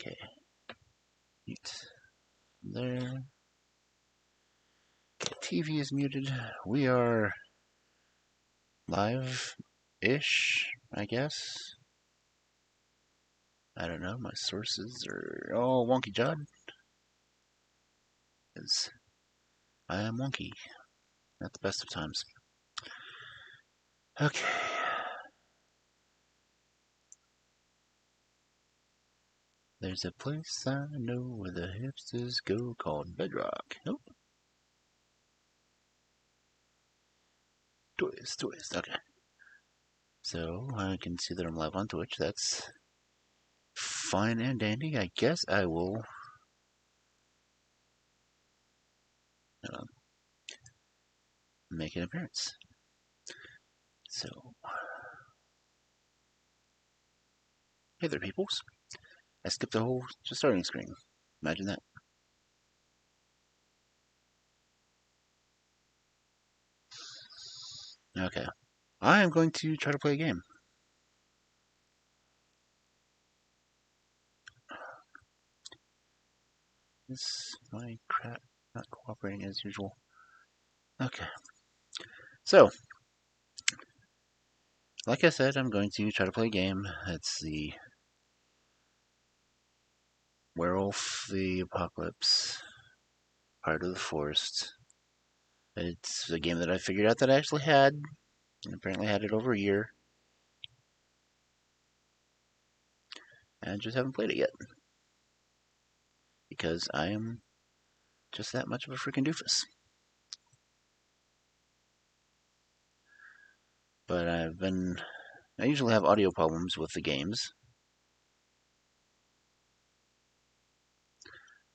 Okay. Mute. There. Okay, TV is muted. We are live-ish, I guess. I don't know. My sources are all wonky jawed. Because I am wonky at the best of times. Okay. There's a place I know where the hipsters go called Bedrock. Nope. Twist. Okay. So I can see that I'm live on Twitch. That's fine and dandy. I guess I will make an appearance. So, hey there, peoples. I skipped the whole starting screen. Imagine that. Okay. I am going to try to play a game. Is my crap not cooperating as usual? Okay. So, like I said, I'm going to try to play a game. It's the Werewolf, the Apocalypse, Part of the Forest. It's a game that I figured out that I actually had, and apparently had it over a year. And just haven't played it yet. Because I am just that much of a freaking doofus. But I usually have audio problems with the games.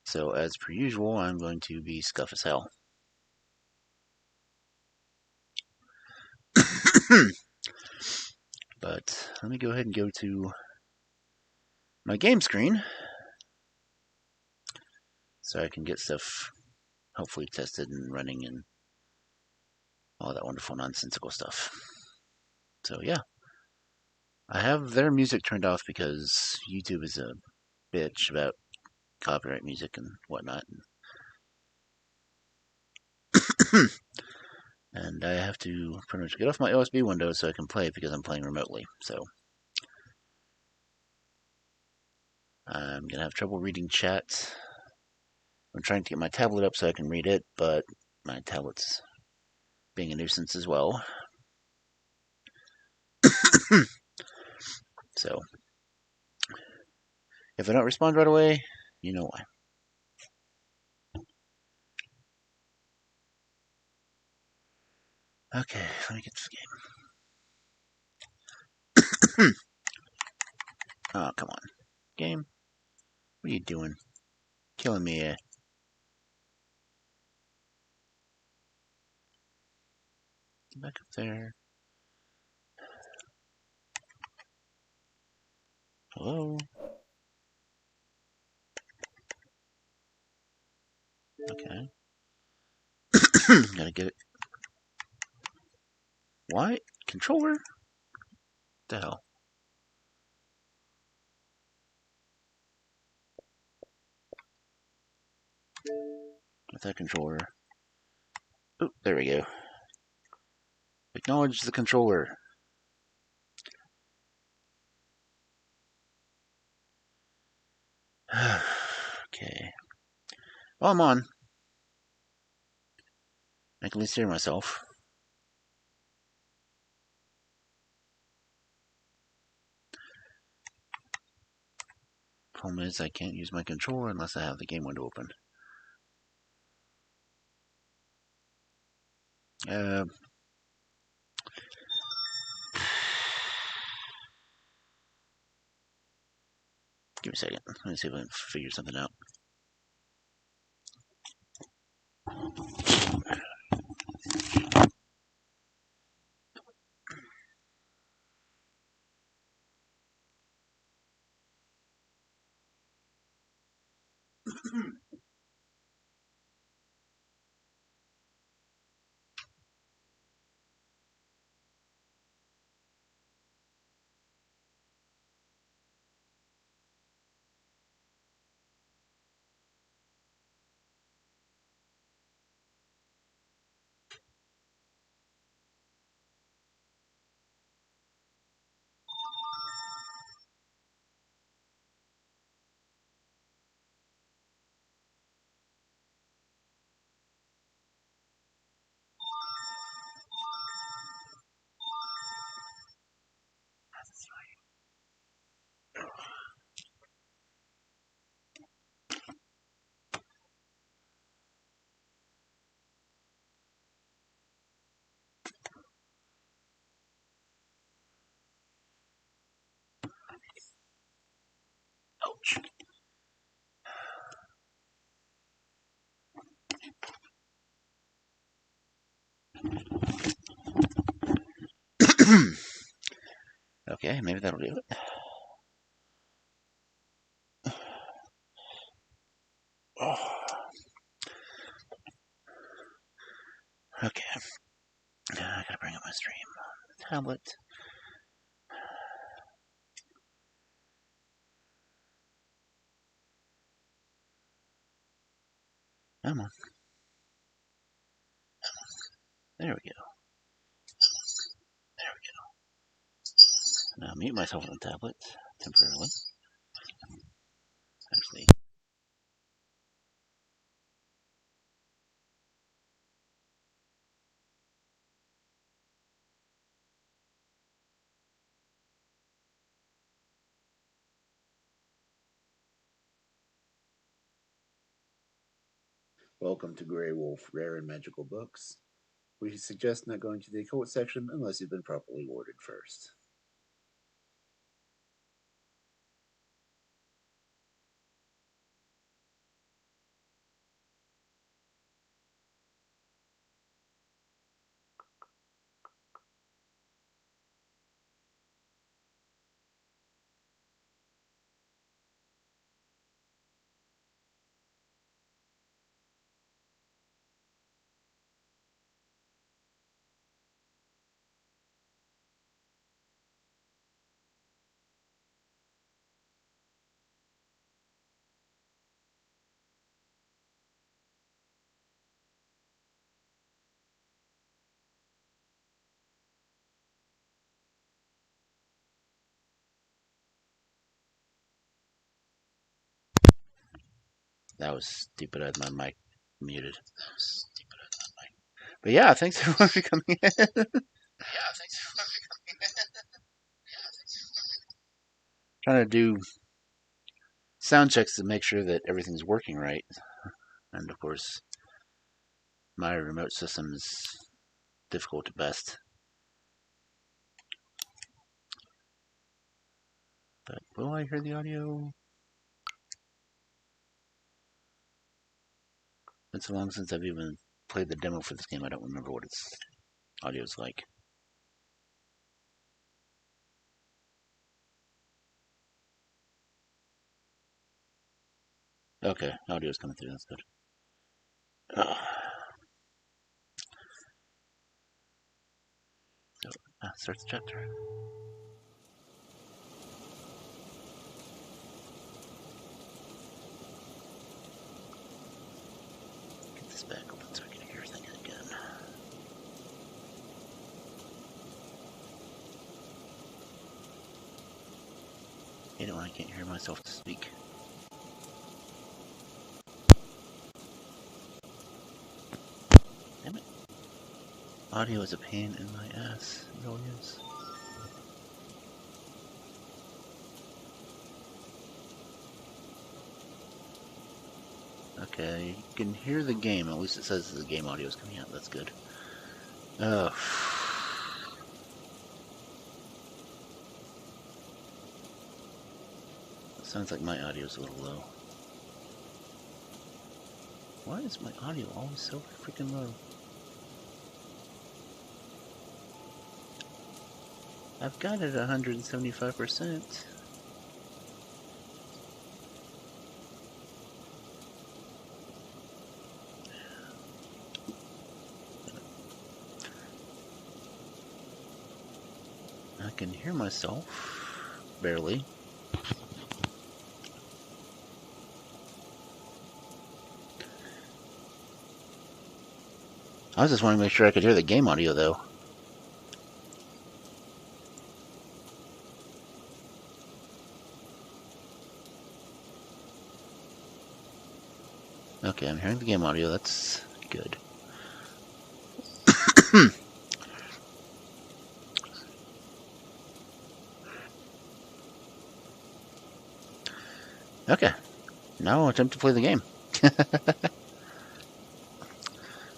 So as per usual, I'm going to be scuff as hell. But let me go ahead and go to my game screen so I can get stuff hopefully tested and running and all that wonderful nonsensical stuff. So yeah, I have their music turned off because YouTube is a bitch about copyright music and whatnot. And I have to pretty much get off my OSB window so I can play because I'm playing remotely. So I'm going to have trouble reading chat. I'm trying to get my tablet up so I can read it, but my tablet's being a nuisance as well. So if I don't respond right away, you know why. Okay, let me get this game. Oh, come on. Game? What are you doing? Killing me, Get back up there. Hello? Okay. Gotta get it. What? Controller? What the hell? With that controller. Oh, there we go. Acknowledge the controller. Okay. Well, I'm on. I can at least hear myself. Problem is, I can't use my controller unless I have the game window open. Give me a second. Let me see if I can figure something out. Okay, maybe that'll do it. Oh. Okay. I gotta bring up my stream tablet. Come on. There we go. There we go. Now mute myself on the tablet temporarily. Actually. Welcome to Werewolf, Rare and Magical Books. We suggest not going to the occult section unless you've been properly warded first. That was stupid. I had my mic muted. But yeah, thanks everyone for coming in. Trying to do sound checks to make sure that everything's working right. And of course, my remote system is difficult at best. But will I hear the audio? It's so long since I've even played the demo for this game, I don't remember what its audio is like. Okay, audio's coming through, that's good. So, start the chapter. Get this back open so I can hear things again. You know, I can't hear myself speak. Damn it. Audio is a pain in my ass. It really is. Okay, you can hear the game. At least it says the game audio is coming out. That's good. Oh. It sounds like my audio is a little low. Why is my audio always so freaking low? I've got it at 175%. I can hear myself, barely. I was just wanting to make sure I could hear the game audio, though. Okay, I'm hearing the game audio. That's good. Okay, now I'll attempt to play the game.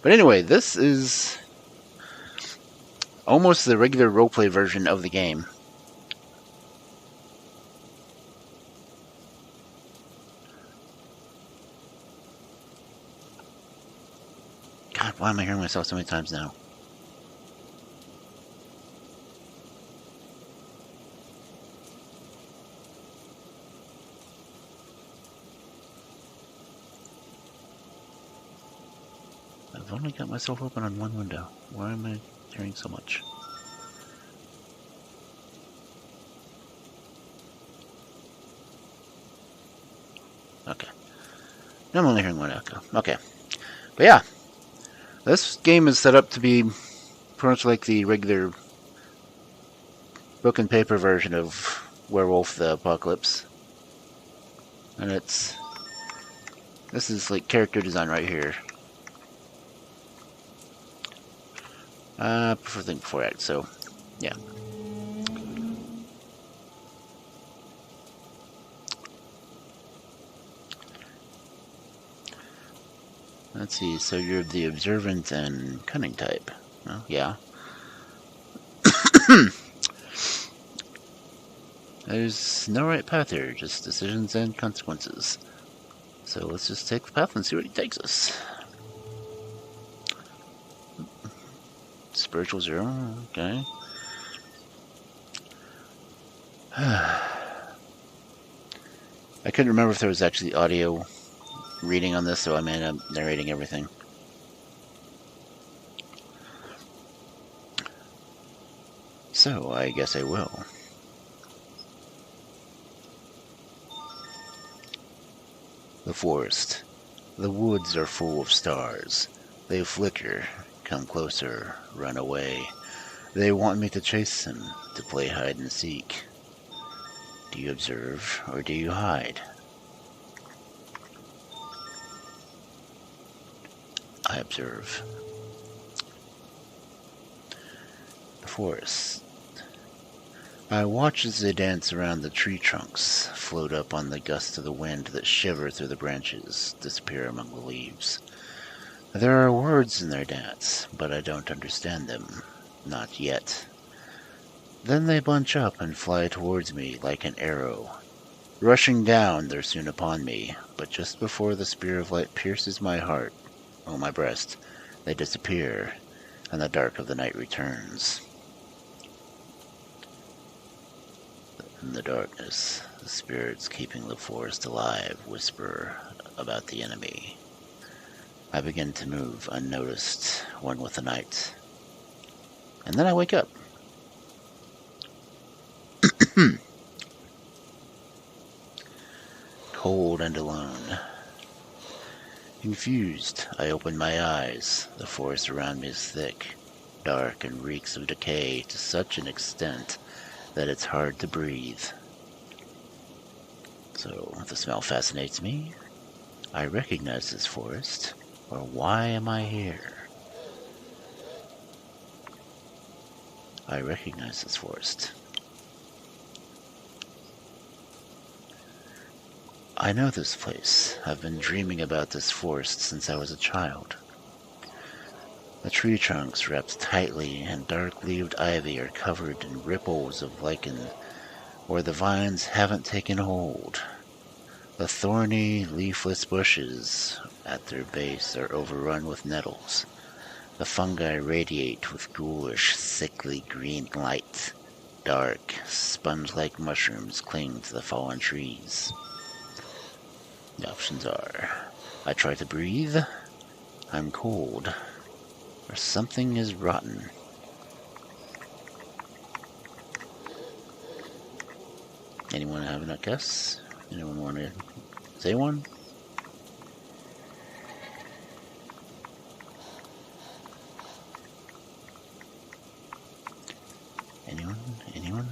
But anyway, this is almost the regular roleplay version of the game. God, why am I hearing myself so many times now? I've only got myself open on one window. Why am I hearing so much? Okay. I'm only hearing one echo. Okay. But yeah, this game is set up to be pretty much like the regular book and paper version of Werewolf the Apocalypse. And this is like character design right here. I prefer think before act, so yeah. Let's see, so you're the observant and cunning type. Well, yeah. There's no right path here, just decisions and consequences. So let's just take the path and see where it takes us. Spiritual 0, okay. I couldn't remember if there was actually audio reading on this, so I may end up narrating everything. So I guess I will. The forest. The woods are full of stars. They flicker, come closer, run away. They want me to chase them, to play hide and seek. Do you observe, or do you hide? I observe. The forest. I watch as they dance around the tree trunks, float up on the gusts of the wind that shiver through the branches, disappear among the leaves. There are words in their dance, but I don't understand them. Not yet. Then they bunch up and fly towards me like an arrow. Rushing down, they're soon upon me, but just before the spear of light pierces my heart, or my breast, they disappear, and the dark of the night returns. In the darkness, the spirits keeping the forest alive whisper about the enemy. I begin to move unnoticed, one with the night. And then I wake up. Cold and alone. Confused, I open my eyes. The forest around me is thick, dark, and reeks of decay to such an extent that it's hard to breathe. So, the smell fascinates me. I recognize this forest, or why am I here? I recognize this forest. I know this place. I've been dreaming about this forest since I was a child. The tree trunks, wrapped tightly in dark-leaved ivy, are covered in ripples of lichen where the vines haven't taken hold. The thorny, leafless bushes at their base are overrun with nettles. The fungi radiate with ghoulish, sickly green light. Dark, sponge-like mushrooms cling to the fallen trees. The options are: I try to breathe, I'm cold, or something is rotten. Anyone have a guess? Anyone want to say one? Anyone? Anyone?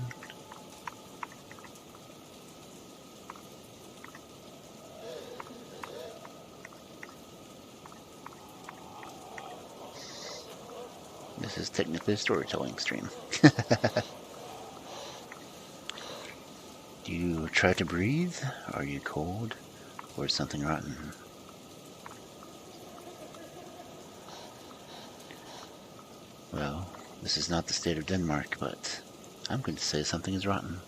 This is technically a storytelling stream. Do you try to breathe? Are you cold? Or is something rotten? Well, this is not the state of Denmark, but I'm going to say something is rotten.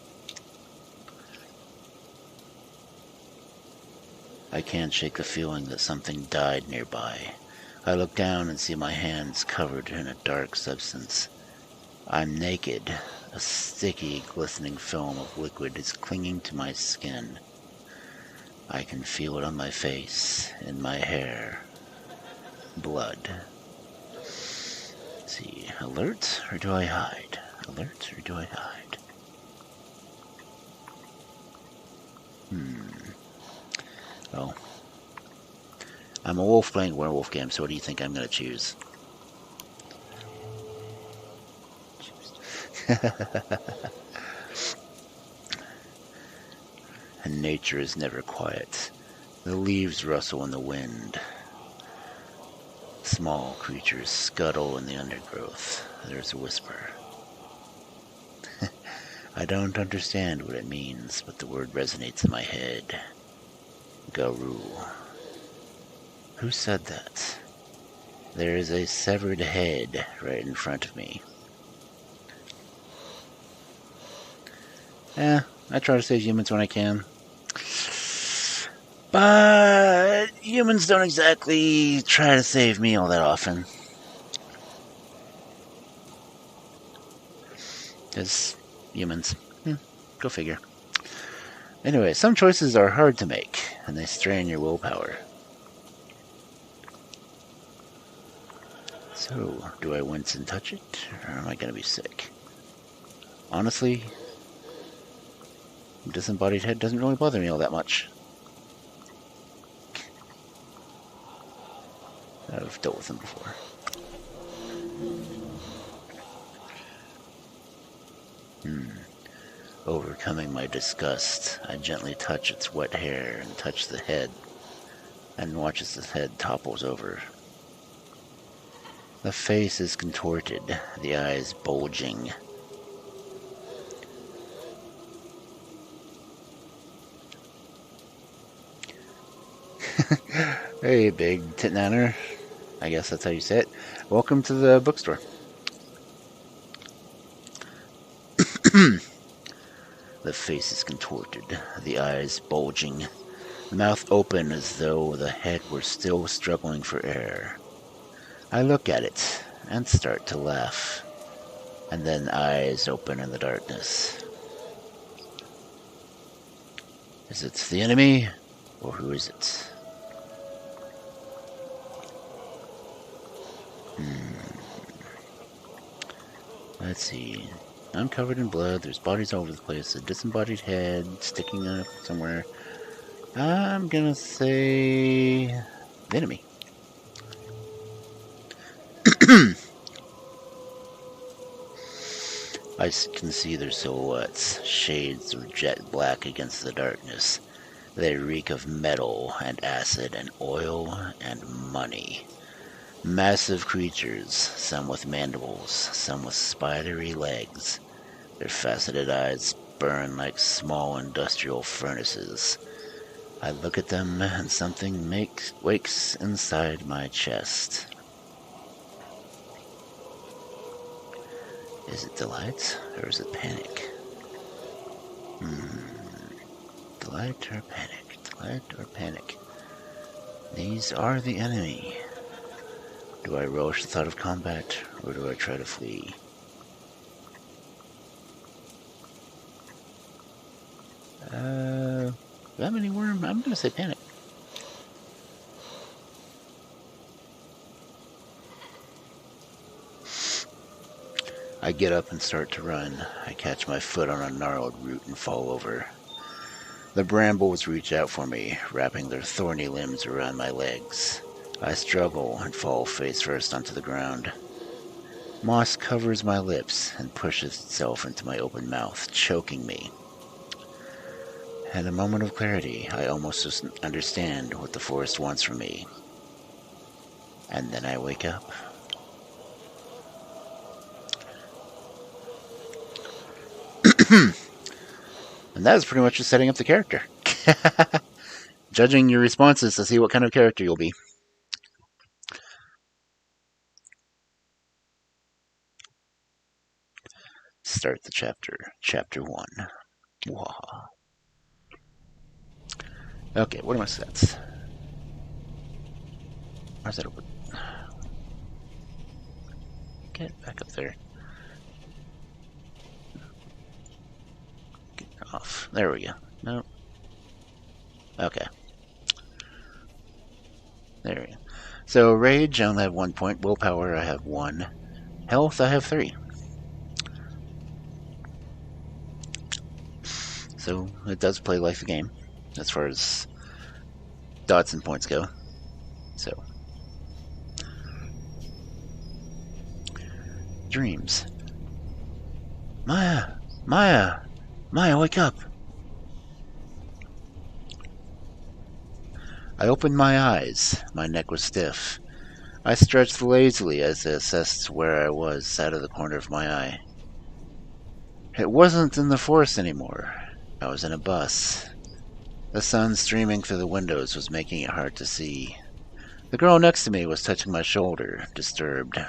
I can't shake the feeling that something died nearby. I look down and see my hands covered in a dark substance. I'm naked. A sticky, glistening film of liquid is clinging to my skin. I can feel it on my face, in my hair. Blood. Alert, or do I hide? Alert, or do I hide? Well, I'm a wolf playing a werewolf game, so what do you think I'm going to choose? And nature is never quiet. The leaves rustle in the wind. Small creatures scuttle in the undergrowth. There's a whisper. I don't understand what it means, but the word resonates in my head. Garou. Who said that? There is a severed head right in front of me. I try to save humans when I can. But humans don't exactly try to save me all that often. Because humans. Go figure. Anyway, some choices are hard to make, and they strain your willpower. So, do I wince and touch it, or am I going to be sick? Honestly, disembodied head doesn't really bother me all that much. I've dealt with them before. Overcoming my disgust, I gently touch its wet hair and touch the head, and watch as the head topples over. The face is contorted, the eyes bulging. Hey, big tit nanner. I guess that's how you say it. Welcome to the bookstore. The face is contorted, the eyes bulging, the mouth open as though the head were still struggling for air. I look at it and start to laugh, and then eyes open in the darkness. Is it the enemy, or who is it? Let's see. I'm covered in blood. There's bodies all over the place. A disembodied head sticking up somewhere. I'm gonna say the enemy. I can see their silhouettes, shades of jet black against the darkness. They reek of metal and acid and oil and money. Massive creatures, some with mandibles, some with spidery legs. Their faceted eyes burn like small industrial furnaces. I look at them and something wakes inside my chest. Is it delight or is it panic? Delight or panic? Delight or panic? These are the enemy. Do I relish the thought of combat, or do I try to flee? That many worm? I'm gonna say panic. I get up and start to run. I catch my foot on a gnarled root and fall over. The brambles reach out for me, wrapping their thorny limbs around my legs. I struggle and fall face first onto the ground. Moss covers my lips and pushes itself into my open mouth, choking me. In a moment of clarity, I almost understand what the forest wants from me. And then I wake up. And that is pretty much just setting up the character. Judging your responses to see what kind of character you'll be. Start the chapter. Chapter 1. Waha. Okay, what are my stats? Where's that open? Get back up there. Get off. There we go. No. Okay. There we go. So, rage, I only have 1 point. Willpower, I have 1. Health, I have 3. So it does play like the game, as far as dots and points go. So. Dreams. Maya! Maya! Maya, wake up! I opened my eyes. My neck was stiff. I stretched lazily as I assessed where I was out of the corner of my eye. It wasn't in the forest anymore. I was in a bus. The sun streaming through the windows was making it hard to see. The girl next to me was touching my shoulder, disturbed.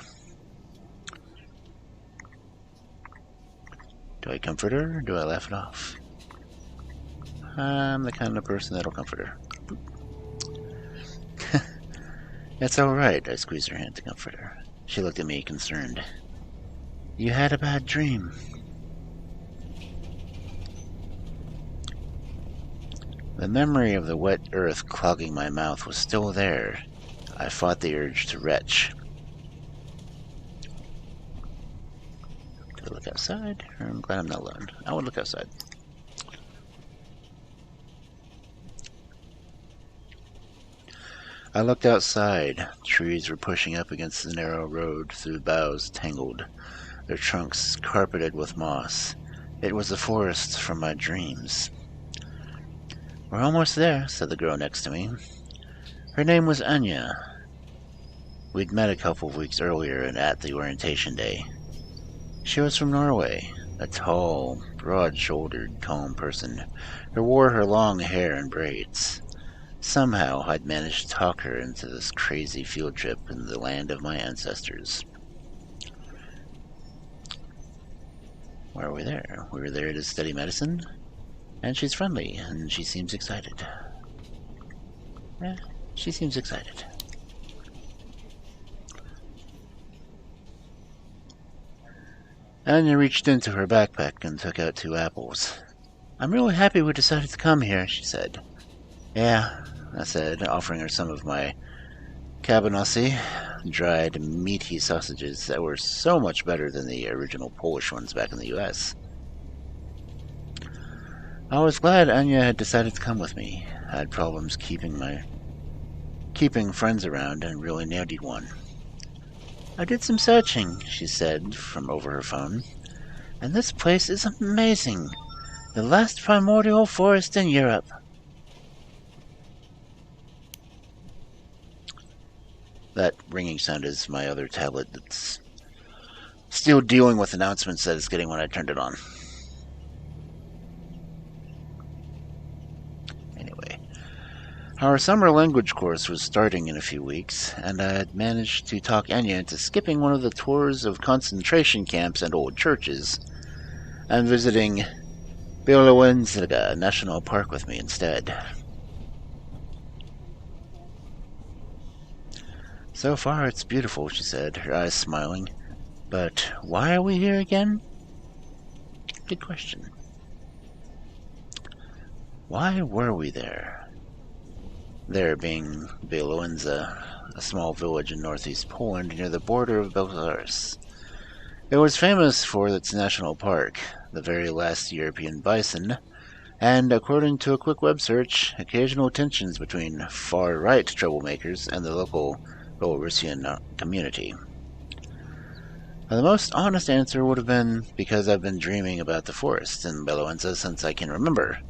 Do I comfort her, or do I laugh it off? I'm the kind of person that'll comfort her. It's alright, I squeezed her hand to comfort her. She looked at me, concerned. You had a bad dream. The memory of the wet earth clogging my mouth was still there. I fought the urge to retch. Do I look outside? I'm glad I'm not alone. I would look outside. I looked outside. Trees were pushing up against the narrow road through boughs tangled, their trunks carpeted with moss. It was the forest from my dreams. We're almost there, said the girl next to me. Her name was Anya. We'd met a couple of weeks earlier and at the orientation day. She was from Norway, a tall, broad-shouldered, calm person who wore her long hair in braids. Somehow I'd managed to talk her into this crazy field trip in the land of my ancestors. Why are we there? We were there to study medicine, and she's friendly, and she seems excited. Yeah, she seems excited. Anya reached into her backpack and took out 2 apples. I'm really happy we decided to come here, she said. Yeah, I said, offering her some of my cabanossi, dried meaty sausages that were so much better than the original Polish ones back in the US. I was glad Anya had decided to come with me. I had problems keeping friends around and really needed one. I did some searching, she said from over her phone, and this place is amazing. The last primordial forest in Europe. That ringing sound is my other tablet that's still dealing with announcements that it's getting when I turned it on. Anyway, our summer language course was starting in a few weeks, and I had managed to talk Anya into skipping one of the tours of concentration camps and old churches, and visiting Białowieża National Park with me instead. So far it's beautiful, she said, her eyes smiling. But why are we here again? Good question. Why were we there? There being Białowieża, a small village in northeast Poland near the border of Belarus. It was famous for its national park, the very last European bison, and, according to a quick web search, occasional tensions between far-right troublemakers and the local Belarusian community. The most honest answer would have been because I've been dreaming about the forest in Białowieża since I can remember.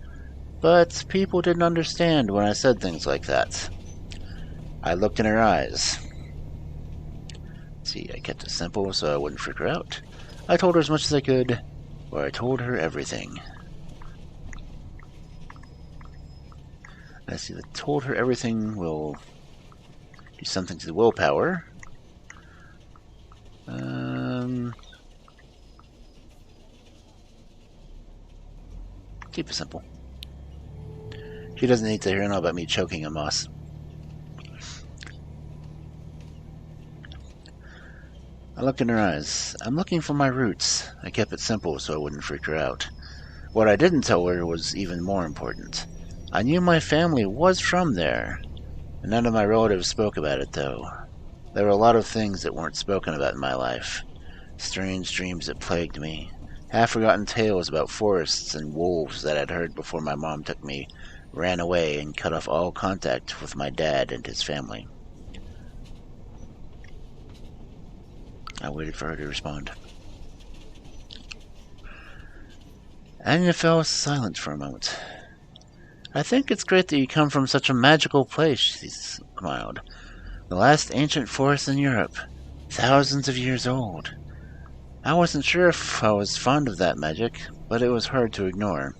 But people didn't understand when I said things like that. I looked in her eyes. See, I kept it simple so I wouldn't freak her out. I told her as much as I could, or I told her everything. I see that told her everything will do something to the willpower. Keep it simple. She doesn't need to hear all about me choking on moss. I looked in her eyes. I'm looking for my roots. I kept it simple so I wouldn't freak her out. What I didn't tell her was even more important. I knew my family was from there. None of my relatives spoke about it, though. There were a lot of things that weren't spoken about in my life. Strange dreams that plagued me. Half-forgotten tales about forests and wolves that I'd heard before my mom took me, ran away, and cut off all contact with my dad and his family. I waited for her to respond. Anya fell silent for a moment. I think it's great that you come from such a magical place, she smiled. The last ancient forest in Europe, thousands of years old. I wasn't sure if I was fond of that magic, but it was hard to ignore.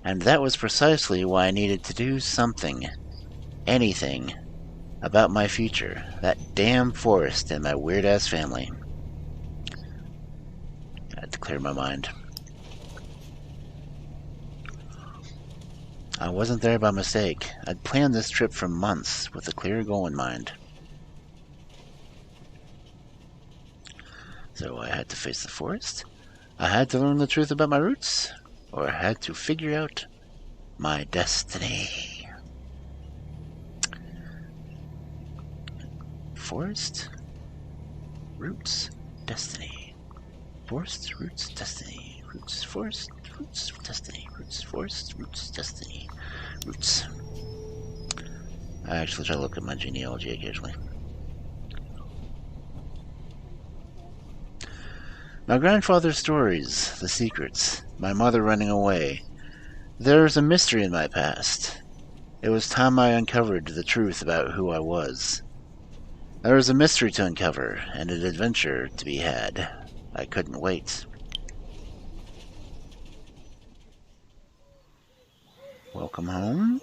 And that was precisely why I needed to do something, anything, about my future, that damn forest and my weird-ass family. I had to clear my mind. I wasn't there by mistake. I'd planned this trip for months with a clear goal in mind. So I had to face the forest, I had to learn the truth about my roots, or I had to figure out my destiny. Forest, roots, destiny. Forest, roots, destiny. Roots, forest, roots, destiny. Roots, forest, roots, destiny. Roots. I actually try to look at my genealogy occasionally. My grandfather's stories, the secrets, my mother running away. There's a mystery in my past. It was time I uncovered the truth about who I was. There was a mystery to uncover, and an adventure to be had. I couldn't wait. Welcome home.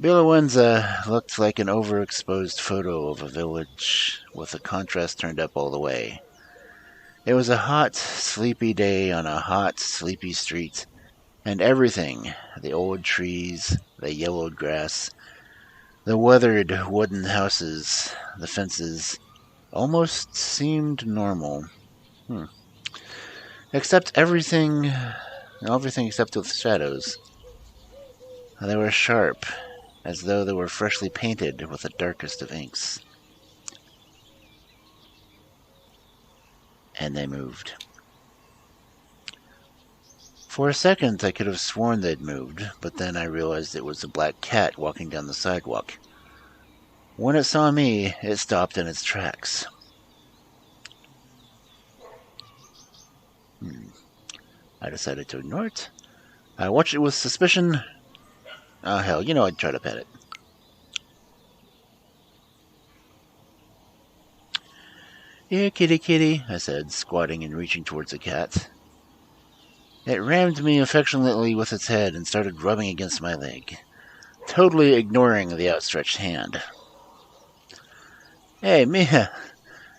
Bilowenza looked like an overexposed photo of a village with the contrast turned up all the way. It was a hot, sleepy day on a hot, sleepy street, and everything, the old trees, the yellowed grass, the weathered wooden houses, the fences, almost seemed normal. Except everything except the shadows. They were sharp, as though they were freshly painted with the darkest of inks. And they moved. For a second, I could have sworn they'd moved, but then I realized it was a black cat walking down the sidewalk. When it saw me, it stopped in its tracks. I decided to ignore it. I watched it with suspicion. Oh, hell, I'd try to pet it. Here, kitty, kitty, I said, squatting and reaching towards the cat. It rammed me affectionately with its head and started rubbing against my leg, totally ignoring the outstretched hand. Hey, Mia,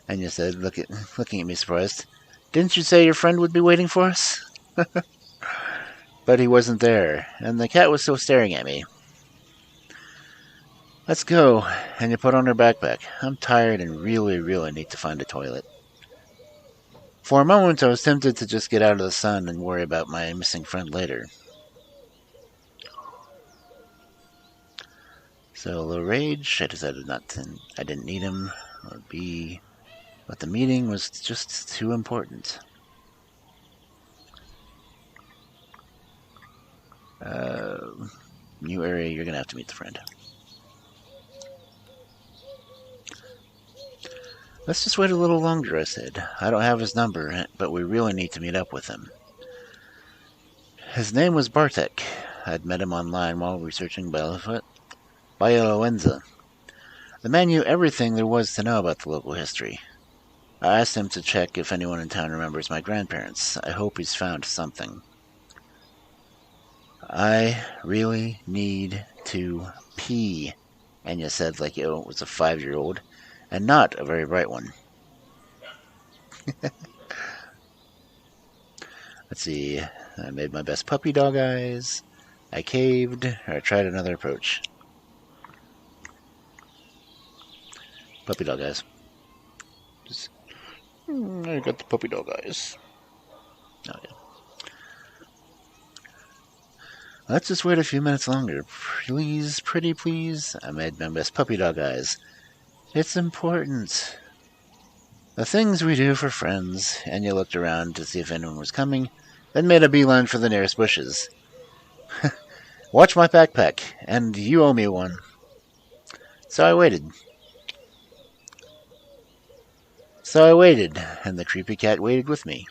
Anya said, looking at me surprised. Didn't you say your friend would be waiting for us? But he wasn't there, and the cat was still staring at me. Let's go, Anya put on her backpack. I'm tired and really, really need to find a toilet. For a moment, I was tempted to just get out of the sun and worry about my missing friend later. So, a little rage, I decided I didn't need him, or B, but the meeting was just too important. New area, you're gonna have to meet the friend. Let's just wait a little longer, I said. I don't have his number, but we really need to meet up with him. His name was Bartek. I'd met him online while researching Bilowenza. The man knew everything there was to know about the local history. I asked him to check if anyone in town remembers my grandparents. I hope he's found something. I really need to pee, Anya said like it was a 5-year-old, and not a very bright one. Let's see, I made my best puppy dog eyes, I caved, or I tried another approach. Puppy dog eyes. I got the puppy dog eyes. Oh, yeah. Let's just wait a few minutes longer. Please, pretty please. I made my best puppy dog eyes. It's important. The things we do for friends. Anya looked around to see if anyone was coming, then made a beeline for the nearest bushes. Watch my backpack, and you owe me one. So I waited. And the creepy cat waited with me.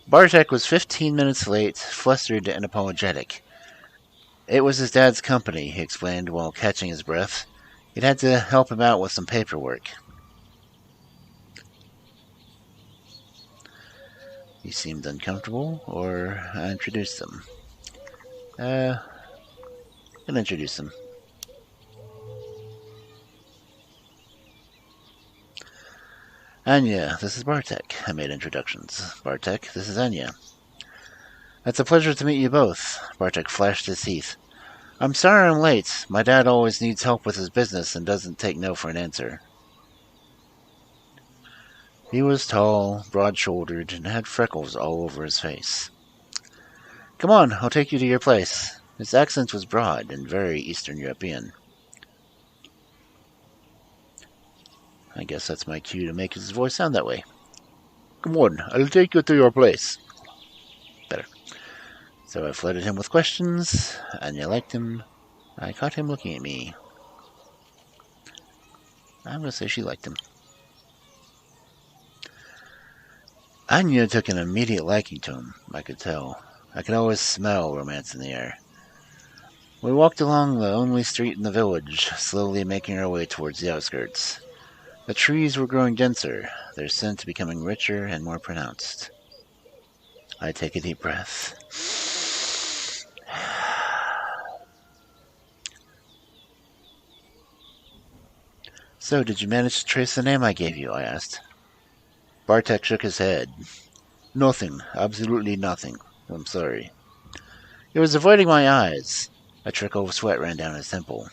Bartek was 15 minutes late, flustered and apologetic. It was his dad's company, he explained while catching his breath. He'd had to help him out with some paperwork. He seemed uncomfortable, or I introduced him. I'll introduce him. Anya, this is Bartek. I made introductions. Bartek, this is Anya. It's a pleasure to meet you both. Bartek flashed his teeth. I'm sorry I'm late. My dad always needs help with his business and doesn't take no for an answer. He was tall, broad-shouldered, and had freckles all over his face. Come on, I'll take you to your place. His accent was broad and very Eastern European. I guess that's my cue to make his voice sound that way. Come on, I'll take you to your place. Better. So I flooded him with questions. Anya liked him. I caught him looking at me. I'm going to say she liked him. Anya took an immediate liking to him, I could tell. I could always smell romance in the air. We walked along the only street in the village, slowly making our way towards the outskirts. The trees were growing denser, their scent becoming richer and more pronounced. I take a deep breath. So, did you manage to trace the name I gave you? I asked. Bartek shook his head. Nothing. Absolutely nothing. I'm sorry. He was avoiding my eyes. A trickle of sweat ran down his temple.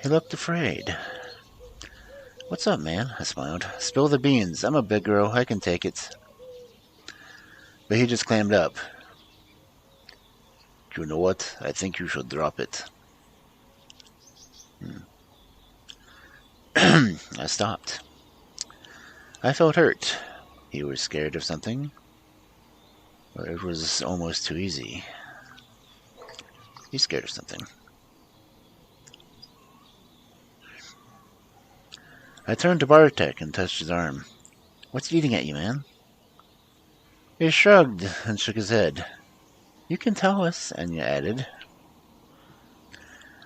He looked afraid. What's up, man? I smiled. Spill the beans. I'm a big girl. I can take it. But he just clammed up. You know what? I think you should drop it. I stopped. I felt hurt. He was scared of something. Or it was almost too easy. He's scared of something. I turned to Bartek and touched his arm. What's eating at you, man? He shrugged and shook his head. You can tell us, Anya added.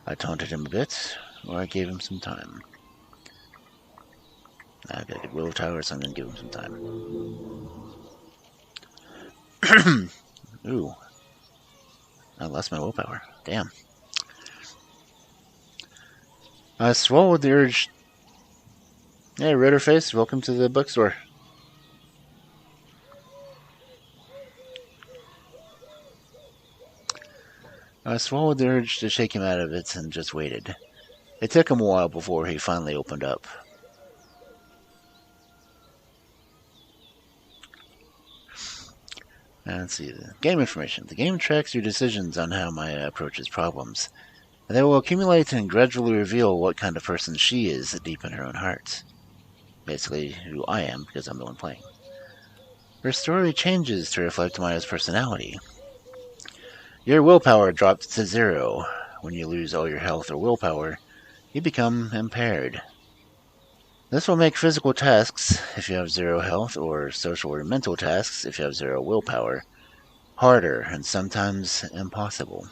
I taunted him a bit, or I gave him some time. I've got a good willpower, so I'm going to give him some time. Ooh. I lost my willpower. Damn. I swallowed the urge. Hey, Ritterface, welcome to the bookstore. I swallowed the urge to shake him out of it and just waited. It took him a while before he finally opened up. Let's see. Game information. The game tracks your decisions on how Maya approaches problems. They will accumulate and gradually reveal what kind of person she is deep in her own heart. Basically, who I am, because I'm the one playing. Her story changes to reflect Maya's personality. Your willpower drops to 0. When you lose all your health or willpower, you become impaired. This will make physical tasks, if you have 0 health, or social or mental tasks, if you have 0 willpower, harder and sometimes impossible.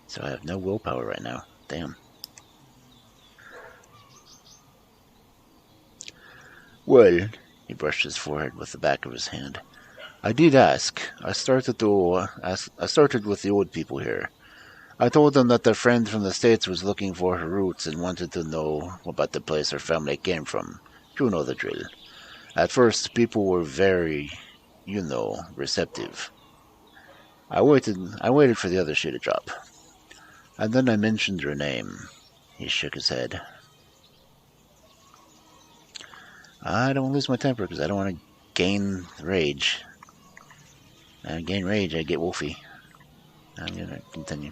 So I have no willpower right now. Damn. Well, he brushed his forehead with the back of his hand. I did ask. I started with the old people here. I told them that their friend from the States was looking for her roots and wanted to know about the place her family came from. You know the drill. At first, people were very, receptive. I waited for the other shoe to drop. And then I mentioned her name. He shook his head. I don't want to lose my temper because I don't want to gain rage. I gain rage, I get wolfy. I'm going to continue.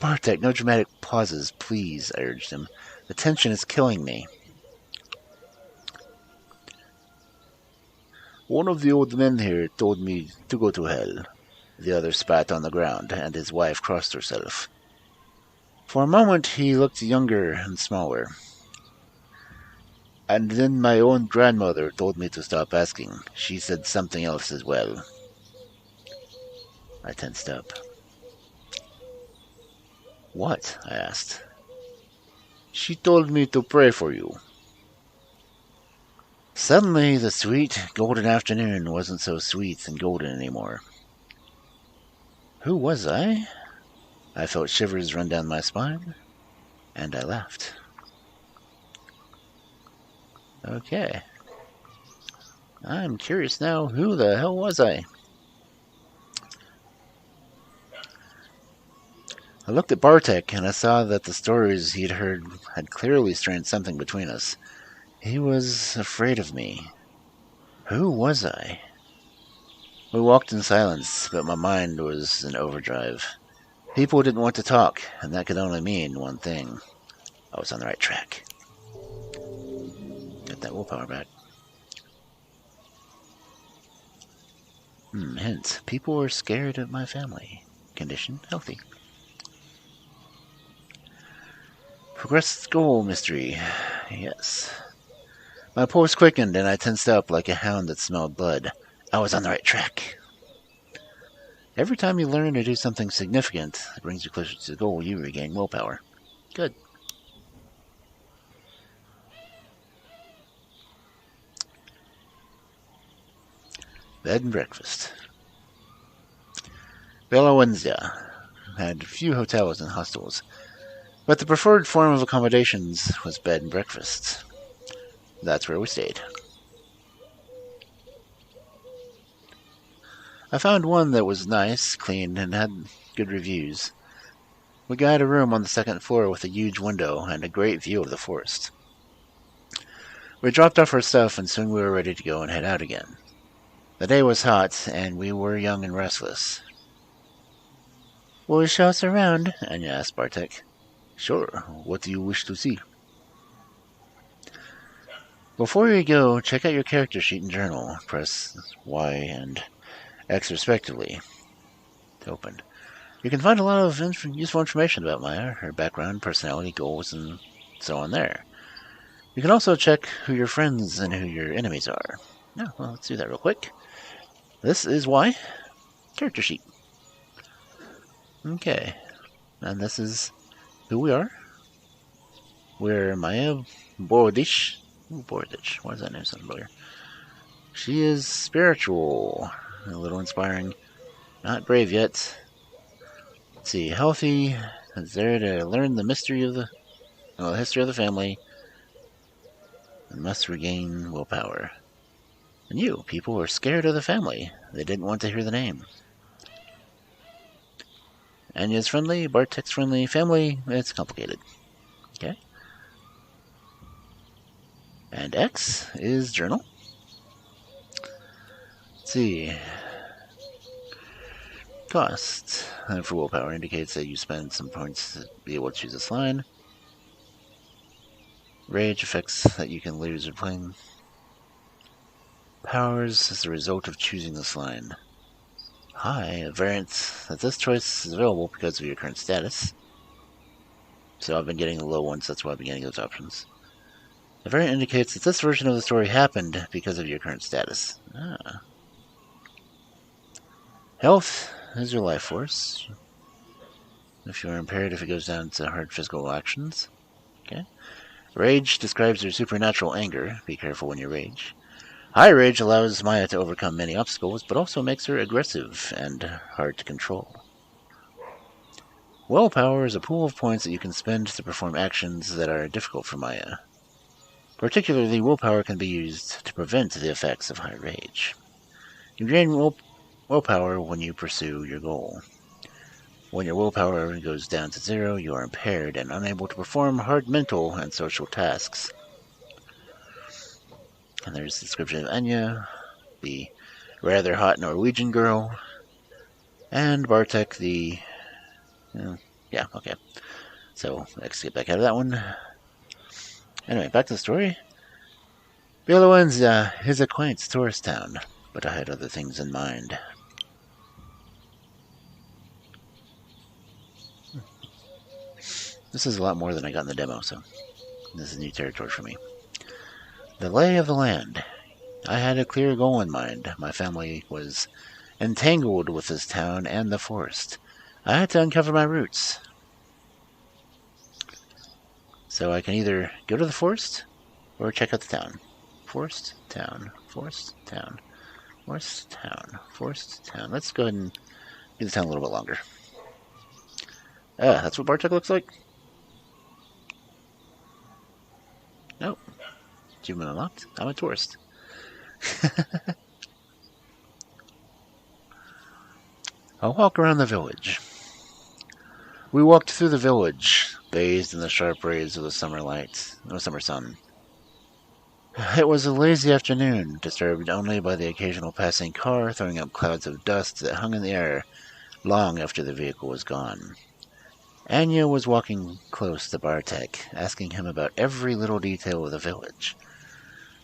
Bartek, no dramatic pauses, please, I urged him. The tension is killing me. One of the old men here told me to go to hell. The other spat on the ground, and his wife crossed herself. For a moment he looked younger and smaller. And then my own grandmother told me to stop asking. She said something else as well. I tensed up. What? I asked. She told me to pray for you. Suddenly, the sweet, golden afternoon wasn't so sweet and golden anymore. Who was I? I felt shivers run down my spine, and I laughed. Okay. I'm curious now, who the hell was I? I looked at Bartek, and I saw that the stories he'd heard had clearly strained something between us. He was afraid of me. Who was I? We walked in silence, but my mind was in overdrive. People didn't want to talk, and that could only mean one thing. I was on the right track. Get that willpower back. Hint. People are scared of my family. Condition healthy. Progressed goal mystery. Yes. My pulse quickened and I tensed up like a hound that smelled blood. I was on the right track. Every time you learn to do something significant that brings you closer to the goal, you regain willpower. Good. Bed and breakfast. Belawenza had few hotels and hostels, but the preferred form of accommodations was bed and breakfast. That's where we stayed. I found one that was nice, clean, and had good reviews. We got a room on the second floor with a huge window and a great view of the forest. We dropped off our stuff and soon we were ready to go and head out again. The day was hot, and we were young and restless. Will you show us around? Anya asked Bartek. Sure. What do you wish to see? Before you go, check out your character sheet and journal. Press Y and X respectively to open. You can find a lot of useful information about Maya, her background, personality, goals, and so on there. You can also check who your friends and who your enemies are. Yeah, well, let's do that real quick. This is Y. Character sheet. Okay. And this is who we are. We're Maya Bordish. Ooh, Bordich. Why does that name sound familiar? She is spiritual. A little inspiring. Not brave yet. Let's see. Healthy. Is there to learn the mystery of the history of the family. And must regain willpower. And you, people are scared of the family. They didn't want to hear the name. Anya's friendly, Bartek's friendly, family, it's complicated. Okay. And X is journal. Let's see. Cost for willpower indicates that you spend some points to be able to choose this line. Rage affects that you can lose or playing. Powers as a result of choosing this line. High, a variant that this choice is available because of your current status. So I've been getting the low ones, that's why I've been getting those options. The variant indicates that this version of the story happened because of your current status. Health is your life force. If you are impaired, if it goes down to hard physical actions. Okay. Rage describes your supernatural anger. Be careful when you rage. High rage allows Maya to overcome many obstacles, but also makes her aggressive and hard to control. Willpower is a pool of points that you can spend to perform actions that are difficult for Maya. Particularly, willpower can be used to prevent the effects of high rage. You gain willpower when you pursue your goal. When your willpower goes down to 0, you are impaired and unable to perform hard mental and social tasks. And there's the description of Anya, the rather hot Norwegian girl, and Bartek, the Yeah, okay. So let's get back out of that one. Anyway, back to the story. The other one's is a quaint tourist town, but I had other things in mind. This is a lot more than I got in the demo, so this is new territory for me. The lay of the land. I had a clear goal in mind. My family was entangled with this town and the forest. I had to uncover my roots. So I can either go to the forest or check out the town. Forest, town, forest, town, forest, town, forest, town. Let's go ahead and do the town a little bit longer. That's what Bartek looks like? Nope. Achievement unlocked. I'm a tourist. I'll walk around the village. We walked through the village, bathed in the sharp rays of the summer light, the summer sun. It was a lazy afternoon, disturbed only by the occasional passing car throwing up clouds of dust that hung in the air long after the vehicle was gone. Anya was walking close to Bartek, asking him about every little detail of the village.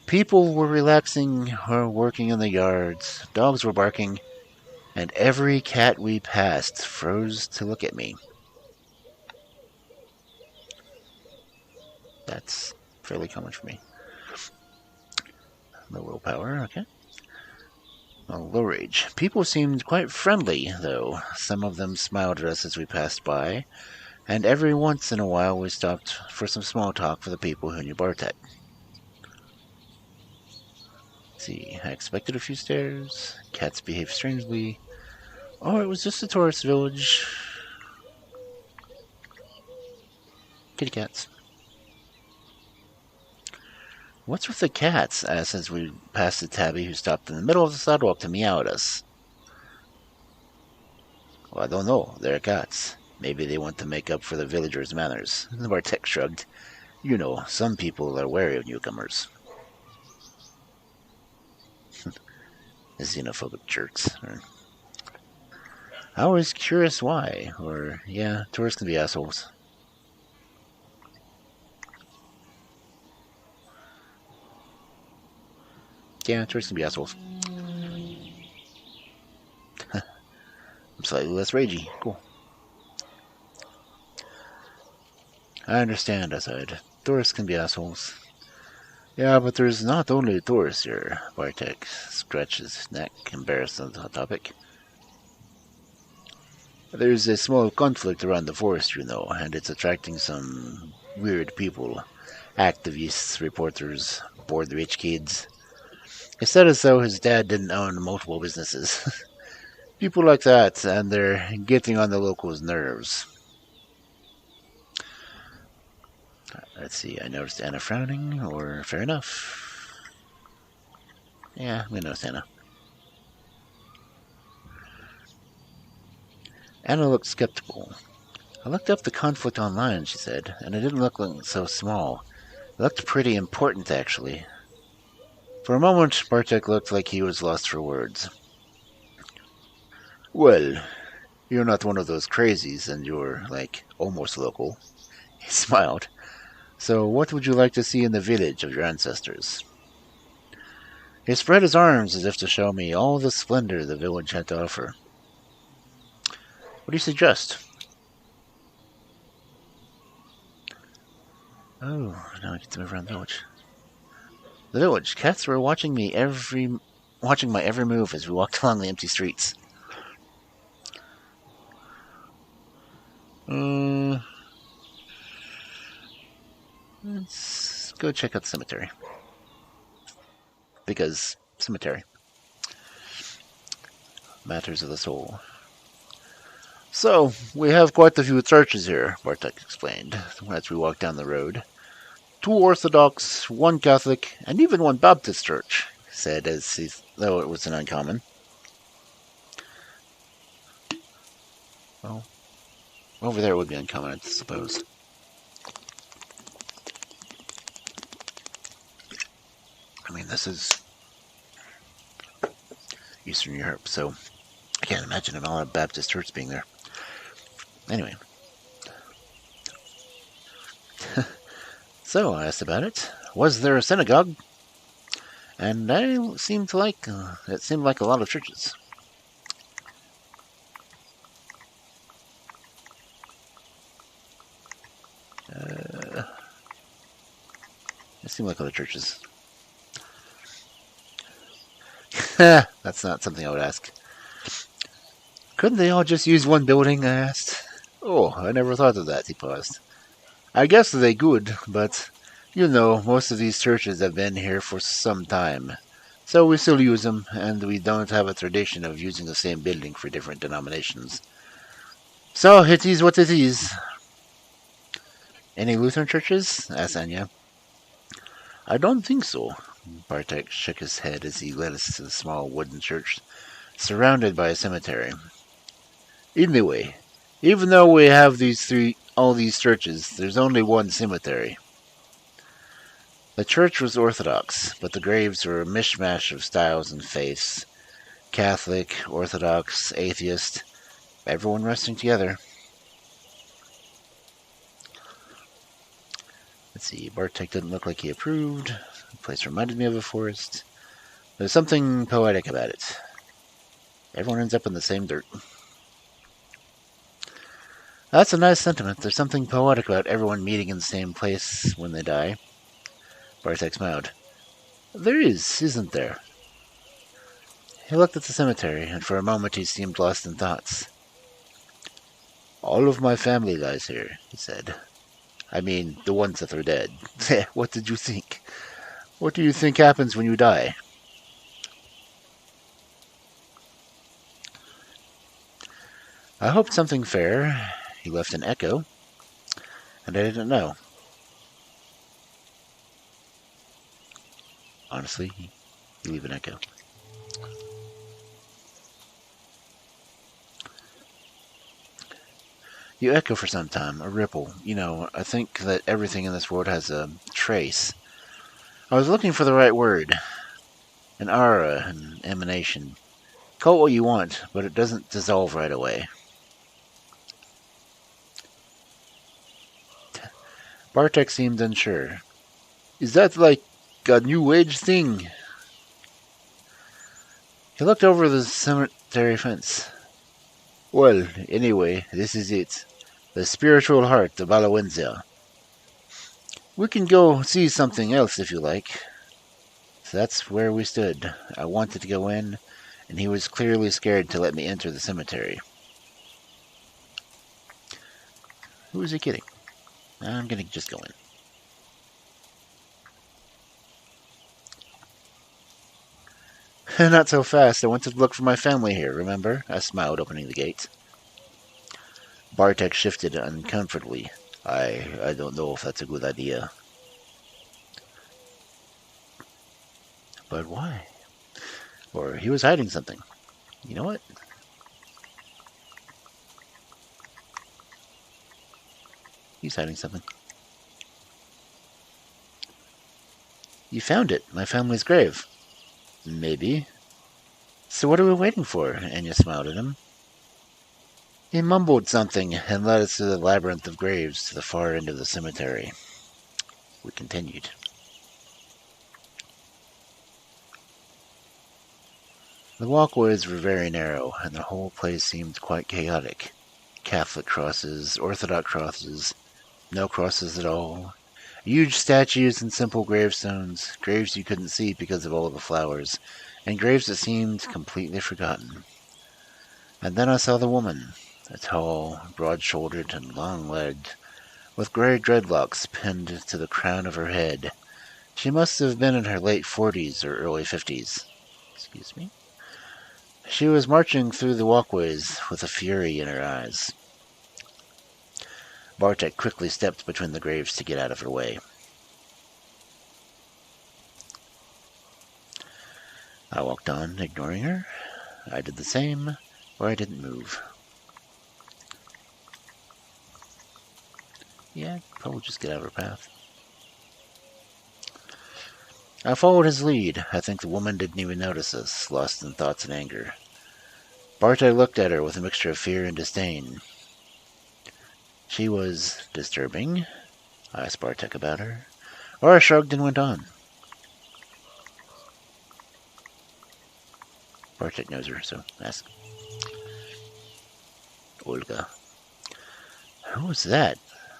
People were relaxing or working in the yards, dogs were barking, and every cat we passed froze to look at me. That's fairly common for me. Low willpower, okay. Well, low rage. People seemed quite friendly, though. Some of them smiled at us as we passed by, and every once in a while we stopped for some small talk for the people who knew Bartek. Let's see, I expected a few stares. Cats behaved strangely. Oh, it was just a tourist village. Kitty cats. What's with the cats? I asked as we passed the tabby who stopped in the middle of the sidewalk to meow at us. Well, I don't know. They're cats. Maybe they want to make up for the villagers' manners. Bartek shrugged. You know, some people are wary of newcomers. Xenophobic jerks. I was curious why. Or, yeah, tourists can be assholes. Yeah, tourists can be assholes. I'm slightly less ragey. Cool. I understand, I said. Tourists can be assholes. Yeah, but there's not only tourists here. Bartek scratched his neck, embarrassed on the topic. There's a small conflict around the forest, you know, and it's attracting some weird people. Activists, reporters, bored rich kids. He said as though his dad didn't own multiple businesses. People like that, and they're getting on the locals' nerves. Let's see, I noticed Anna frowning, or fair enough. Yeah, we noticed Anna. Anna looked skeptical. I looked up the conflict online, she said, and it didn't look so small. It looked pretty important, actually. For a moment, Bartek looked like he was lost for words. Well, you're not one of those crazies, and you're, like, almost local. He smiled. So what would you like to see in the village of your ancestors? He spread his arms as if to show me all the splendor the village had to offer. What do you suggest? Oh, now I get to move around the village. The village. Cats were watching my every move as we walked along the empty streets. Let's go check out the cemetery. Because cemetery. Matters of the soul. So, we have quite a few churches here, Bartek explained, as we walked down the road. 2 Orthodox, 1 Catholic, and even 1 Baptist church, he said, though it was an uncommon. Well, over there would be uncommon, I suppose. I mean, this is Eastern Europe, so I can't imagine a lot of Baptist church being there. Anyway, So I asked about it. Was there a synagogue? And it seemed like a lot of churches. It seemed like other churches. That's not something I would ask. Couldn't they all just use one building? I asked. Oh, I never thought of that, he paused. I guess they could, but, most of these churches have been here for some time. So we still use them, and we don't have a tradition of using the same building for different denominations. So it is what it is. Any Lutheran churches? Asked Anya. I don't think so. Bartek shook his head as he led us to the small wooden church, surrounded by a cemetery. Anyway, even though we have all these churches, there's only one cemetery. The church was Orthodox, but the graves were a mishmash of styles and faiths. Catholic, Orthodox, atheist, everyone resting together. Let's see, Bartek didn't look like he approved. The place reminded me of a forest. There's something poetic about it. Everyone ends up in the same dirt. That's a nice sentiment. There's something poetic about everyone meeting in the same place when they die. Bartek smiled. There is, isn't there? He looked at the cemetery, and for a moment he seemed lost in thoughts. All of my family lies here, he said. I mean, the ones that are dead. What did you think? What do you think happens when you die? I hoped something fair. He left an echo, and I didn't know. Honestly, you leave an echo. You echo for some time, a ripple. I think that everything in this world has a trace. I was looking for the right word. An aura, an emanation. Call it what you want, but it doesn't dissolve right away. Bartek seemed unsure. Is that like a new age thing? He looked over the cemetery fence. Well, anyway, this is it. The spiritual heart of Alawenzia. We can go see something else if you like. So that's where we stood. I wanted to go in, and he was clearly scared to let me enter the cemetery. Who is he kidding? I'm gonna just go in. Not so fast. I wanted to look for my family here, remember? I smiled, opening the gate. Bartek shifted uncomfortably. I don't know if that's a good idea. But why? Or he was hiding something. You know what? He's hiding something. You found it, my family's grave. Maybe. So what are we waiting for? Anya smiled at him. He mumbled something and led us through the labyrinth of graves to the far end of the cemetery. We continued. The walkways were very narrow, and the whole place seemed quite chaotic. Catholic crosses, Orthodox crosses, no crosses at all. Huge statues and simple gravestones, graves you couldn't see because of all the flowers, and graves that seemed completely forgotten. And then I saw the woman, a tall, broad-shouldered, and long-legged, with gray dreadlocks pinned to the crown of her head. She must have been in her late 40s or early 50s. Excuse me? She was marching through the walkways with a fury in her eyes. Bartek quickly stepped between the graves to get out of her way. I walked on, ignoring her. I did the same, or I didn't move. Yeah, I'd probably just get out of her path. I followed his lead. I think the woman didn't even notice us, lost in thoughts and anger. Bartek looked at her with a mixture of fear and disdain. She was disturbing. I asked Bartek about her. Laura shrugged and went on. Bartek knows her, so ask. Olga. Who was that?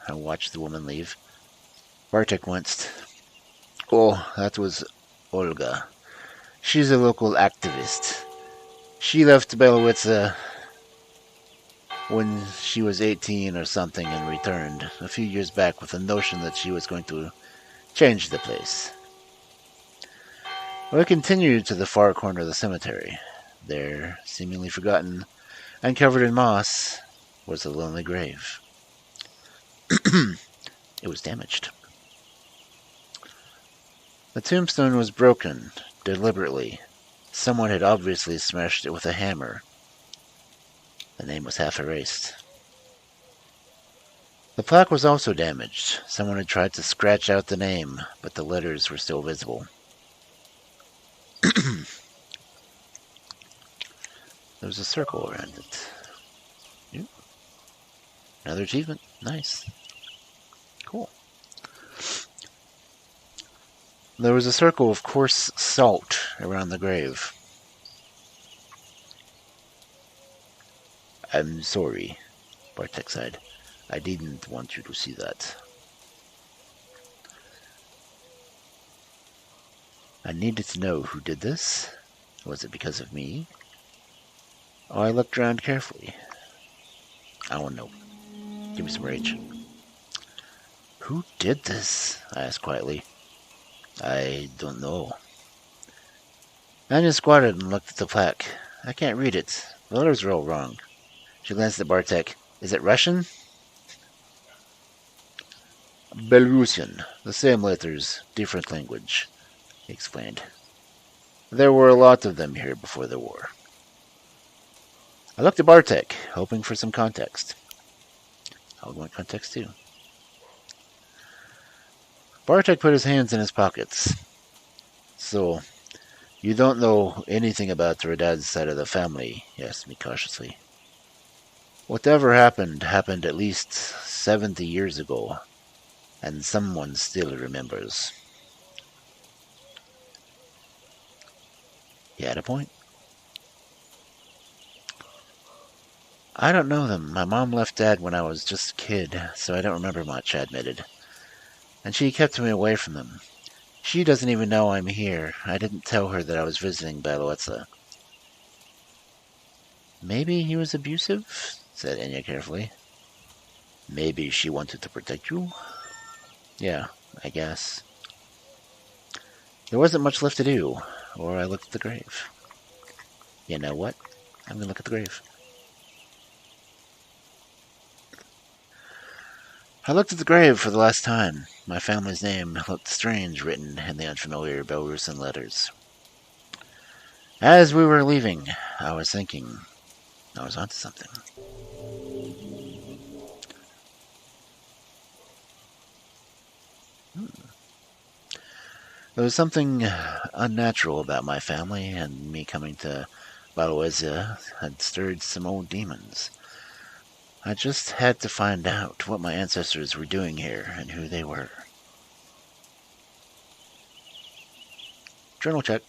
I watched the woman leave. Bartek winced. Oh, that was Olga. She's a local activist. She left Belowice when she was 18 or something and returned a few years back with the notion that she was going to change the place. We continued to the far corner of the cemetery. There, seemingly forgotten and covered in moss, was a lonely grave. It was damaged. The tombstone was broken, deliberately. Someone had obviously smashed it with a hammer. The name was half erased. The plaque was also damaged. Someone had tried to scratch out the name, but the letters were still visible. There was a circle around it. Ooh. Another achievement. Nice. Cool. There was a circle of coarse salt around the grave. I'm sorry, Bartek sighed. I didn't want you to see that. I needed to know who did this. Was it because of me? Oh, I looked around carefully. I want to know. Give me some rage. Who did this? I asked quietly. I don't know. Anya squatted and looked at the plaque. I can't read it. The letters are all wrong. She glanced at Bartek. Is it Russian? Belarusian. The same letters, different language, he explained. There were a lot of them here before the war. I looked at Bartek, hoping for some context. I would want context too. Bartek put his hands in his pockets. So, you don't know anything about Radad's side of the family? He asked me cautiously. Whatever happened at least 70 years ago, and someone still remembers. He had a point. I don't know them. My mom left Dad when I was just a kid, so I don't remember much, I admitted. And she kept me away from them. She doesn't even know I'm here. I didn't tell her that I was visiting Belowice. Maybe he was abusive? Said Enya carefully. Maybe she wanted to protect you? Yeah, I guess. There wasn't much left to do, or I looked at the grave. You know what? I'm gonna look at the grave. I looked at the grave for the last time. My family's name looked strange written in the unfamiliar Belarusian letters. As we were leaving, I was thinking I was onto something. There was something unnatural about my family, and me coming to Belowice had stirred some old demons. I just had to find out what my ancestors were doing here and who they were. Journal check.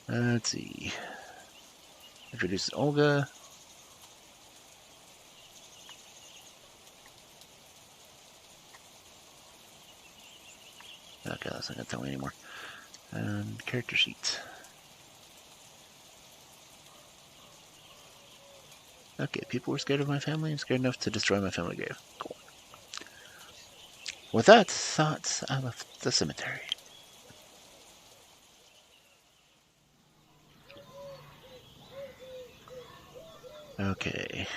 Let's see. Introduce Olga. Okay, that's not going to tell me anymore. And character sheet. Okay, people were scared of my family and scared enough to destroy my family grave. Cool. With that thought, I left the cemetery. Okay.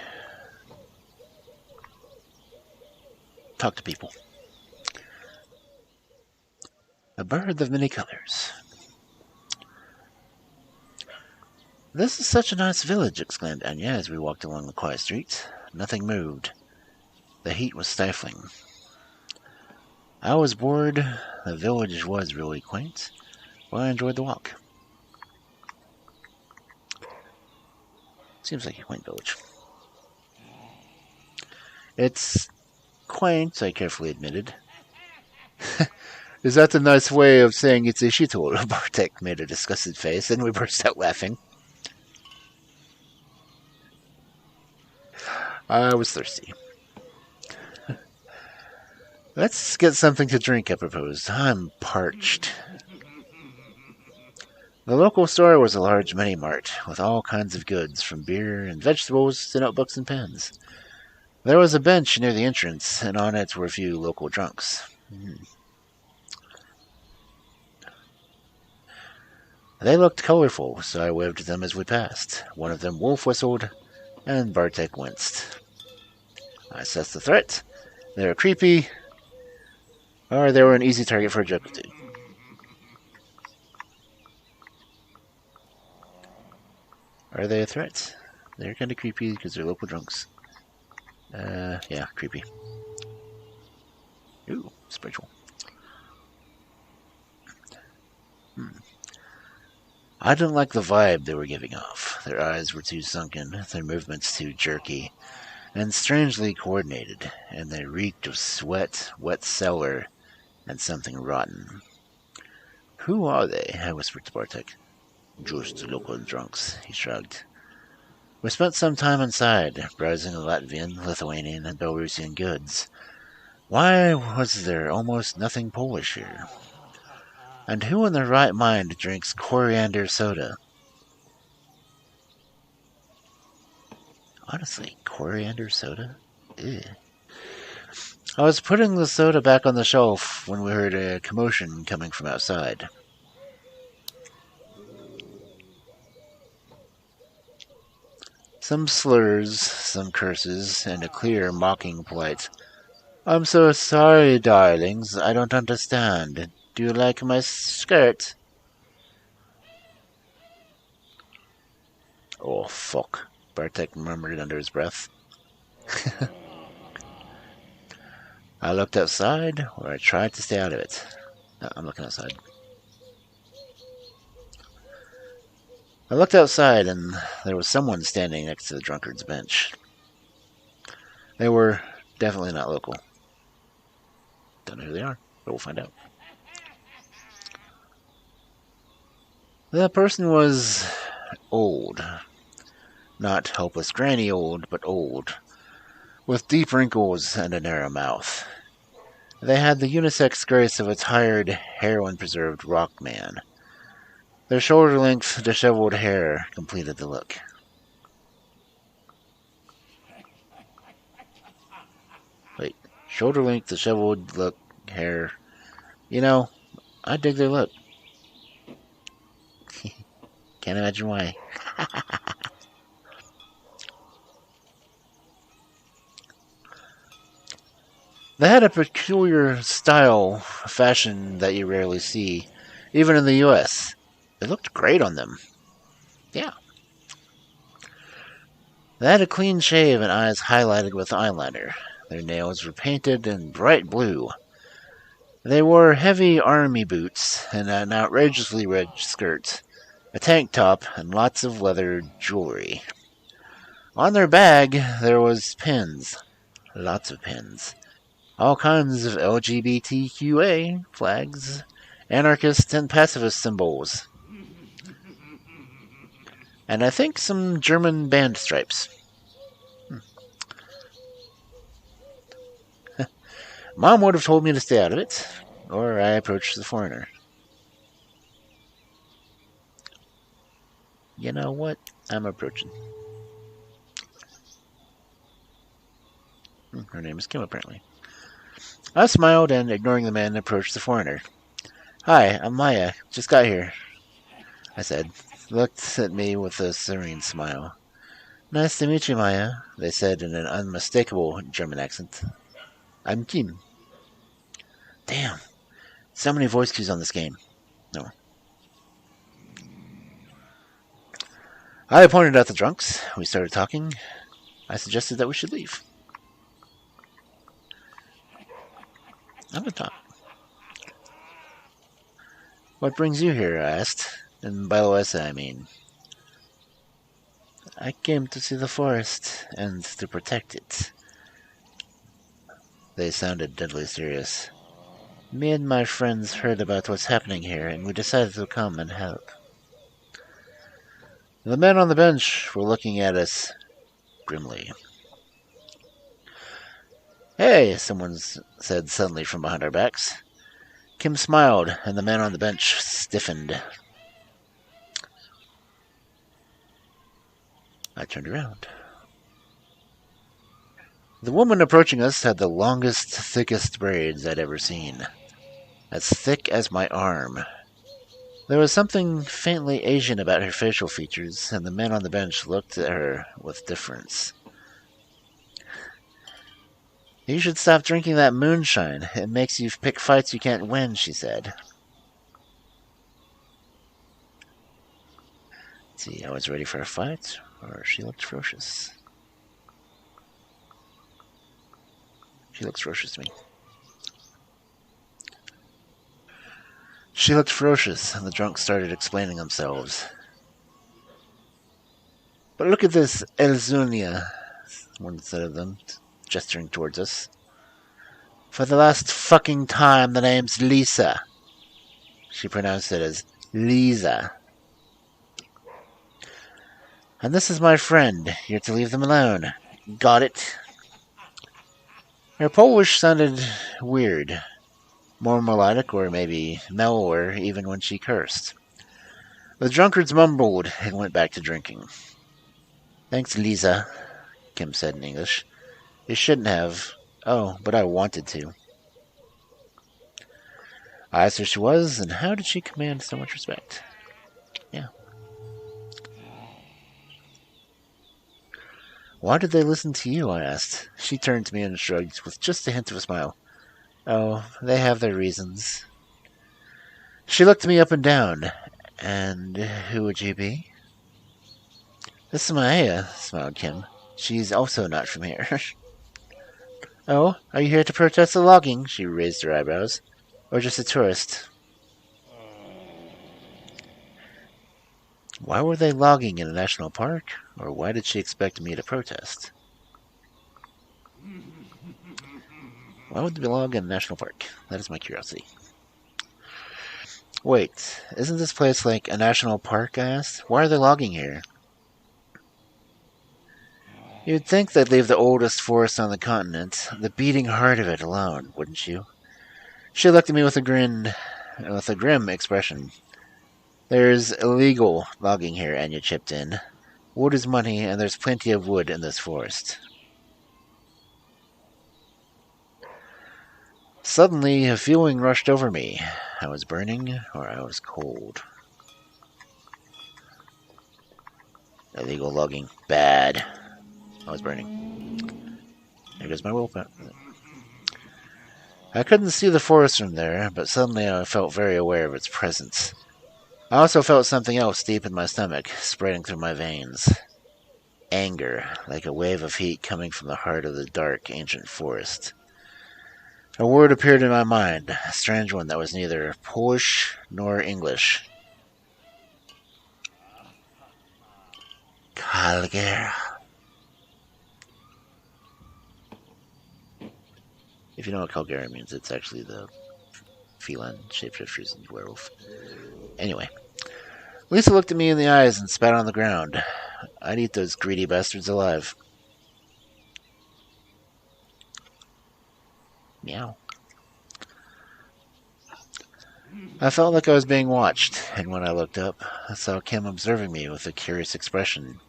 Talk to people. A bird of many colors. This is such a nice village, exclaimed Anya as we walked along the quiet street. Nothing moved. The heat was stifling. I was bored. The village was really quaint, but I enjoyed the walk. Seems like a quaint village. It's quaint, I carefully admitted. Is that the nice way of saying it's a shithole? Bartek made a disgusted face, and we burst out laughing. I was thirsty. Let's get something to drink, I proposed. I'm parched. The local store was a large mini-mart, with all kinds of goods, from beer and vegetables to notebooks and pens. There was a bench near the entrance, and on it were a few local drunks. They looked colorful, so I waved to them as we passed. One of them wolf whistled, and Bartek winced. I assessed the threat. They were creepy, or they were an easy target for a joke or two. Are they a threat? They're kind of creepy because they're local drunks. Yeah, creepy. Ooh, spiritual. I didn't like the vibe they were giving off. Their eyes were too sunken, their movements too jerky, and strangely coordinated, and they reeked of sweat, wet cellar, and something rotten. Who are they? I whispered to Bartek. Just local drunks, he shrugged. We spent some time inside, browsing Latvian, Lithuanian, and Belarusian goods. Why was there almost nothing Polish here? And who in their right mind drinks coriander soda? Honestly, coriander soda? Ew. I was putting the soda back on the shelf when we heard a commotion coming from outside. Some slurs, some curses, and a clear, mocking plight. I'm so sorry, darlings. I don't understand. Do you like my skirt? Oh, fuck, Bartek murmured under his breath. I looked outside, or I tried to stay out of it. No, I'm looking outside. I looked outside, and there was someone standing next to the drunkard's bench. They were definitely not local. Don't know who they are, but we'll find out. The person was old. Not helpless granny old, but old, with deep wrinkles and a narrow mouth. They had the unisex grace of a tired, heroin-preserved rock man. Their shoulder-length, disheveled hair completed the look. Wait, shoulder-length, disheveled look, hair. You know, I dig their look. Can't imagine why. They had a peculiar style, fashion that you rarely see, even in the U.S. It looked great on them. Yeah. They had a clean shave and eyes highlighted with eyeliner. Their nails were painted in bright blue. They wore heavy army boots and an outrageously red skirt, a tank top, and lots of leather jewelry. On their bag, there was pins. Lots of pins. All kinds of LGBTQA flags, anarchist and pacifist symbols. And I think some German band stripes. Mom would have told me to stay out of it, or I approached the foreigner. You know what? I'm approaching. Her name is Kim, apparently. I smiled and, ignoring the man, approached the foreigner. Hi, I'm Maya. Just got here, I said. Looked at me with a serene smile. Nice to meet you, Maya, they said in an unmistakable German accent. I'm Kim. Damn. So many voice cues on this game. No. I pointed out the drunks. We started talking. I suggested that we should leave. I'm gonna talk. What brings you here? I asked. And by the way, I mean, I came to see the forest and to protect it. They sounded deadly serious. Me and my friends heard about what's happening here, and we decided to come and help. The men on the bench were looking at us grimly. Hey, someone said suddenly from behind our backs. Kim smiled, and the men on the bench stiffened. I turned around. The woman approaching us had the longest, thickest braids I'd ever seen. As thick as my arm. There was something faintly Asian about her facial features, and the men on the bench looked at her with difference. You should stop drinking that moonshine. It makes you pick fights you can't win, she said. Let's see, I was ready for a fight, or she looked ferocious. She looks ferocious to me. She looked ferocious, and the drunks started explaining themselves. But look at this Elzunia, one said of them, gesturing towards us. For the last fucking time, the name's Lisa. She pronounced it as Lisa. And this is my friend. You're to leave them alone. Got it? Her Polish sounded weird. More melodic, or maybe mellower, even when she cursed. The drunkards mumbled and went back to drinking. Thanks, Lisa, Kim said in English. You shouldn't have. Oh, but I wanted to. I asked her who she was, and how did she command so much respect? Yeah. Why did they listen to you, I asked. She turned to me and shrugged, with just a hint of a smile. Oh, they have their reasons. She looked me up and down. And who would you be? This is Maya, smiled Kim. She's also not from here. Oh, are you here to protest the logging? She raised her eyebrows. Or just a tourist? Why were they logging in a national park? Or why did she expect me to protest? Why would they log in a national park? That is my curiosity. Wait, isn't this place like a national park, I asked? Why are they logging here? You'd think they'd leave the oldest forest on the continent, the beating heart of it, alone, wouldn't you? She looked at me with a grim expression. There's illegal logging here, Anya chipped in. Wood is money, and there's plenty of wood in this forest. Suddenly, a feeling rushed over me. I was burning, or I was cold. Illegal logging. Bad. I was burning. There goes my willpower. I couldn't see the forest from there, but suddenly I felt very aware of its presence. I also felt something else deep in my stomach, spreading through my veins. Anger, like a wave of heat coming from the heart of the dark, ancient forest. A word appeared in my mind, a strange one that was neither Polish nor English. Kalgera. If you know what Kalgera means, it's actually the feline shapeshifters in Werewolf. Anyway, Lisa looked at me in the eyes and spat on the ground. I'd eat those greedy bastards alive. Meow. I felt like I was being watched, and when I looked up, I saw Kim observing me with a curious expression.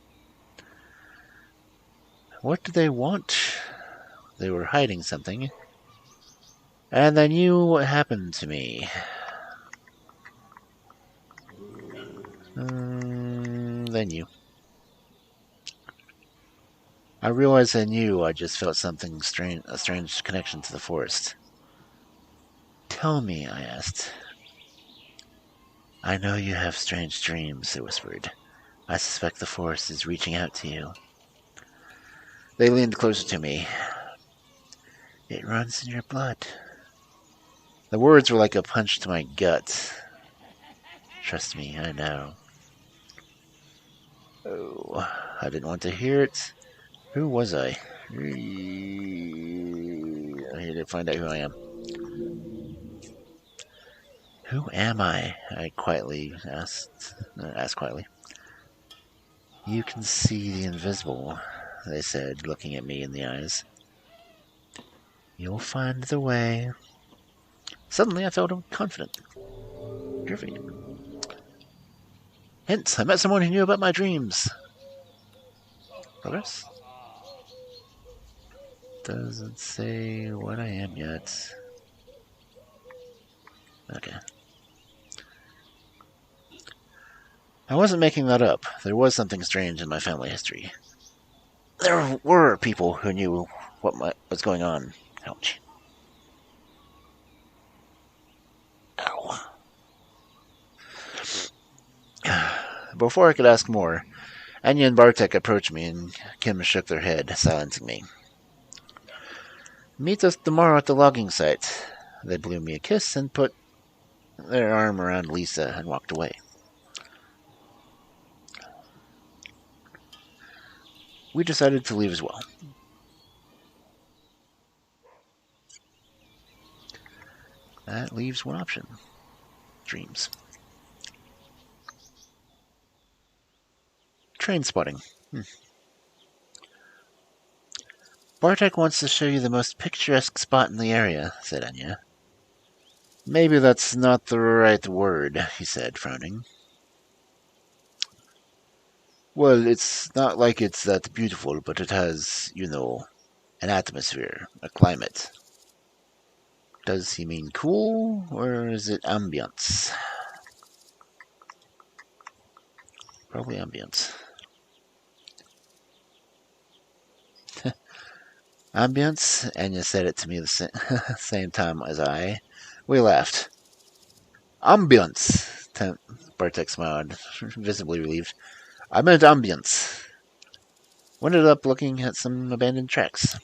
What did they want? They were hiding something. And I knew what happened to me. They knew. I realized I knew. I just felt something strange, a strange connection to the forest. Tell me, I asked. I know you have strange dreams, they whispered. I suspect the forest is reaching out to you. They leaned closer to me. It runs in your blood. The words were like a punch to my gut. Trust me, I know. Oh, I didn't want to hear it. Who was I? I need to find out who I am. Who am I? I quietly asked quietly. You can see the invisible, they said, looking at me in the eyes. You'll find the way. Suddenly I felt confident. Groovy. Hint, I met someone who knew about my dreams. Progress? Doesn't say what I am yet. Okay. I wasn't making that up. There was something strange in my family history. There were people who knew what was going on. Ouch. Ow. Before I could ask more, Anya and Bartek approached me, and Kim shook their head, silencing me. Meet us tomorrow at the logging site. They blew me a kiss and put their arm around Lisa and walked away. We decided to leave as well. That leaves one option. Dreams. Train spotting. Bartek wants to show you the most picturesque spot in the area, said Anya. Maybe that's not the right word, he said, frowning. Well, it's not like it's that beautiful, but it has, an atmosphere, a climate. Does he mean cool, or is it ambience? Probably ambience. Ambience? Anya said it to me the same time as I. We laughed. Ambience! Bartek smiled, visibly relieved. I meant ambience. We ended up looking at some abandoned tracks.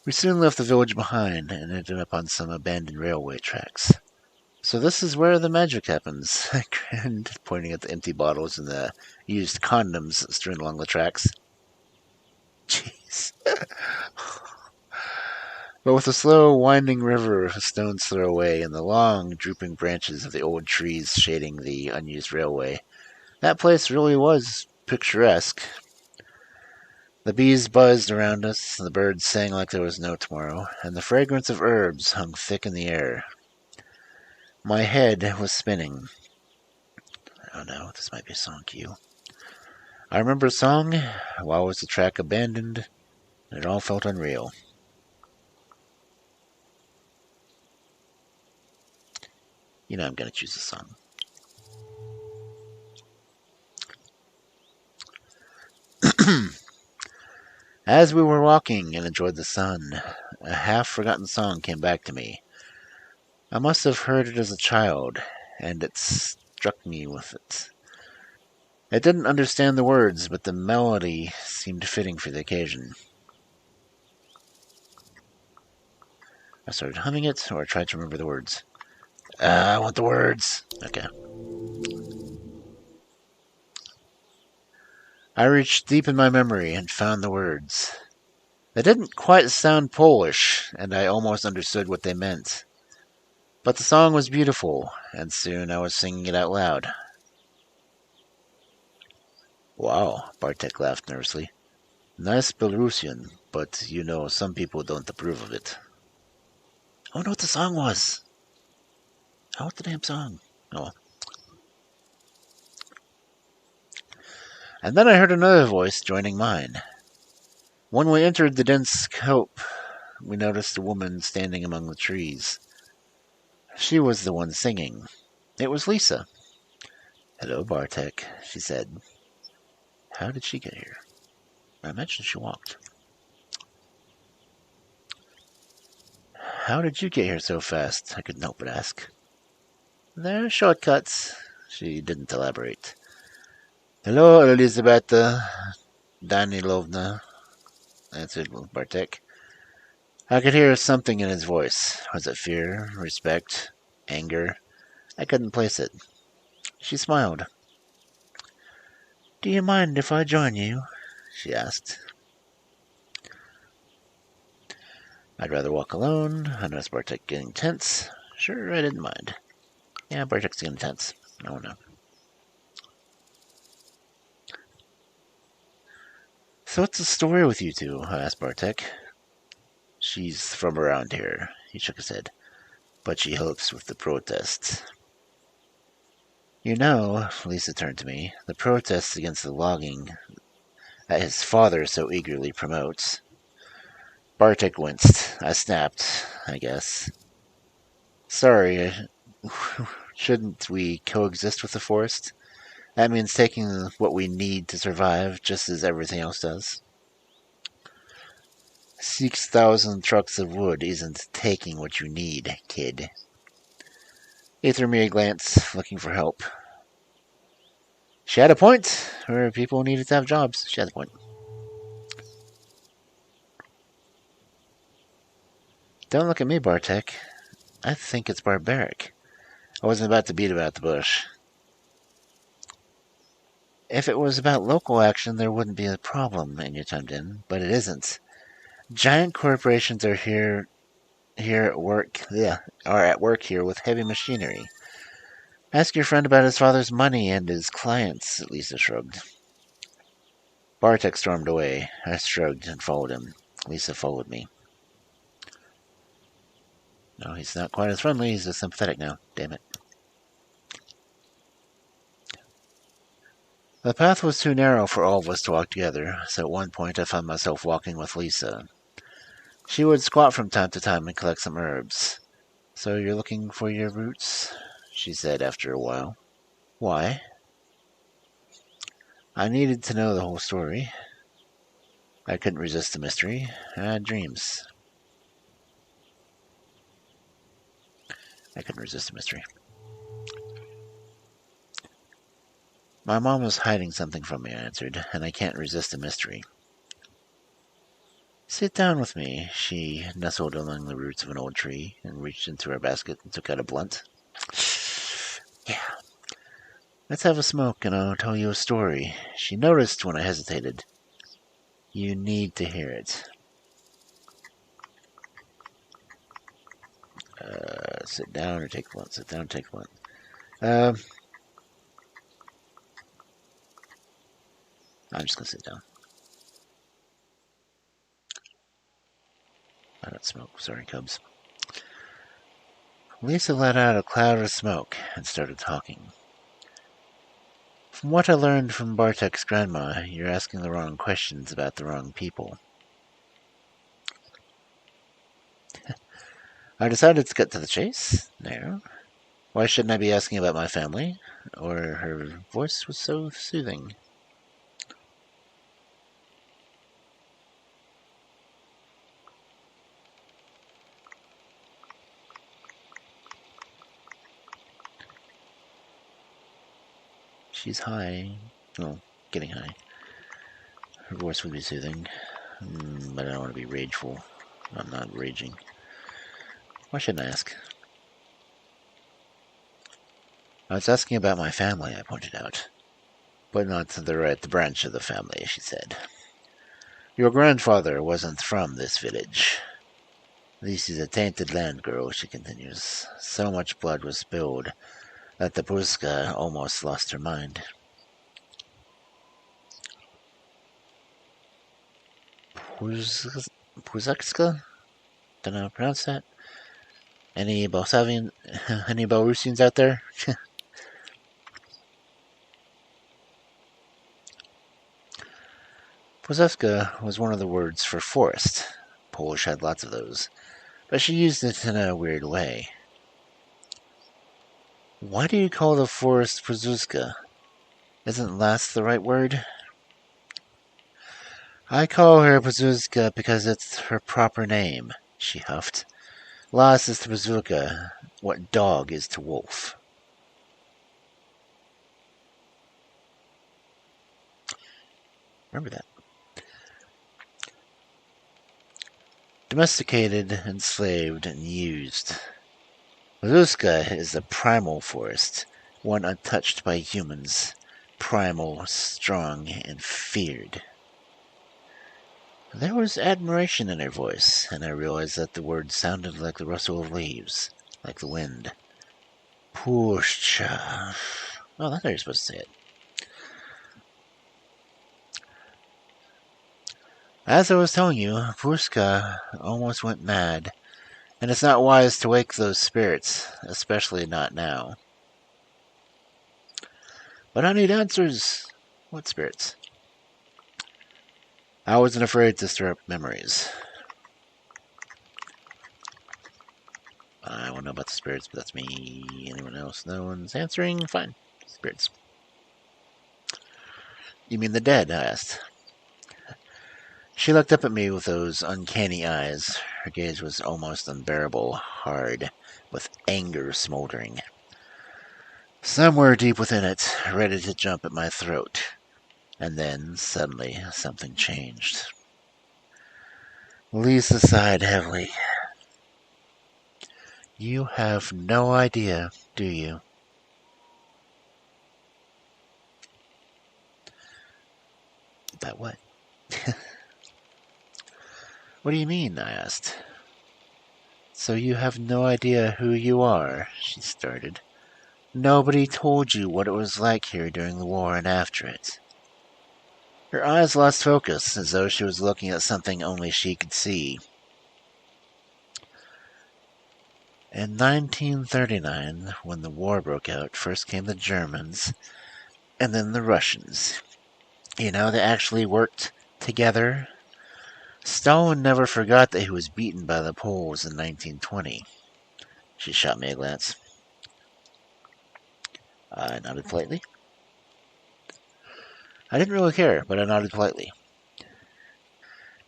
We soon left the village behind and ended up on some abandoned railway tracks. So this is where the magic happens, I grinned, pointing at the empty bottles and the used condoms strewn along the tracks. Jeez. But with the slow, winding river a stone's throw away and the long, drooping branches of the old trees shading the unused railway, that place really was picturesque. The bees buzzed around us, the birds sang like there was no tomorrow, and the fragrance of herbs hung thick in the air. My head was spinning. Oh no, this might be a song cue. I remember a song. Why was the track abandoned? And it all felt unreal. I'm going to choose a song. As we were walking and enjoyed the sun, a half-forgotten song came back to me. I must have heard it as a child, and it struck me with it. I didn't understand the words, but the melody seemed fitting for the occasion. I started humming it, or I tried to remember the words. I want the words. Okay. I reached deep in my memory and found the words. They didn't quite sound Polish, and I almost understood what they meant. But the song was beautiful, and soon I was singing it out loud. Wow, Bartek laughed nervously. Nice Belarusian, but some people don't approve of it. I wonder what the song was. Oh, what the damn song? Oh. And then I heard another voice joining mine. When we entered the dense cope, we noticed a woman standing among the trees. She was the one singing. It was Lisa. Hello, Bartek, she said. How did she get here? I imagine she walked. How did you get here so fast? I couldn't help but ask. There are shortcuts. She didn't elaborate. Hello, Elizabeta Danilovna, answered Bartek. I could hear something in his voice. Was it fear, respect, anger? I couldn't place it. She smiled. Do you mind if I join you? She asked. I'd rather walk alone. I noticed Bartek getting tense. Sure, I didn't mind. Yeah, Bartek's getting tense. Oh no. So what's the story with you two? I asked Bartek. She's from around here. He shook his head. But she helps with the protests. You know, Lisa turned to me, the protests against the logging that his father so eagerly promotes. Bartek winced. I snapped, I guess. Sorry, shouldn't we coexist with the forest? That means taking what we need to survive, just as everything else does. 6,000 trucks of wood isn't taking what you need, kid. He threw me a glance, looking for help. She had a point, where people needed to have jobs. She had a point. Don't look at me, Bartek. I think it's barbaric. I wasn't about to beat about the bush. If it was about local action, there wouldn't be a problem, and you chimed in, but it isn't. Giant corporations are at work here with heavy machinery. Ask your friend about his father's money and his clients, Lisa shrugged. Bartek stormed away. I shrugged and followed him. Lisa followed me. No, he's not quite as friendly. He's just sympathetic now. Damn it. The path was too narrow for all of us to walk together, so at one point I found myself walking with Lisa. She would squat from time to time and collect some herbs. So you're looking for your roots? She said after a while. Why? I needed to know the whole story. I couldn't resist the mystery. I had dreams. I couldn't resist the mystery. My mom was hiding something from me, I answered, and I can't resist a mystery. Sit down with me. She nestled among the roots of an old tree and reached into her basket and took out a blunt. Yeah. Let's have a smoke and I'll tell you a story. She noticed when I hesitated. You need to hear it. Sit down or take the blunt. Sit down or take the blunt. I'm just going to sit down. I don't smoke. Sorry, Cubs. Lisa let out a cloud of smoke and started talking. From what I learned from Bartek's grandma, you're asking the wrong questions about the wrong people. I decided to cut to the chase. No. Why shouldn't I be asking about my family? Or her voice was so soothing. She's high. Well, getting high. Her voice would be soothing. But I don't want to be rageful. I'm not raging. Why shouldn't I ask? I was asking about my family, I pointed out. But not the right branch of the family, she said. Your grandfather wasn't from this village. This is a tainted land, girl, she continues. So much blood was spilled that the Puzka almost lost her mind. Puzakska? Don't know how to pronounce that. Any Belarusians out there? Puzevska was one of the words for forest. Polish had lots of those, but she used it in a weird way. Why do you call the forest Puzuzka? Isn't last the right word? I call her Puzuzka because it's her proper name, she huffed. Las is to Puzuzka what dog is to wolf. Remember that. Domesticated, enslaved, and used. Puzuzka is the primal forest, one untouched by humans, primal, strong, and feared. There was admiration in her voice, and I realized that the words sounded like the rustle of leaves, like the wind. Pushcha. Oh, that's how you're supposed to say it. As I was telling you, Pushka almost went mad, and it's not wise to wake those spirits, especially not now. But I need answers. What spirits? I wasn't afraid to stir up memories. I want to know about the spirits, but that's me. Anyone else? No one's answering? Fine. Spirits. You mean the dead? I asked. She looked up at me with those uncanny eyes. Her gaze was almost unbearable, hard, with anger smoldering. Somewhere deep within it, ready to jump at my throat. And then, suddenly, something changed. Lisa sighed heavily. You have no idea, do you? About what? What do you mean? I asked. So you have no idea who you are, she started. Nobody told you what it was like here during the war and after it. Her eyes lost focus, as though she was looking at something only she could see. In 1939, when the war broke out, first came the Germans, and then the Russians. You know, they actually worked together. Stalin never forgot that he was beaten by the Poles in 1920. She shot me a glance. I nodded politely. I didn't really care, but I nodded politely.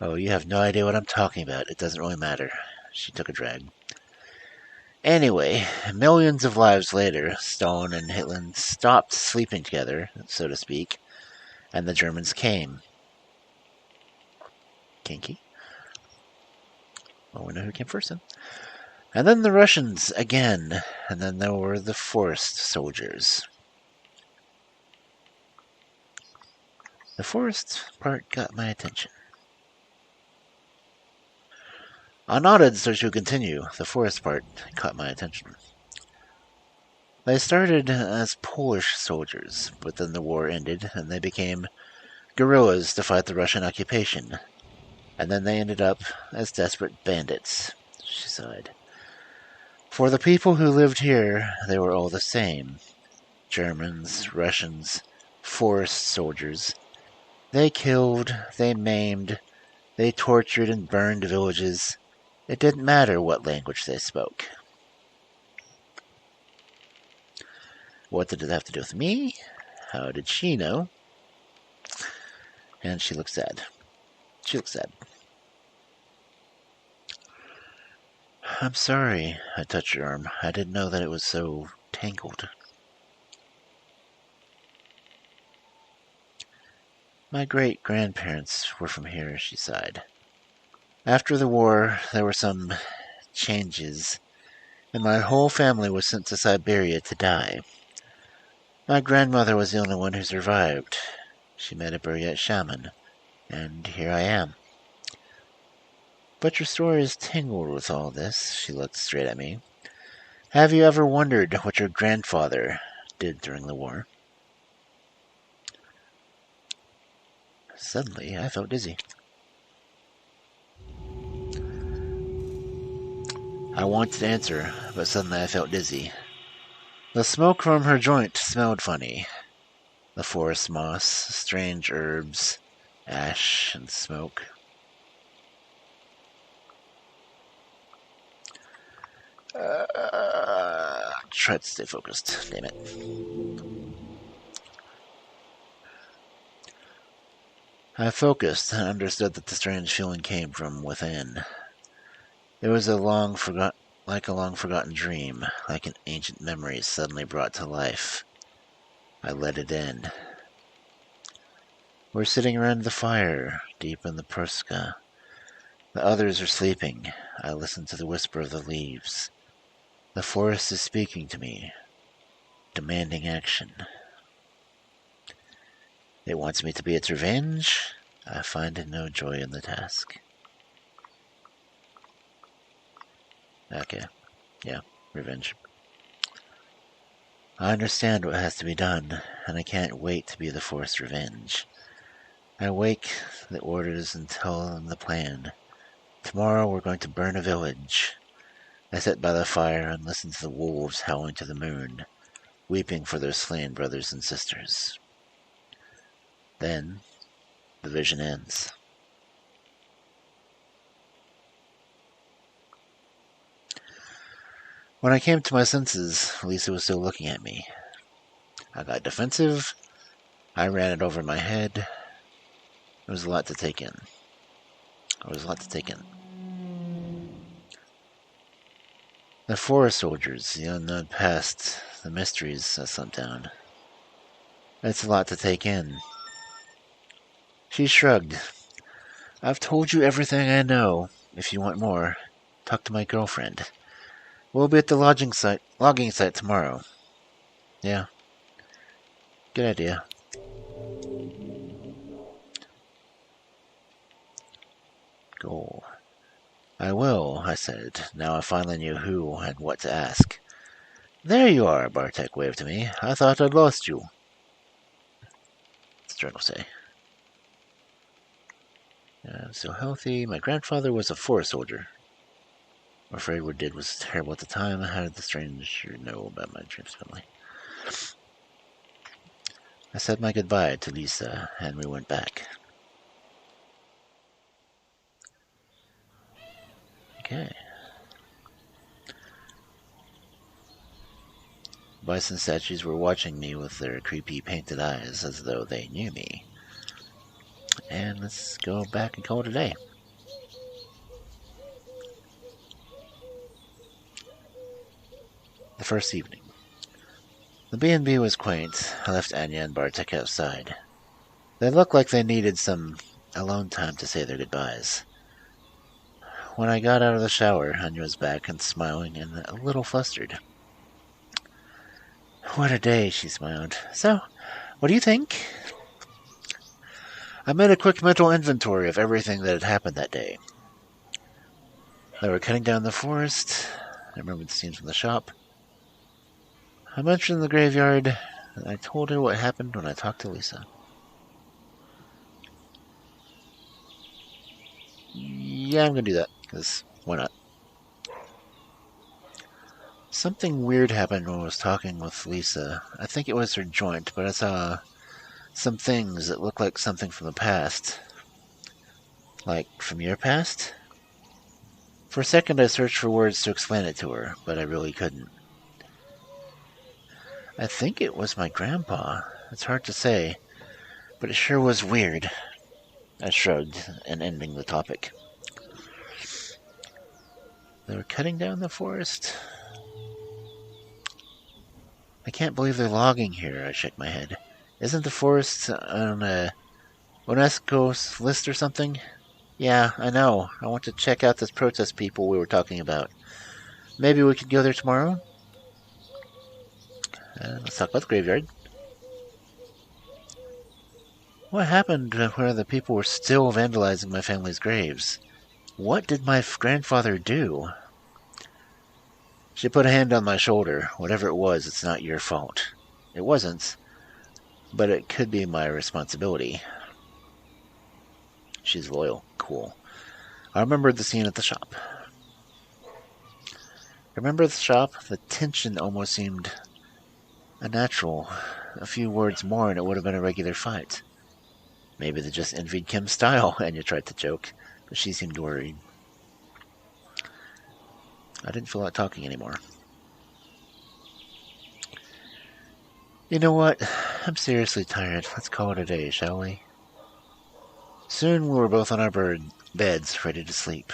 Oh, you have no idea what I'm talking about. It doesn't really matter. She took a drag. Anyway, millions of lives later, Stalin and Hitler stopped sleeping together, so to speak, and the Germans came. Kinky. Well, we know who came first then. And then the Russians again, and then there were the forest soldiers. The forest part got my attention. I nodded so she would continue. The forest part caught my attention. They started as Polish soldiers, but then the war ended, and they became guerrillas to fight the Russian occupation. And then they ended up as desperate bandits, she sighed. For the people who lived here, they were all the same. Germans, Russians, forest soldiers. They killed, they maimed, they tortured and burned villages. It didn't matter what language they spoke. What did it have to do with me? How did she know? And she looked sad. She looked sad. I'm sorry, I touched her arm. I didn't know that it was so tangled. My great-grandparents were from here, she sighed. After the war, there were some changes, and my whole family was sent to Siberia to die. My grandmother was the only one who survived. She met a Buryat shaman, and here I am. But your story is tangled with all this, she looked straight at me. Have you ever wondered what your grandfather did during the war? Suddenly, I felt dizzy. I wanted to answer, but suddenly I felt dizzy. The smoke from her joint smelled funny. The forest moss, strange herbs, ash, and smoke. Try to stay focused, damn it. I focused and understood that the strange feeling came from within. It was like a long forgotten dream, like an ancient memory suddenly brought to life. I let it in. We're sitting around the fire, deep in the Pruska. The others are sleeping. I listen to the whisper of the leaves. The forest is speaking to me, demanding action. It wants me to be its revenge, I find no joy in the task. Okay, yeah, revenge. I understand what has to be done, and I can't wait to be the forced revenge. I wake the orders and tell them the plan. Tomorrow we're going to burn a village. I sit by the fire and listen to the wolves howling to the moon, weeping for their slain brothers and sisters. Then, the vision ends. When I came to my senses, Lisa was still looking at me. I got defensive. I ran it over my head. It was a lot to take in. The forest soldiers, the unknown past, the mysteries that slept down. It's a lot to take in. She shrugged. I've told you everything I know. If you want more, talk to my girlfriend. We'll be at the logging site tomorrow. Yeah. Good idea. Goal. I will, I said. Now I finally knew who and what to ask. There you are, Bartek waved to me. I thought I'd lost you. What's the journal say? I'm still healthy. My grandfather was a forest soldier. I'm afraid what did was terrible at the time. How did the stranger know about my dreams family? I said my goodbye to Lisa, and we went back. Okay. Bison statues were watching me with their creepy painted eyes as though they knew me. And let's go back and call it a day. The first evening. The B&B was quaint. I left Anya and Bartek outside. They looked like they needed some alone time to say their goodbyes. When I got out of the shower, Anya was back and smiling and a little flustered. What a day, she smiled. So, what do you think? I made a quick mental inventory of everything that had happened that day. They were cutting down the forest. I remembered the scenes from the shop. I mentioned the graveyard, and I told her what happened when I talked to Lisa. Yeah, I'm going to do that, because why not? Something weird happened when I was talking with Lisa. I think it was her joint, but I saw some things that looked like something from the past. Like, from your past? For a second I searched for words to explain it to her, but I really couldn't. I think it was my grandpa. It's hard to say, but it sure was weird. I shrugged, and ending the topic. They were cutting down the forest. I can't believe they're logging here, I shook my head. Isn't the forest on a UNESCO's list or something? Yeah, I know. I want to check out those protest people we were talking about. Maybe we could go there tomorrow? Let's talk about the graveyard. What happened where the people were still vandalizing my family's graves? What did my grandfather do? She put a hand on my shoulder. Whatever it was, it's not your fault. It wasn't, but it could be my responsibility. She's loyal. Cool. I remembered the scene at the shop. The tension almost seemed unnatural. A few words more and it would have been a regular fight. Maybe they just envied Kim's style, Anya tried to joke, but she seemed worried. I didn't feel like talking anymore. You know what? I'm seriously tired. Let's call it a day, shall we? Soon we were both on our beds, ready to sleep.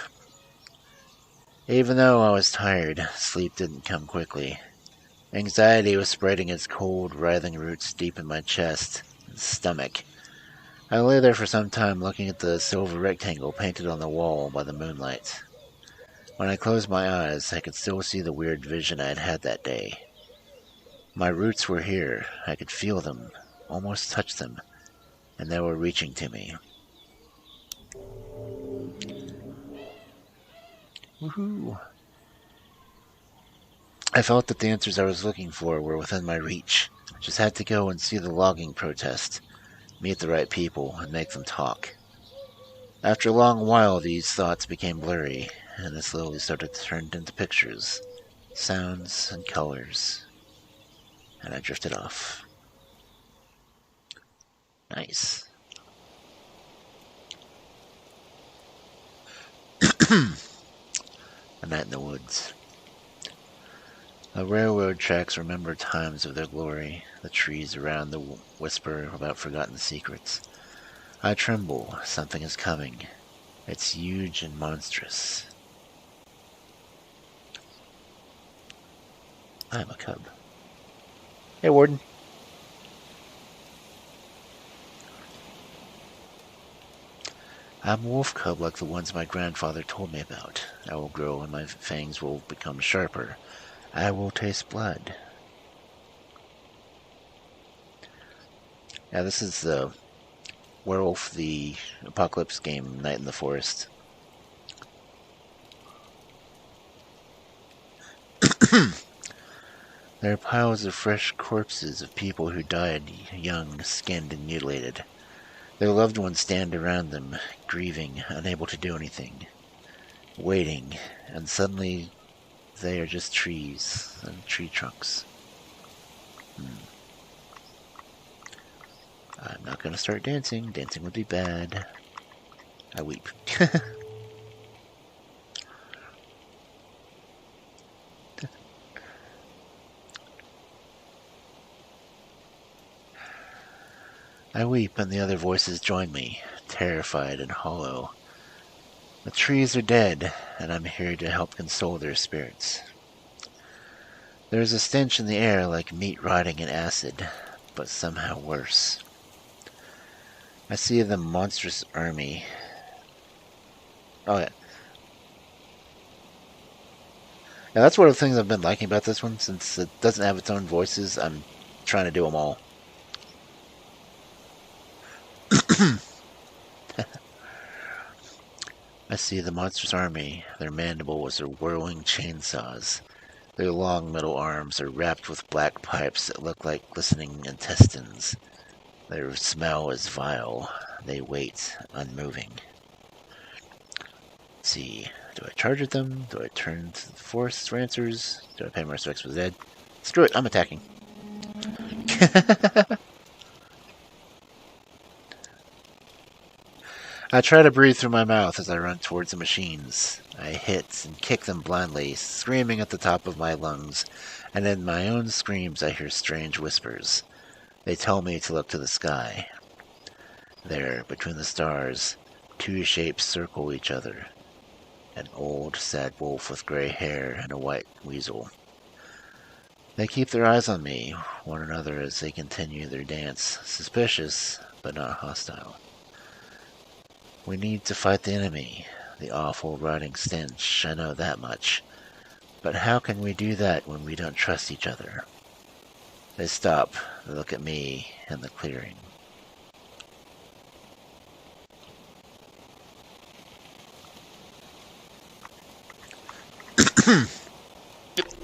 Even though I was tired, sleep didn't come quickly. Anxiety was spreading its cold, writhing roots deep in my chest and stomach. I lay there for some time looking at the silver rectangle painted on the wall by the moonlight. When I closed my eyes, I could still see the weird vision I had had that day. My roots were here. I could feel them, almost touch them, and they were reaching to me. Woohoo! I felt that the answers I was looking for were within my reach. I just had to go and see the logging protest, meet the right people, and make them talk. After a long while, these thoughts became blurry, and they slowly started to turn into pictures, sounds, and colors, and I drifted off. Nice. A night in the woods. The railroad tracks remember times of their glory. The trees around the whisper about forgotten secrets. I tremble. Something is coming. It's huge and monstrous. I am a cub. Hey, Warden. I'm a wolf cub like the ones my grandfather told me about. I will grow and my fangs will become sharper. I will taste blood. Yeah, this is the Werewolf, the apocalypse game, Night in the Forest. There are piles of fresh corpses of people who died young, skinned, and mutilated. Their loved ones stand around them, grieving, unable to do anything, waiting, and suddenly they are just trees and tree trunks. I'm not going to start dancing. Dancing would be bad. I weep. I weep, and the other voices join me, terrified and hollow. The trees are dead, and I'm here to help console their spirits. There is a stench in the air like meat rotting in acid, but somehow worse. I see the monstrous army. Oh, yeah. Yeah, that's one of the things I've been liking about this one. Since it doesn't have its own voices, I'm trying to do them all. I see the monstrous army. Their mandibles are whirling chainsaws. Their long metal arms are wrapped with black pipes that look like glistening intestines. Their smell is vile. They wait, unmoving. Let's see. Do I charge at them? Do I turn to the forest for answers? Do I pay my respects for the dead? Screw it, I'm attacking. I try to breathe through my mouth as I run towards the machines. I hit and kick them blindly, screaming at the top of my lungs, and in my own screams I hear strange whispers. They tell me to look to the sky. There, between the stars, two shapes circle each other. An old, sad wolf with gray hair and a white weasel. They keep their eyes on me, one another as they continue their dance, suspicious, but not hostile. We need to fight the enemy, the awful rotting stench, I know that much. But how can we do that when we don't trust each other? They stop, they look at me in the clearing.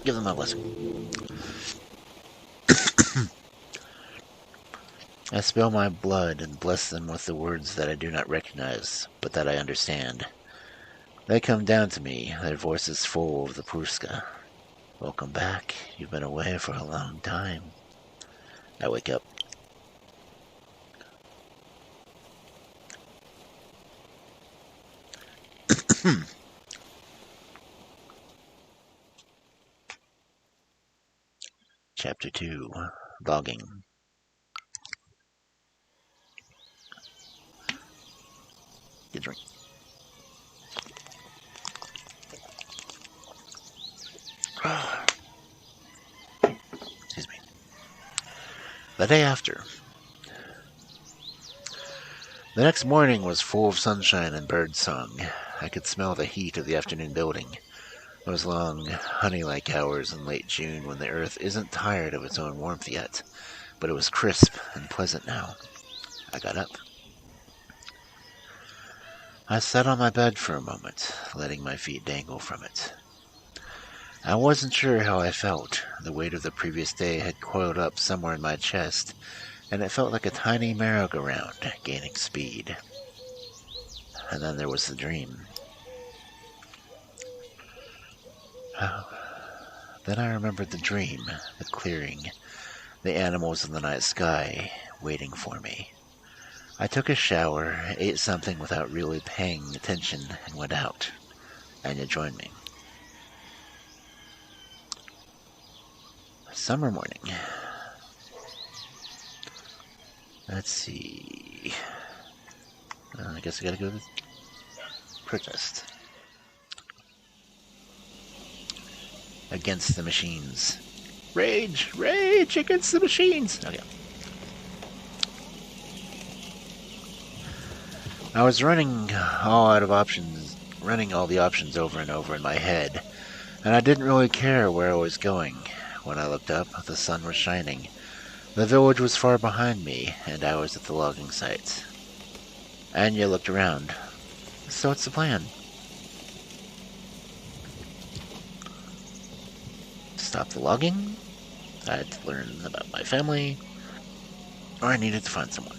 Give them my blessing. I spill my blood and bless them with the words that I do not recognize, but that I understand. They come down to me, their voices full of the Pruska. Welcome back. You've been away for a long time. I wake up. Chapter 2. Logging. Get a drink. Excuse me. The day after. The next morning was full of sunshine and bird song. I could smell the heat of the afternoon building. Those long, honey-like hours in late June when the earth isn't tired of its own warmth yet, but it was crisp and pleasant now. I got up. I sat on my bed for a moment, letting my feet dangle from it. I wasn't sure how I felt. The weight of the previous day had coiled up somewhere in my chest, and it felt like a tiny merry-go-round, gaining speed. And then there was the dream. Oh. Then I remembered the dream, the clearing, the animals in the night sky, waiting for me. I took a shower, ate something without really paying attention, and went out. Anya joined me. Summer morning. Let's see. I guess I gotta go to the protest. Against the machines. Rage! Rage against the machines! Okay. I was running all the options over and over in my head, and I didn't really care where I was going. When I looked up, the sun was shining. The village was far behind me, and I was at the logging site. Anya looked around. So what's the plan? Stop the logging? I had to learn about my family, or I needed to find someone.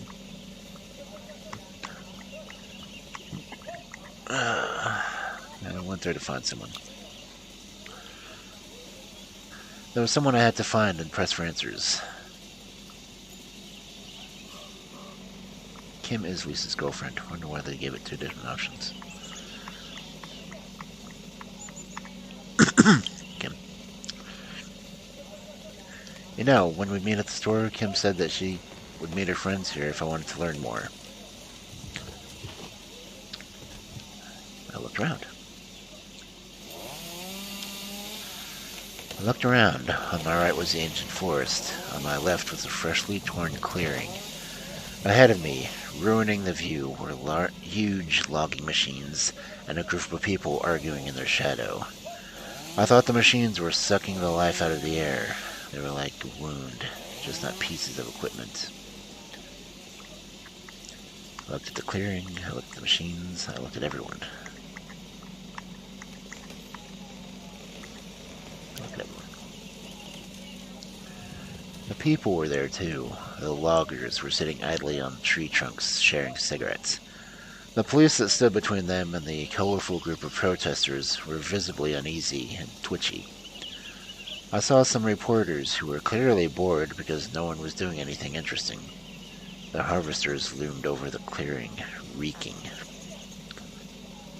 I went there to find someone. There was someone I had to find and press for answers. Kim is Lisa's girlfriend. Wonder why they gave it two different options. Kim. You know, when we meet at the store, Kim said that she would meet her friends here if I wanted to learn more. I looked around. On my right was the ancient forest. On my left was a freshly torn clearing. Ahead of me, ruining the view, were huge logging machines and a group of people arguing in their shadow. I thought the machines were sucking the life out of the air. They were like a wound, just not pieces of equipment. I looked at the clearing, I looked at the machines, I looked at everyone. The people were there too. The loggers were sitting idly on tree trunks, sharing cigarettes. The police that stood between them and the colorful group of protesters were visibly uneasy and twitchy. I saw some reporters who were clearly bored because no one was doing anything interesting. The harvesters loomed over the clearing, reeking.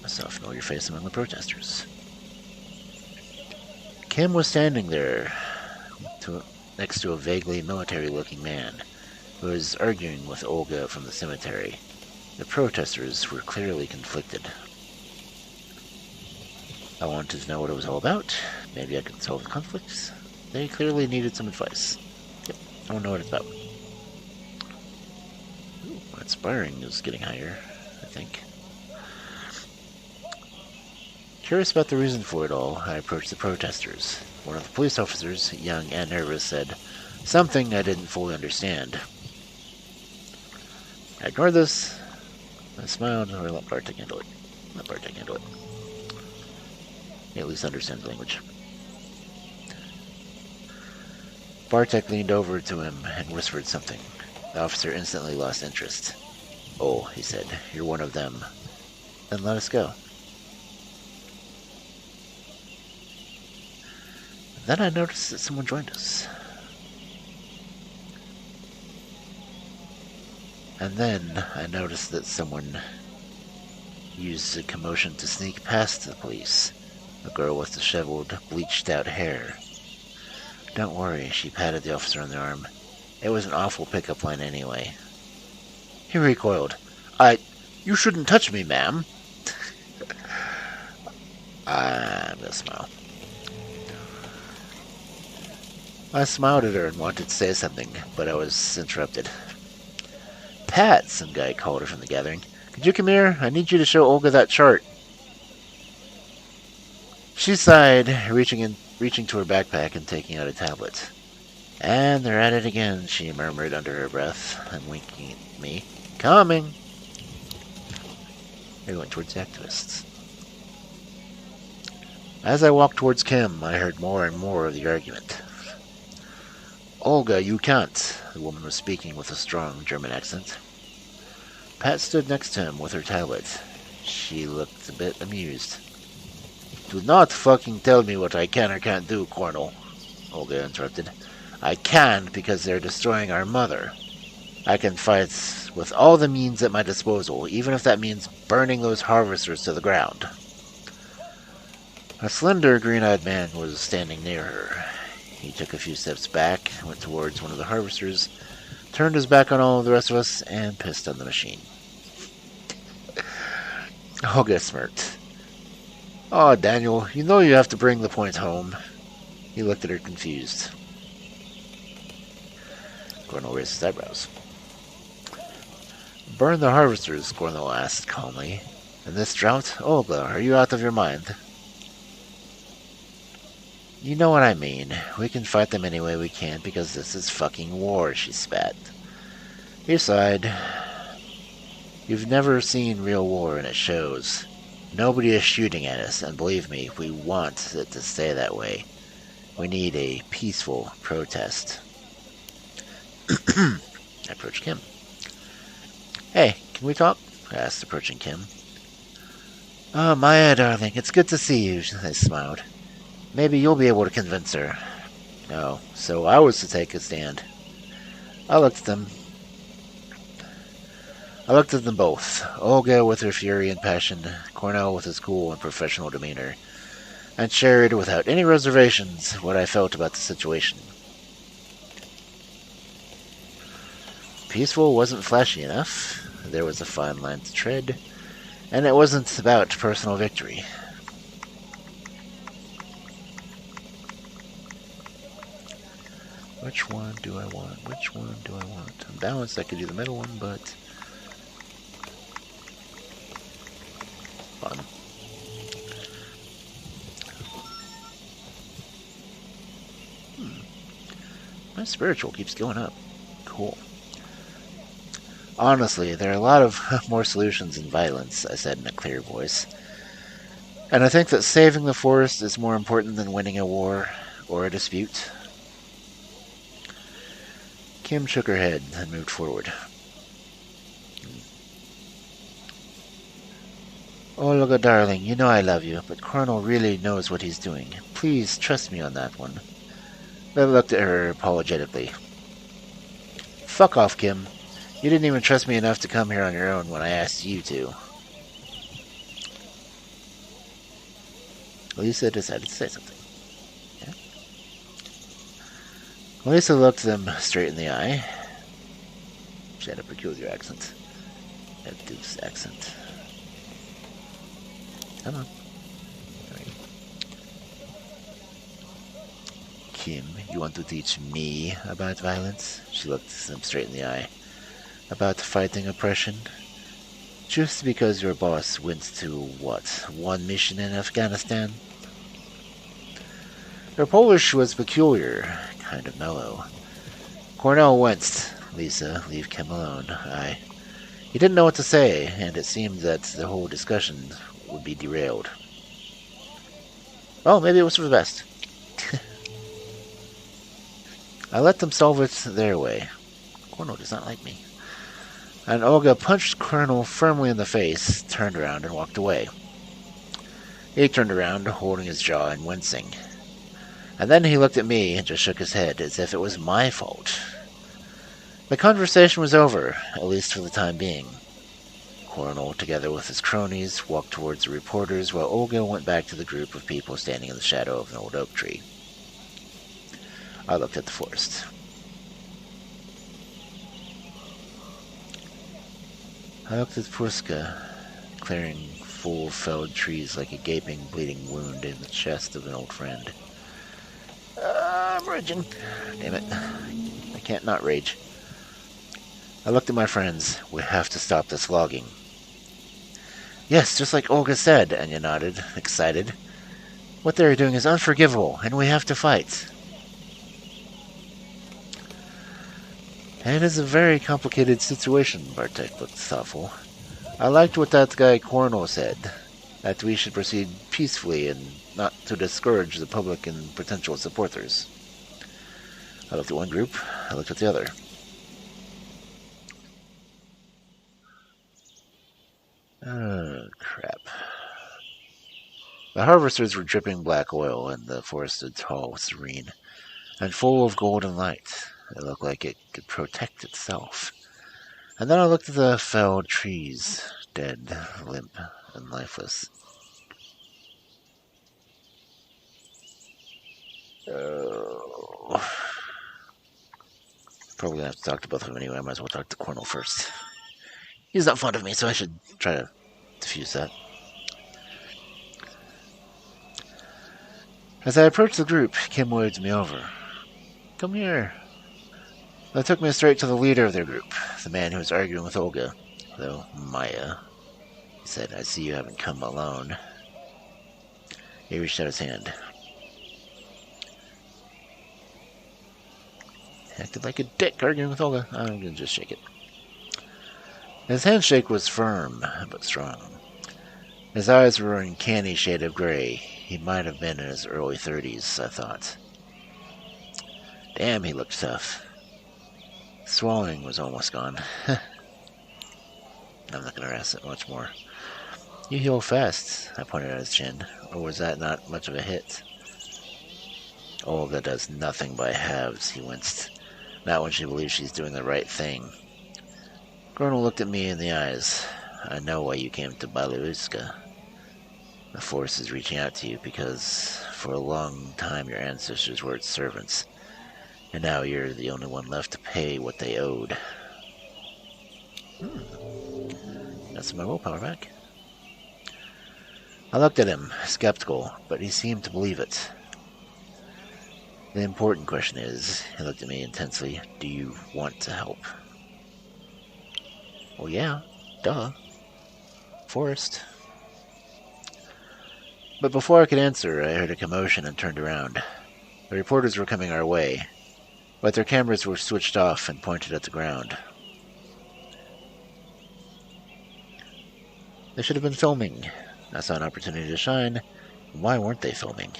I saw a familiar face among the protesters. Kim was standing there, next to a vaguely military-looking man, who was arguing with Olga from the cemetery. The protesters were clearly conflicted. I wanted to know what it was all about. Maybe I could solve the conflicts. They clearly needed some advice. Yep, I want to know what it's about. Ooh, my inspiring is getting higher, I think. Curious about the reason for it all, I approached the protesters. One of the police officers, young and nervous, said something I didn't fully understand. I ignored this. I smiled and let Bartek handle it. Let Bartek handle it. He at least understands the language. Bartek leaned over to him and whispered something. The officer instantly lost interest. "Oh," he said, "you're one of them. Then let us go." Then I noticed that someone joined us. And then I noticed that someone used the commotion to sneak past the police. A girl with disheveled, bleached-out hair. "Don't worry," she patted the officer on the arm. "It was an awful pickup line anyway." He recoiled. You shouldn't touch me, ma'am." I'm gonna smile. I smiled at her and wanted to say something, but I was interrupted. "Pat," some guy called her from the gathering. "Could you come here? I need you to show Olga that chart." She sighed, reaching to her backpack and taking out a tablet. "And they're at it again," she murmured under her breath and winking at me. "Coming." They went towards the activists. As I walked towards Kim, I heard more and more of the argument. Olga, you can't, the woman was speaking with a strong German accent. Pat stood next to him with her tablet. She looked a bit amused. Do not fucking tell me what I can or can't do, Colonel, Olga interrupted. I can because they're destroying our mother. I can fight with all the means at my disposal, even if that means burning those harvesters to the ground. A slender, green-eyed man was standing near her. He took a few steps back, went towards one of the harvesters, turned his back on all of the rest of us, and pissed on the machine. Olga smirked. "Oh, Daniel, you know you have to bring the point home." He looked at her confused. Cornell raised his eyebrows. "Burn the harvesters," Cornell asked calmly. "In this drought? Olga, are you out of your mind?" "You know what I mean. We can fight them any way we can because this is fucking war," she spat. He sighed. "You've never seen real war and it shows. Nobody is shooting at us, and believe me, we want it to stay that way. We need a peaceful protest." I approached Kim. "Hey, can we talk?" I asked, approaching Kim. "Oh, Maya, darling, it's good to see you," I smiled. "Maybe you'll be able to convince her." Oh, so I was to take a stand. I looked at them both. Olga with her fury and passion, Cornell with his cool and professional demeanor, and shared without any reservations what I felt about the situation. Peaceful wasn't flashy enough. There was a fine line to tread, and it wasn't about personal victory. Which one do I want? Which one do I want? I'm balanced, I could do the middle one, but fun. My spiritual keeps going up. Cool. "Honestly, there are a lot of more solutions than violence," I said in a clear voice. "And I think that saving the forest is more important than winning a war or a dispute." Kim shook her head and moved forward. "Olga, darling, you know I love you, but Colonel really knows what he's doing. Please trust me on that one." I looked at her apologetically. "Fuck off, Kim. You didn't even trust me enough to come here on your own when I asked you to." Lisa decided to say something. Yeah. Lisa looked them straight in the eye. She had a peculiar accent. A Duke's accent. Come on. "Kim, you want to teach me about violence?" She looked them straight in the eye. "About fighting oppression? Just because your boss went to, what, one mission in Afghanistan?" Her Polish was peculiar, kind of mellow. Cornell winced. "Lisa, leave Kim alone." He didn't know what to say, and it seemed that the whole discussion would be derailed. Well, maybe it was for the best. I let them solve it their way. Cornell does not like me. And Olga punched Colonel firmly in the face, turned around, and walked away. He turned around, holding his jaw and wincing. And then he looked at me and just shook his head, as if it was my fault. The conversation was over, at least for the time being. Colonel, together with his cronies, walked towards the reporters, while Olga went back to the group of people standing in the shadow of an old oak tree. I looked at the forest. I looked at Pruska, clearing full felled trees like a gaping, bleeding wound in the chest of an old friend. I'm raging. Damn it. I can't not rage. I looked at my friends. "We have to stop this logging." "Yes, just like Olga said," Anya nodded, excited. "What they're doing is unforgivable, and we have to fight." "It is a very complicated situation," Bartek looked thoughtful. I liked what that guy Cornell said, that we should proceed peacefully and not to discourage the public and potential supporters. I looked at one group, I looked at the other. Oh, crap. The harvesters were dripping black oil, and the forest stood tall, serene, and full of golden light. It looked like it could protect itself. And then I looked at the felled trees, dead, limp, and lifeless. Oh. Probably gonna have to talk to both of them anyway. I might as well talk to Cornell first. He's not fond of me, so I should try to diffuse that. As I approached the group, Kim waved me over. Come here. That took me straight to the leader of their group, the man who was arguing with Olga. Though, Maya. He said, I see you haven't come alone. He reached out his hand. He acted like a dick arguing with Olga. I'm gonna just shake it. His handshake was firm, but strong. His eyes were an uncanny shade of gray. He might have been in his early 30s, I thought. Damn, he looked tough. Swallowing was almost gone. I'm not going to harass it much more. You heal fast, I pointed at his chin. Or was that not much of a hit? Olga does nothing by halves, he winced. Not when she believes she's doing the right thing. Colonel looked at me in the eyes. I know why you came to Baluiska. The Force is reaching out to you because for a long time your ancestors were its servants. And now you're the only one left to pay what they owed. That's my willpower back. I looked at him, skeptical, but he seemed to believe it. The important question is, he looked at me intensely, do you want to help? Well, yeah, duh. Forest. But before I could answer, I heard a commotion and turned around. The reporters were coming our way, but their cameras were switched off and pointed at the ground. They should have been filming. I saw an opportunity to shine. Why weren't they filming?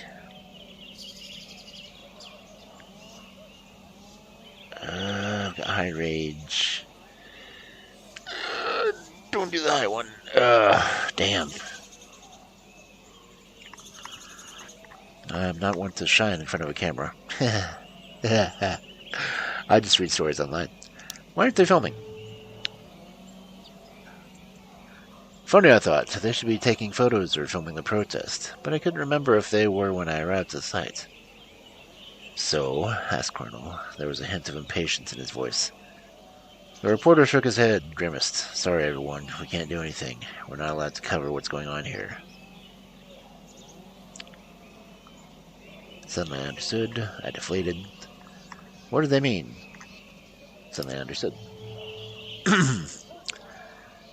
Got high rage. Don't do the high one. Damn. I'm not one to shine in front of a camera. I just read stories online. Why aren't they filming? Funny, I thought. They should be taking photos or filming the protest, but I couldn't remember if they were when I arrived at the site. So, asked Colonel. There was a hint of impatience in his voice. The reporter shook his head, grimaced. Sorry, everyone. We can't do anything. We're not allowed to cover what's going on here. Suddenly I understood. I deflated. What did they mean? Suddenly I understood.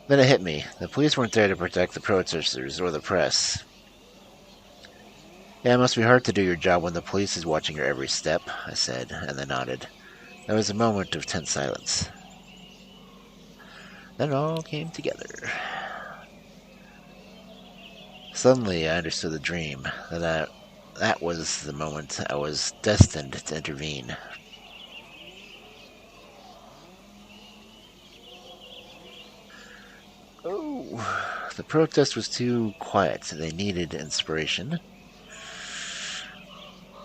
Then it hit me. The police weren't there to protect the protesters or the press. Yeah, it must be hard to do your job when the police is watching your every step, I said, and they nodded. There was a moment of tense silence. Then it all came together. Suddenly I understood the dream, that was the moment I was destined to intervene. Oh, the protest was too quiet. They needed inspiration.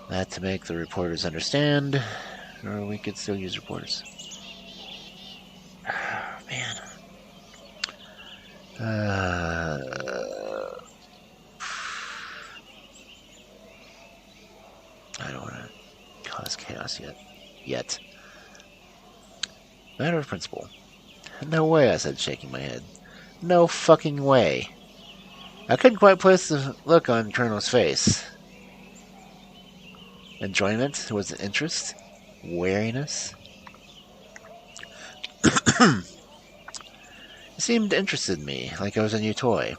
That to make the reporters understand, or we could still use reporters. Oh, man. I don't want to cause chaos yet. Matter of principle. No way, I said, shaking my head. No fucking way. I couldn't quite place the look on Colonel's face. Enjoyment? Was it interest? Wariness? He seemed interested in me, like I was a new toy.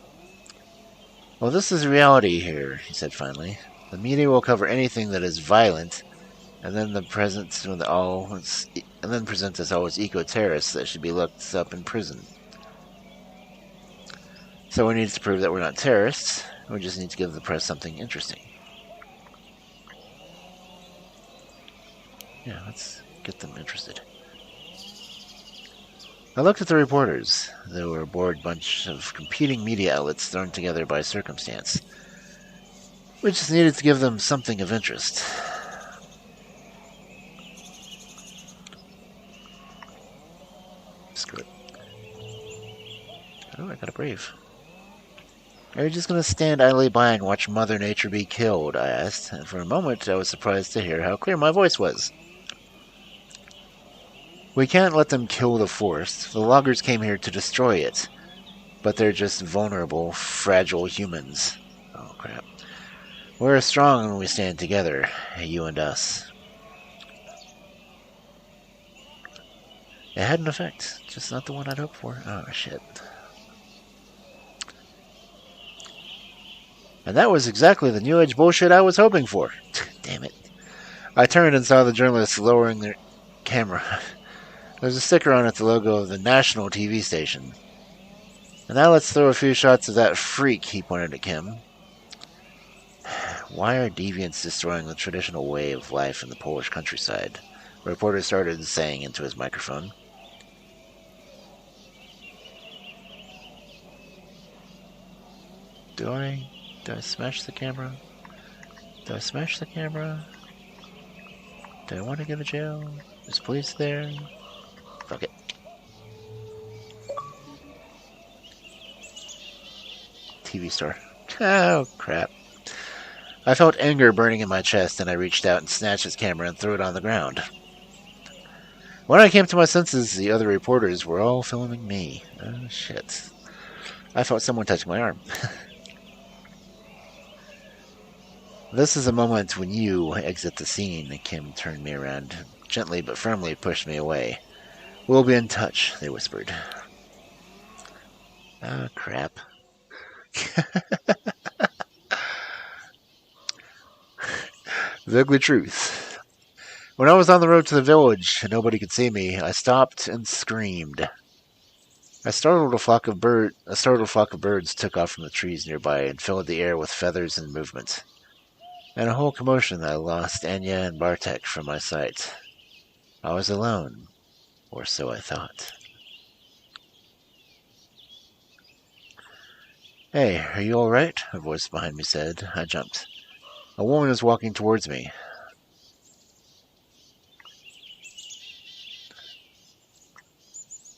Well, this is reality here, he said finally. The media will cover anything that is violent, and then present us all as eco-terrorists that should be locked up in prison. So we need to prove that we're not terrorists. We just need to give the press something interesting. Yeah, let's get them interested. I looked at the reporters. They were a bored bunch of competing media outlets thrown together by circumstance. We just needed to give them something of interest. Screw it. Oh, I got a brave. Are you just going to stand idly by and watch Mother Nature be killed? I asked, and for a moment I was surprised to hear how clear my voice was. We can't let them kill the forest. The loggers came here to destroy it. But they're just vulnerable, fragile humans. Oh, crap. We're strong when we stand together, you and us. It had an effect, just not the one I'd hoped for. Oh, shit. And that was exactly the New Age bullshit I was hoping for. Damn it. I turned and saw the journalists lowering their camera. There's a sticker on it, the logo of the national TV station. And now let's throw a few shots of that freak, he pointed at Kim. Why are deviants destroying the traditional way of life in the Polish countryside? A reporter started saying into his microphone. Do I smash the camera? Do I smash the camera? Do I want to go to jail? Is police there? Fuck it. TV star. Oh, crap. I felt anger burning in my chest, and I reached out and snatched his camera and threw it on the ground. When I came to my senses, the other reporters were all filming me. Oh, shit. I felt someone touch my arm. This is a moment when you exit the scene. Kim turned me around, gently but firmly pushed me away. We'll be in touch, they whispered. Ah, crap. The ugly truth. When I was on the road to the village and nobody could see me, I stopped and screamed. A startled flock of birds took off from the trees nearby and filled the air with feathers and movement. In a whole commotion, I lost Anya and Bartek from my sight. I was alone, or so I thought. Hey, are you all right? A voice behind me said. I jumped. A woman was walking towards me.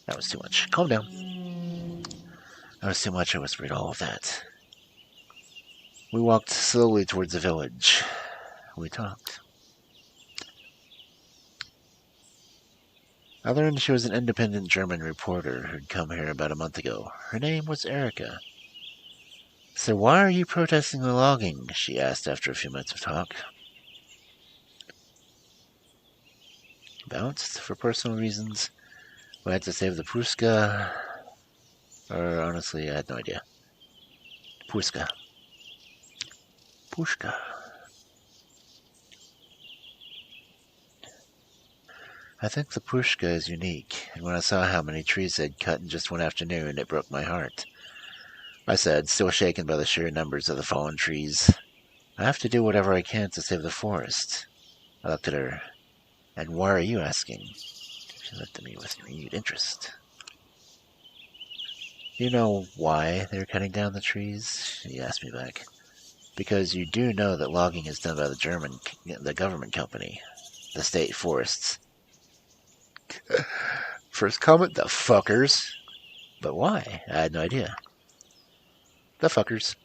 That was too much. Calm down. That was too much, I whispered all of that. We walked slowly towards the village. We talked. I learned she was an independent German reporter who'd come here about a month ago. Her name was Erica. So why are you protesting the logging? She asked after a few minutes of talk. Bounced for personal reasons. We had to save the Pruska. Or honestly, I had no idea. Pushka. I think the Pushka is unique, and when I saw how many trees they'd cut in just one afternoon, it broke my heart. I said, still shaken by the sheer numbers of the fallen trees. I have to do whatever I can to save the forest. I looked at her. And why are you asking? She looked at me with renewed interest. You know why they're cutting down the trees? She asked me back. Because you do know that logging is done by the government company, the state forests. First comment, the fuckers. But why? I had no idea. The fuckers.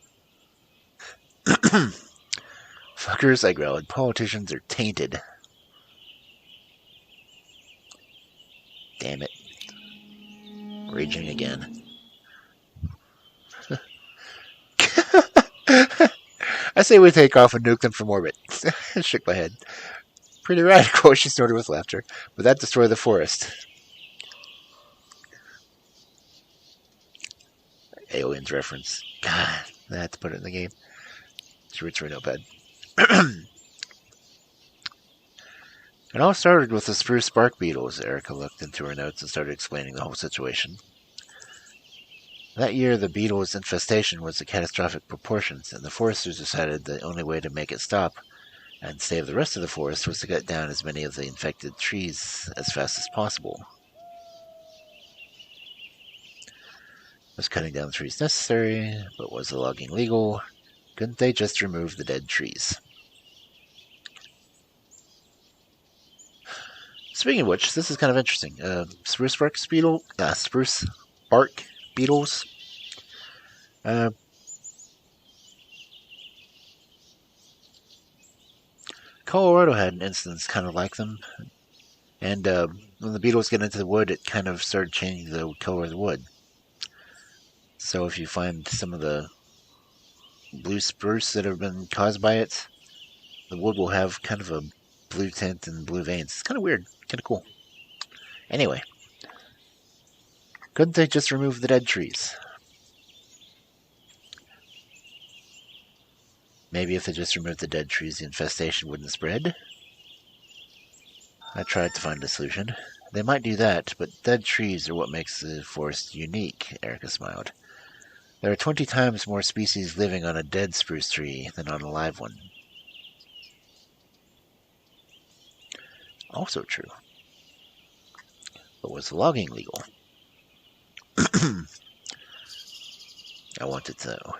Fuckers, I growled. Politicians are tainted. Damn it. Raging again. I say we take off and nuke them from orbit. I shook my head. Pretty radical, she snorted with laughter. But that destroyed the forest. Aliens reference. God, I had to put it in the game. She writes her notepad. It all started with the spruce bark beetles. Erica looked into her notes and started explaining the whole situation. That year, the beetle's infestation was of catastrophic proportions, and the foresters decided the only way to make it stop and save the rest of the forest was to cut down as many of the infected trees as fast as possible. Was cutting down the trees necessary? But was the logging legal? Couldn't they just remove the dead trees? Speaking of which, this is kind of interesting. Spruce bark beetles. Colorado had an instance kind of like them, and when the beetles get into the wood, it kind of started changing the color of the wood. So if you find some of the blue spruce that have been caused by it, the wood will have kind of a blue tint and blue veins. It's kind of weird, kind of cool. Anyway, couldn't they just remove the dead trees? Maybe if they just removed the dead trees, the infestation wouldn't spread? I tried to find a solution. They might do that, but dead trees are what makes the forest unique, Erica smiled. There are 20 times more species living on a dead spruce tree than on a live one. Also true. But was logging legal? I wanted to know.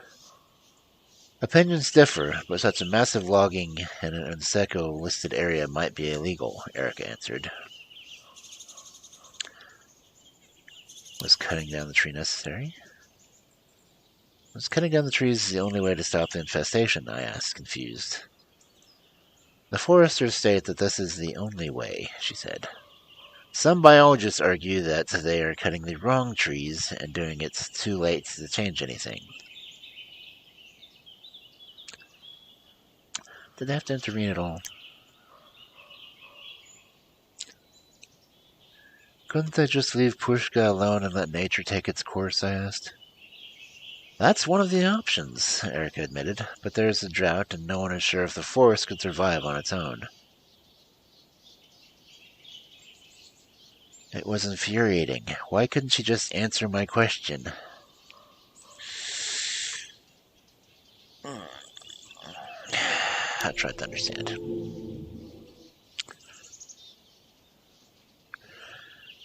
Opinions differ, but such a massive logging in an UNSECO-listed area might be illegal, Erica answered. Was cutting down the tree necessary? Was cutting down the trees the only way to stop the infestation? I asked, confused. The foresters state that this is the only way, she said. Some biologists argue that they are cutting the wrong trees and doing it too late to change anything. Did they have to intervene at all? Couldn't they just leave Pushka alone and let nature take its course, I asked. That's one of the options, Erica admitted, but there is a drought and no one is sure if the forest could survive on its own. It was infuriating. Why couldn't she just answer my question? I tried to understand.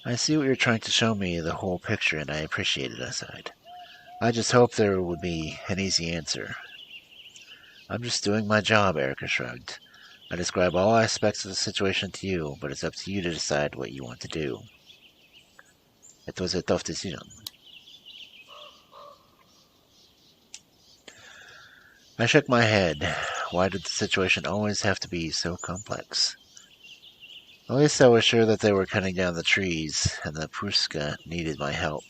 I see what you're trying to show me, the whole picture, and I appreciate it, I sighed. I just hope there would be an easy answer. I'm just doing my job, Erica shrugged. I describe all aspects of the situation to you, but it's up to you to decide what you want to do. It was a tough decision. I shook my head. Why did the situation always have to be so complex? At least I was sure that they were cutting down the trees, and that Pruska needed my help.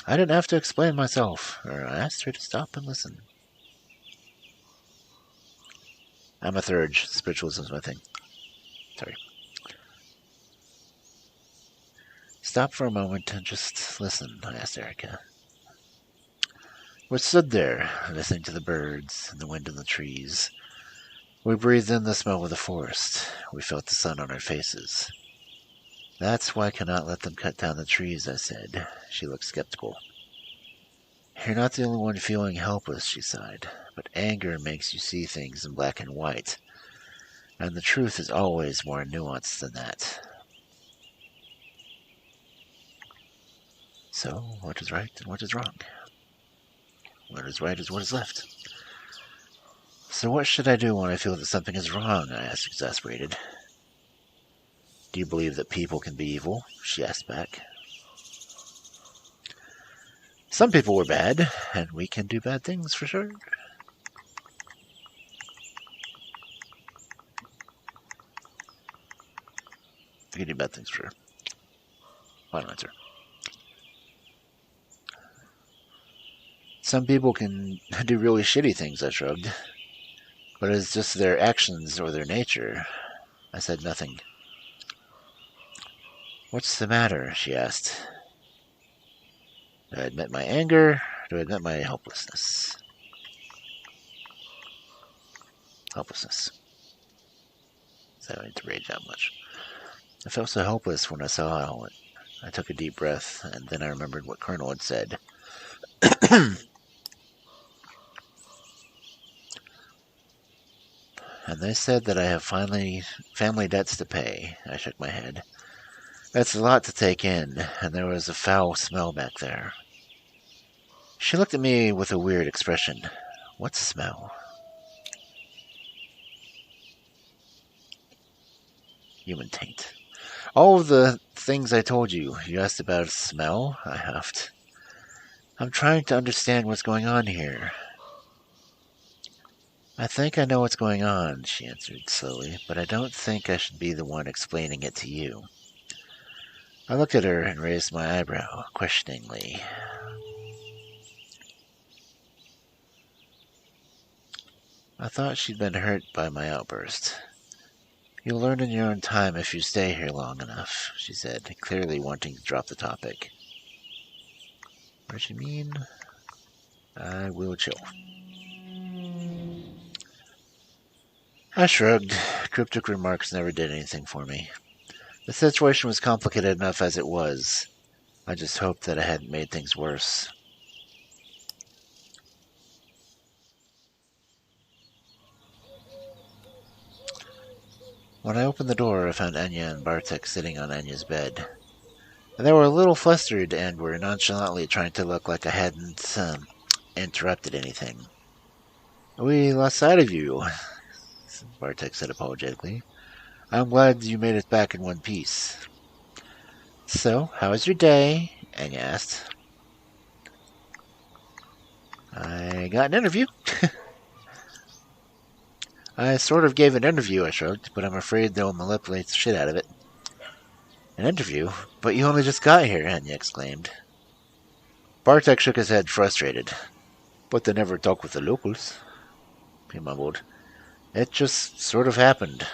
I didn't have to explain myself, or I asked her to stop and listen. I'm a thurge. Spiritualism is my thing. Sorry. Stop for a moment and just listen, I asked Erica. We stood there, listening to the birds and the wind in the trees. We breathed in the smell of the forest. We felt the sun on our faces. That's why I cannot let them cut down the trees, I said. She looked skeptical. You're not the only one feeling helpless, she sighed, but anger makes you see things in black and white, and the truth is always more nuanced than that. So, what is right and what is wrong? What is right is what is left. So what should I do when I feel that something is wrong? I asked, exasperated. Do you believe that people can be evil? She asked back. Some people were bad, and we can do bad things for sure. We can do bad things for sure. Final answer. Some people can do really shitty things, I shrugged. But it's just their actions or their nature. I said nothing. What's the matter? She asked. Do I admit my anger? Do I admit my helplessness? Helplessness. So I don't need to rage that much. I felt so helpless when I saw how I took a deep breath, and then I remembered what Colonel had said. And they said that I have family debts to pay. I shook my head. That's a lot to take in, and there was a foul smell back there. She looked at me with a weird expression. What smell? Human taint. All of the things I told you. You asked about a smell? I huffed. I'm trying to understand what's going on here. I think I know what's going on, she answered slowly, but I don't think I should be the one explaining it to you. I looked at her and raised my eyebrow, questioningly. I thought she'd been hurt by my outburst. You'll learn in your own time if you stay here long enough, she said, clearly wanting to drop the topic. What does she mean? I will chill. I shrugged. Cryptic remarks never did anything for me. The situation was complicated enough as it was. I just hoped that I hadn't made things worse. When I opened the door, I found Anya and Bartek sitting on Anya's bed. They were a little flustered and were nonchalantly trying to look like I hadn't interrupted anything. We lost sight of you, Bartek said apologetically. I'm glad you made it back in one piece. So, how was your day? Anya asked. I got an interview. I sort of gave an interview, I shrugged, but I'm afraid they'll manipulate the shit out of it. An interview? But you only just got here, Anya exclaimed. Bartek shook his head, frustrated. But they never talk with the locals, he mumbled. It just sort of happened.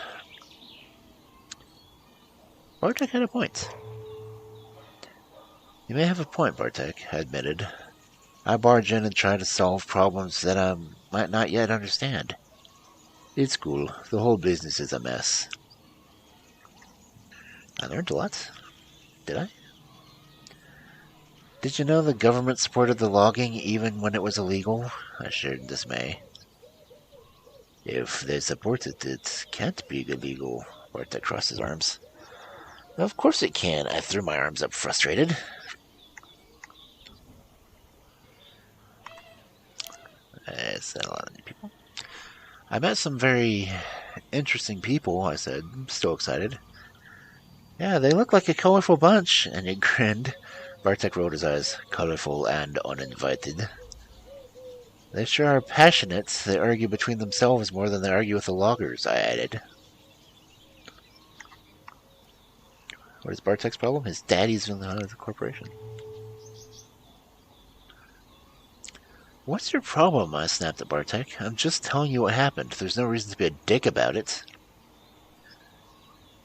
Bartek had a point. You may have a point, Bartek, I admitted. I barge in and try to solve problems that I might not yet understand. It's cool. The whole business is a mess. I learned a lot. Did I? Did you know the government supported the logging even when it was illegal? I shared in dismay. If they support it, it can't be illegal. Bartek crossed his arms. Of course it can. I threw my arms up, frustrated. I said a lot of new people. I met some very interesting people, I said, still excited. Yeah, they look like a colorful bunch, and he grinned. Bartek rolled his eyes, colorful and uninvited. They sure are passionate. They argue between themselves more than they argue with the loggers, I added. What is Bartek's problem? His daddy's in the corporation. What's your problem? I snapped at Bartek. I'm just telling you what happened. There's no reason to be a dick about it.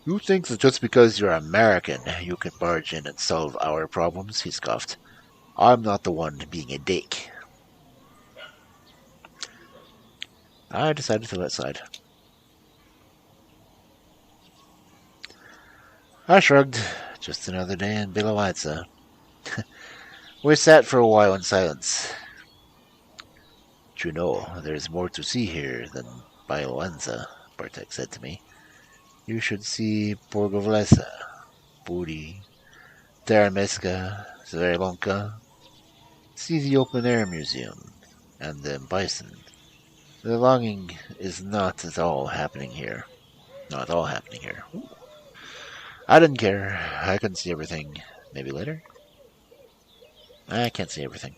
You think that just because you're American, you can barge in and solve our problems? He scoffed. I'm not the one being a dick. I decided to let slide. I shrugged. Just another day in Bilowice. We sat for a while in silence. You know, there's more to see here than Bilowice, Bartek said to me. You should see Borgovlesa, Buri, Tarameska, Zverlonka. See the open-air museum, and the bison. The logging is not at all happening here. Not all happening here. Ooh. I didn't care. I couldn't see everything. Maybe later? I can't see everything.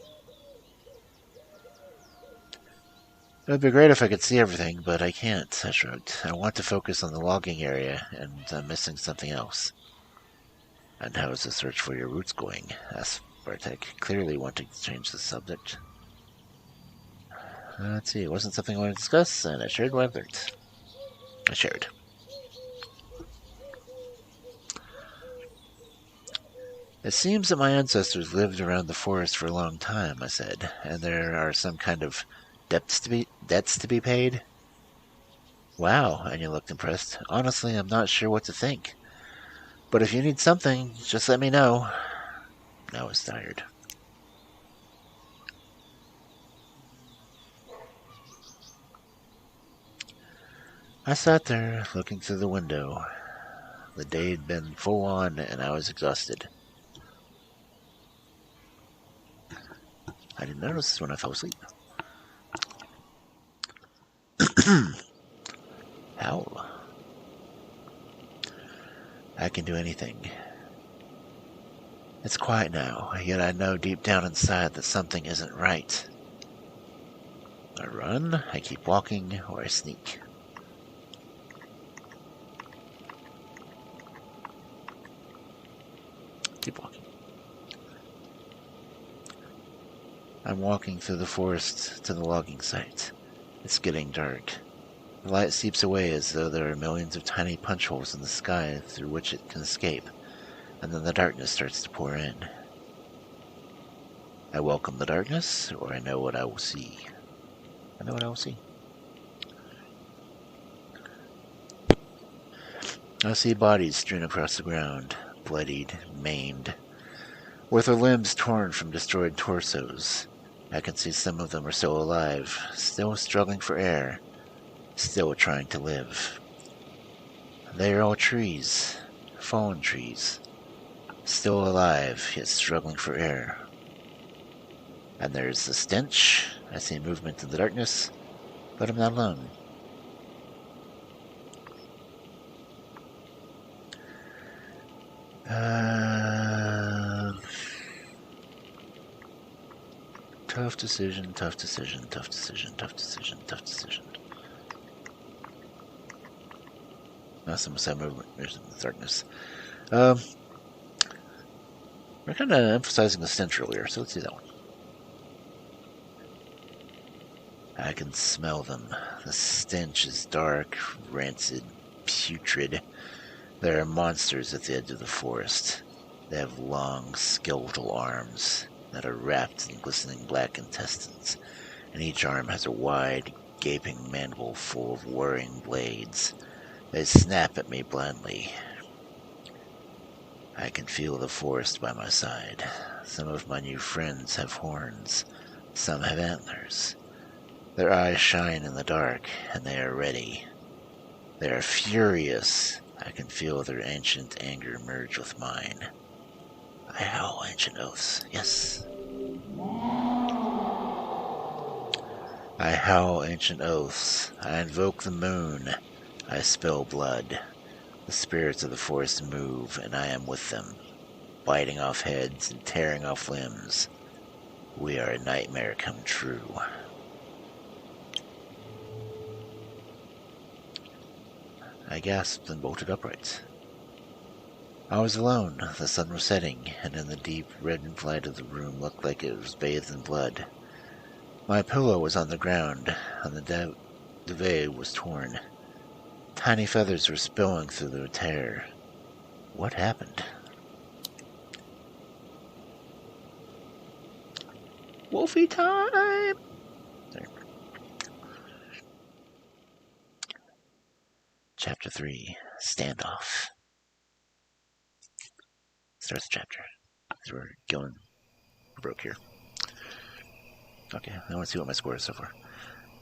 It would be great if I could see everything, but I can't, I shrugged. I want to focus on the logging area, and I'm missing something else. And how is the search for your roots going? Asked Bartek, clearly wanting to change the subject. Let's see, it wasn't something I wanted to discuss, and I shared what I've learned. I shared. It seems that my ancestors lived around the forest for a long time, I said, and there are some kind of debts to be paid? Wow, Anya looked impressed. Honestly, I'm not sure what to think. But if you need something, just let me know. I was tired. I sat there, looking through the window. The day had been full on, and I was exhausted. I didn't notice when I fell asleep. Hell. I can do anything. It's quiet now, yet I know deep down inside that something isn't right. I run, I keep walking, or I sneak. Keep walking. I'm walking through the forest to the logging site. It's getting dark. The light seeps away as though there are millions of tiny punch holes in the sky through which it can escape, and then the darkness starts to pour in. I welcome the darkness, or I know what I will see. I know what I will see. I see bodies strewn across the ground, bloodied, maimed, with their limbs torn from destroyed torsos. I can see some of them are still alive, still struggling for air, still trying to live. They are all trees, fallen trees, still alive, yet struggling for air. And there's the stench. I see movement in the darkness, but I'm not alone. Tough decision, tough decision, tough decision, tough decision, tough decision. Now some side movement, there's the darkness. We're kind of emphasizing the stench earlier, so let's do that one. I can smell them. The stench is dark, rancid, putrid. There are monsters at the edge of the forest. They have long, skeletal arms that are wrapped in glistening black intestines, and each arm has a wide, gaping mandible full of whirring blades. They snap at me blindly. I can feel the forest by my side. Some of my new friends have horns. Some have antlers. Their eyes shine in the dark, and they are ready. They are furious. I can feel their ancient anger merge with mine. I howl ancient oaths. Yes. I howl ancient oaths. I invoke the moon. I spill blood. The spirits of the forest move, and I am with them, biting off heads and tearing off limbs. We are a nightmare come true. I gasped and bolted upright. I was alone. The sun was setting, and in the deep red light of the room looked like it was bathed in blood. My pillow was on the ground, and the duvet was torn. Tiny feathers were spilling through the tear. What happened? Wolfie time! There. Chapter 3, Standoff. Starts the chapter. We're going broke here. Okay, I want to see what my score is so far.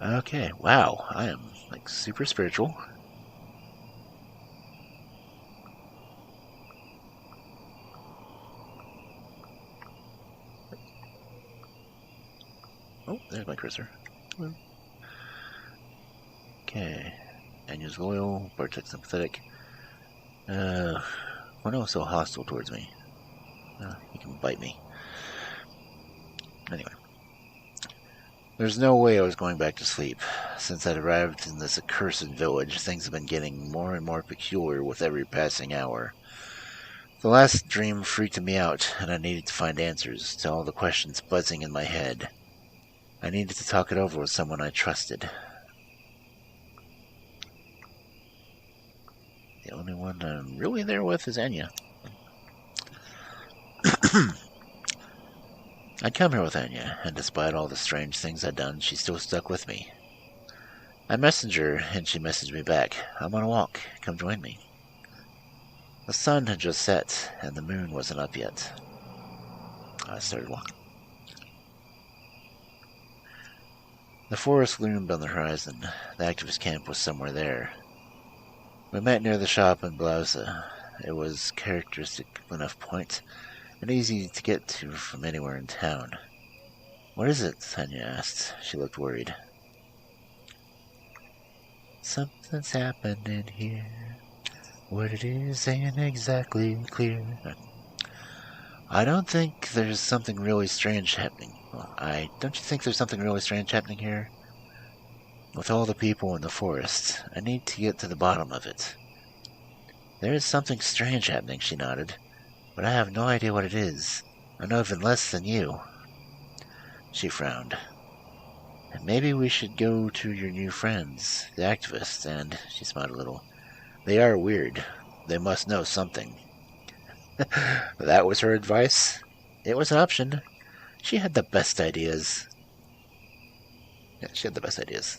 Okay, wow, I am like super spiritual. Oh, there's my cursor. Okay. Anya's loyal, Bartek's sympathetic. Wano is so hostile towards me. He can bite me. Anyway. There's no way I was going back to sleep. Since I'd arrived in this accursed village, things have been getting more and more peculiar with every passing hour. The last dream freaked me out, and I needed to find answers to all the questions buzzing in my head. I needed to talk it over with someone I trusted. The only one I'm really there with is Anya. I'd come here with Anya, and despite all the strange things I'd done, she still stuck with me. I messaged her, and she messaged me back. I'm on a walk. Come join me. The sun had just set, and the moon wasn't up yet. I started walking. The forest loomed on the horizon. The activist camp was somewhere there. We met near the shop in Blausa. It was a characteristic enough point, and easy to get to from anywhere in town. "What is it?" Tanya asked. She looked worried. "Something's happening here. What it is ain't exactly clear." "I don't think there's something really strange happening. Don't you think there's something really strange happening here? With all the people in the forest, I need to get to the bottom of it." "There is something strange happening," she nodded, "but I have no idea what it is. I know even less than you." She frowned. "And maybe we should go to your new friends, the activists, and," she smiled a little, "they are weird. They must know something." That was her advice. It was an option. She had the best ideas. Yeah, she had the best ideas.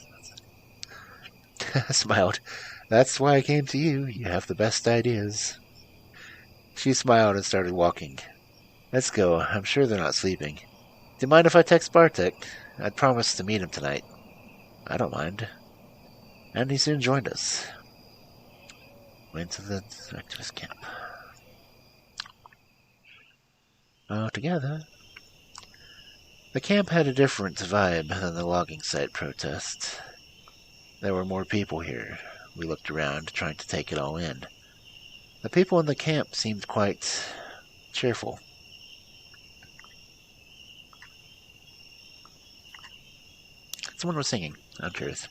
I smiled. "That's why I came to you. You have the best ideas." She smiled and started walking. "Let's go. I'm sure they're not sleeping. Do you mind if I text Bartek? I'd promised to meet him tonight." "I don't mind." And he soon joined us. Went to the activist camp. All together. The camp had a different vibe than the logging site protest. There were more people here. We looked around, trying to take it all in. The people in the camp seemed quite cheerful. Someone was singing. I'm curious.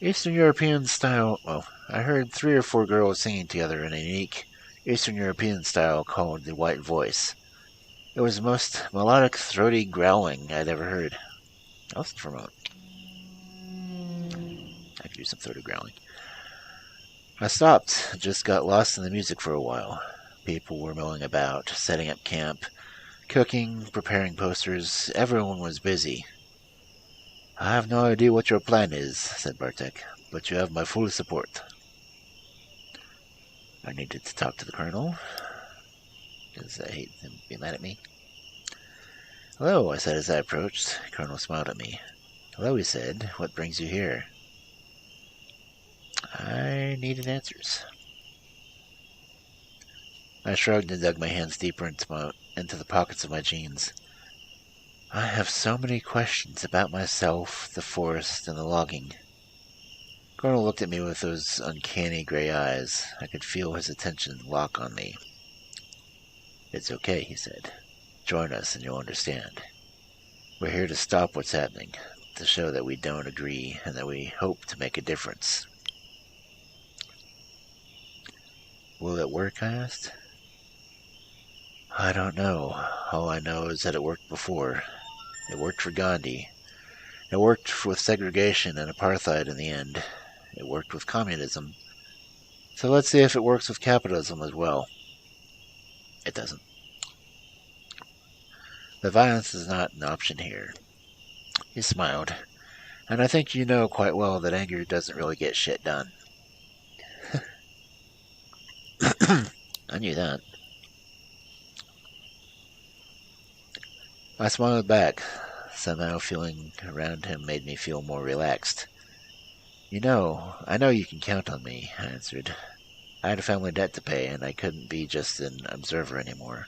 Eastern European style. Well, I heard 3 or 4 girls singing together in a unique Eastern European style called the White Voice. It was the most melodic, throaty growling I'd ever heard. I'll listen for a moment. I could do some throaty growling. I stopped, just got lost in the music for a while. People were milling about, setting up camp, cooking, preparing posters. Everyone was busy. "I have no idea what your plan is," said Bartek, "but you have my full support." I needed to talk to the colonel, because I hate him being mad at me. "Hello," I said as I approached. The colonel smiled at me. "Hello," he said. "What brings you here?" I needed answers. I shrugged and dug my hands deeper into the pockets of my jeans. "I have so many questions about myself, the forest, and the logging." Colonel looked at me with those uncanny gray eyes. I could feel his attention lock on me. "It's okay," he said. "Join us and you'll understand. We're here to stop what's happening, to show that we don't agree and that we hope to make a difference." "Will it work?" I asked. "I don't know. All I know is that it worked before. It worked for Gandhi. It worked with segregation and apartheid in the end. It worked with communism. So let's see if it works with capitalism as well." "It doesn't. The violence is not an option here." He smiled. "And I think you know quite well that anger doesn't really get shit done." I knew that. I smiled back. Somehow feeling around him made me feel more relaxed. I know you can count on me," I answered. "I had a family debt to pay, and I couldn't be just an observer anymore."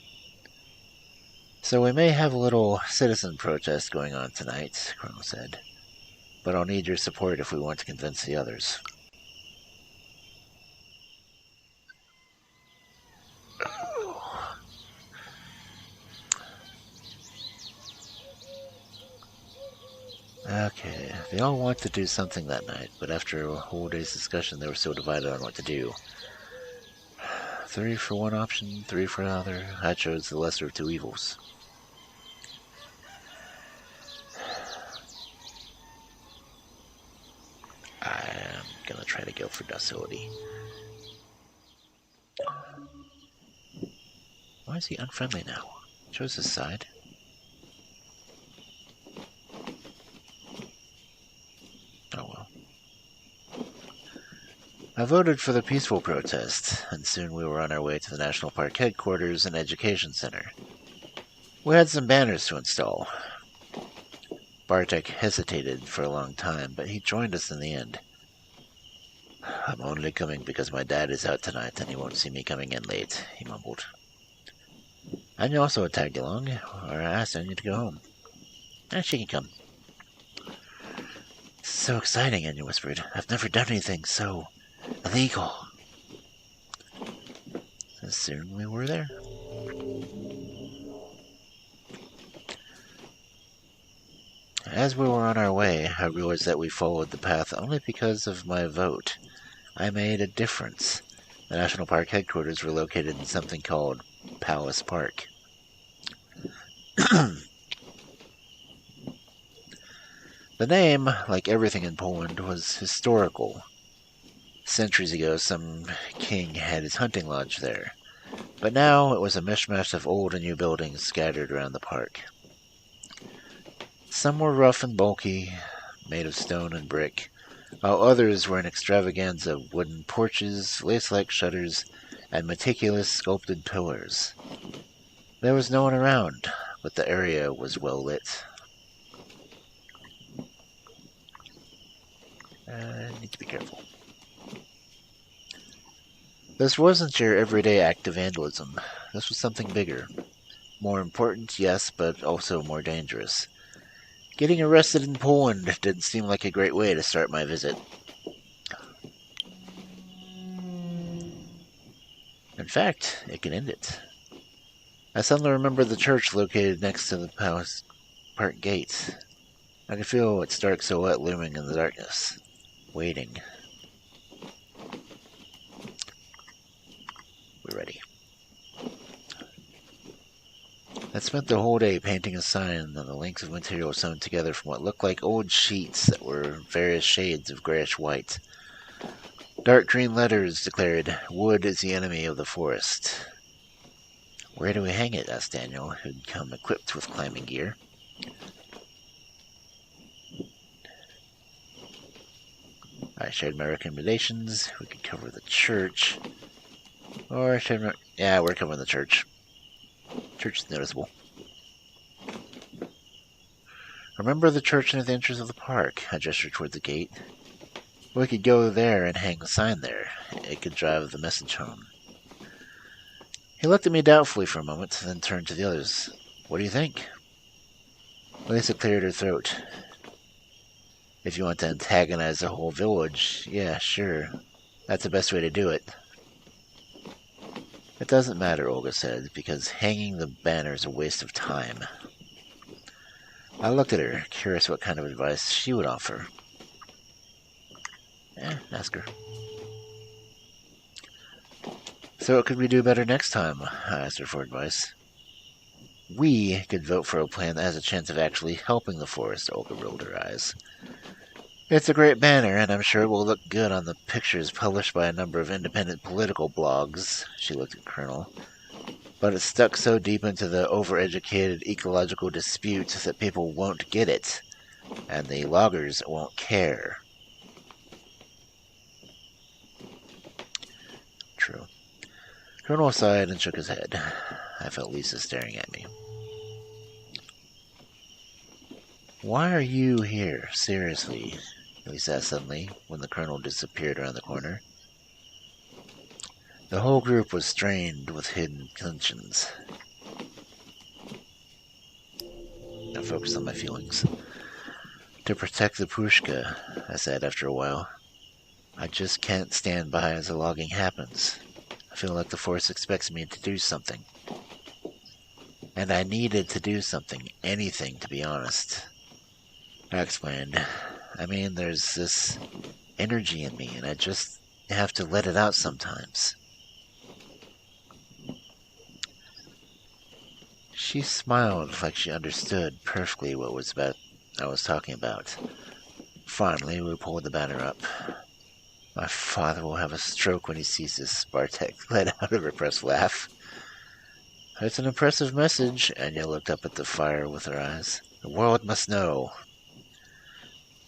"So we may have a little citizen protest going on tonight," Colonel said. "But I'll need your support if we want to convince the others." Okay, they all want to do something that night, but after a whole day's discussion, they were so divided on what to do. 3 for one option, 3 for another. I chose the lesser of 2 evils. I'm gonna try to go for docility. Why is he unfriendly now? Chose his side. Oh well. I voted for the peaceful protest, and soon we were on our way to the National Park headquarters and education center. We had some banners to install. Bartek hesitated for a long time, but he joined us in the end. I'm only coming because my dad is out tonight and he won't see me coming in late, he mumbled. Anya also tagged along, or I asked Anya to go home. She can come. This is so exciting, Anya whispered. I've never done anything so illegal. And soon we were there. As we were on our way, I realized that we followed the path only because of my vote. I made a difference. The National Park headquarters were located in something called Palace Park. The name, like everything in Poland, was historical. Centuries ago, some king had his hunting lodge there, but now it was a mishmash of old and new buildings scattered around the park. Some were rough and bulky, made of stone and brick, while others were an extravaganza of wooden porches, lace-like shutters, and meticulous sculpted pillars. There was no one around, but the area was well lit. I need to be careful. This wasn't your everyday act of vandalism. This was something bigger. More important, yes, but also more dangerous. Getting arrested in Poland didn't seem like a great way to start my visit. In fact, it can end it. I suddenly remembered the church located next to the Palace Park gate. I could feel its dark silhouette looming in the darkness, waiting. We're ready. I spent the whole day painting a sign on the lengths of material sewn together from what looked like old sheets that were various shades of grayish-white. Dark green letters declared, "Wood is the enemy of the forest." "Where do we hang it?" asked Daniel, who'd come equipped with climbing gear. I shared my recommendations. We could cover the church. Or yeah, we're covering the church. Church is noticeable. Remember the church near the entrance of the park? I gestured toward the gate. We could go there and hang the sign there. It could drive the message home. He looked at me doubtfully for a moment, then turned to the others. What do you think? Lisa cleared her throat. If you want to antagonize the whole village, yeah, sure. That's the best way to do it. It doesn't matter, Olga said, because hanging the banner is a waste of time. I looked at her, curious what kind of advice she would offer. Ask her. So what could we do better next time? I asked her for advice. We could vote for a plan that has a chance of actually helping the forest, Olga rolled her eyes. It's a great banner, and I'm sure it will look good on the pictures published by a number of independent political blogs, she looked at Colonel. But it's stuck so deep into the overeducated ecological dispute that people won't get it, and the loggers won't care. True. Colonel sighed and shook his head. I felt Lisa staring at me. Why are you here, seriously? Lisa asked suddenly, when the Colonel disappeared around the corner. The whole group was strained with hidden tensions. I focused on my feelings. To protect the Pushka, I said after a while. I just can't stand by as the logging happens. I feel like the force expects me to do something. And I needed to do something, anything, to be honest. I explained. I mean, there's this energy in me, and I just have to let it out sometimes. She smiled like she understood perfectly what I was talking about. Finally, we pulled the banner up. My father will have a stroke when he sees this, Bartek let out a repressed laugh. It's an impressive message, Anya looked up at the fire with her eyes. The world must know.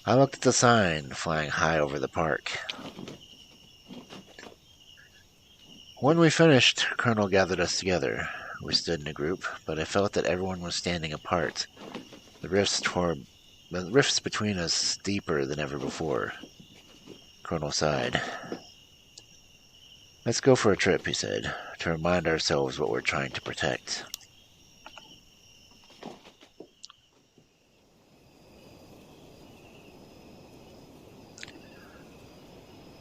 I looked at the sign, flying high over the park. When we finished, Colonel gathered us together. We stood in a group, but I felt that everyone was standing apart. The rifts between us deeper than ever before. Colonel sighed. Let's go for a trip, he said, to remind ourselves what we're trying to protect.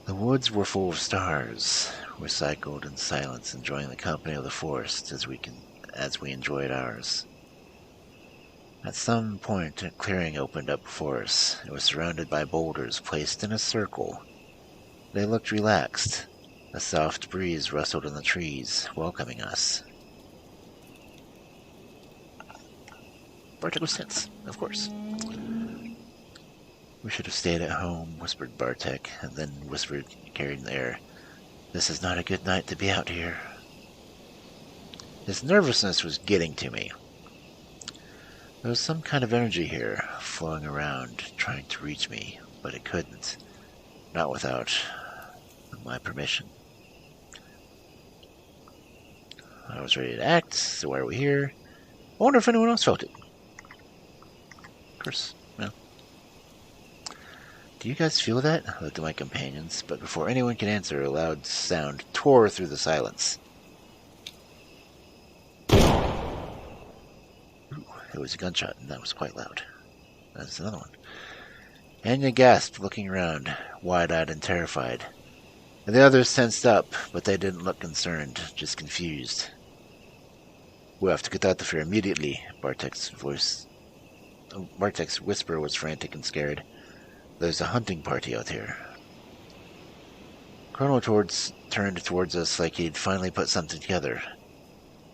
The woods were full of stars. We cycled in silence, enjoying the company of the forest as we enjoyed ours. At some point, a clearing opened up before us. It was surrounded by boulders placed in a circle. They looked relaxed. A soft breeze rustled in the trees, welcoming us. Bartek was tense, of course. We should have stayed at home, whispered Bartek, and then whispered, carried in the air, This is not a good night to be out here. His nervousness was getting to me. There was some kind of energy here, flowing around, trying to reach me, but it couldn't. Not without my permission. I was ready to act, so why are we here? I wonder if anyone else felt it. Of course, no. Do you guys feel that? I looked at my companions, but before anyone could answer, a loud sound tore through the silence. It was a gunshot, and that was quite loud. That's another one. Anya gasped, looking around, wide-eyed and terrified. And the others tensed up, but they didn't look concerned, just confused. We have to get out of here immediately, Bartek's whisper was frantic and scared. There's a hunting party out here. Colonel turned towards us like he'd finally put something together.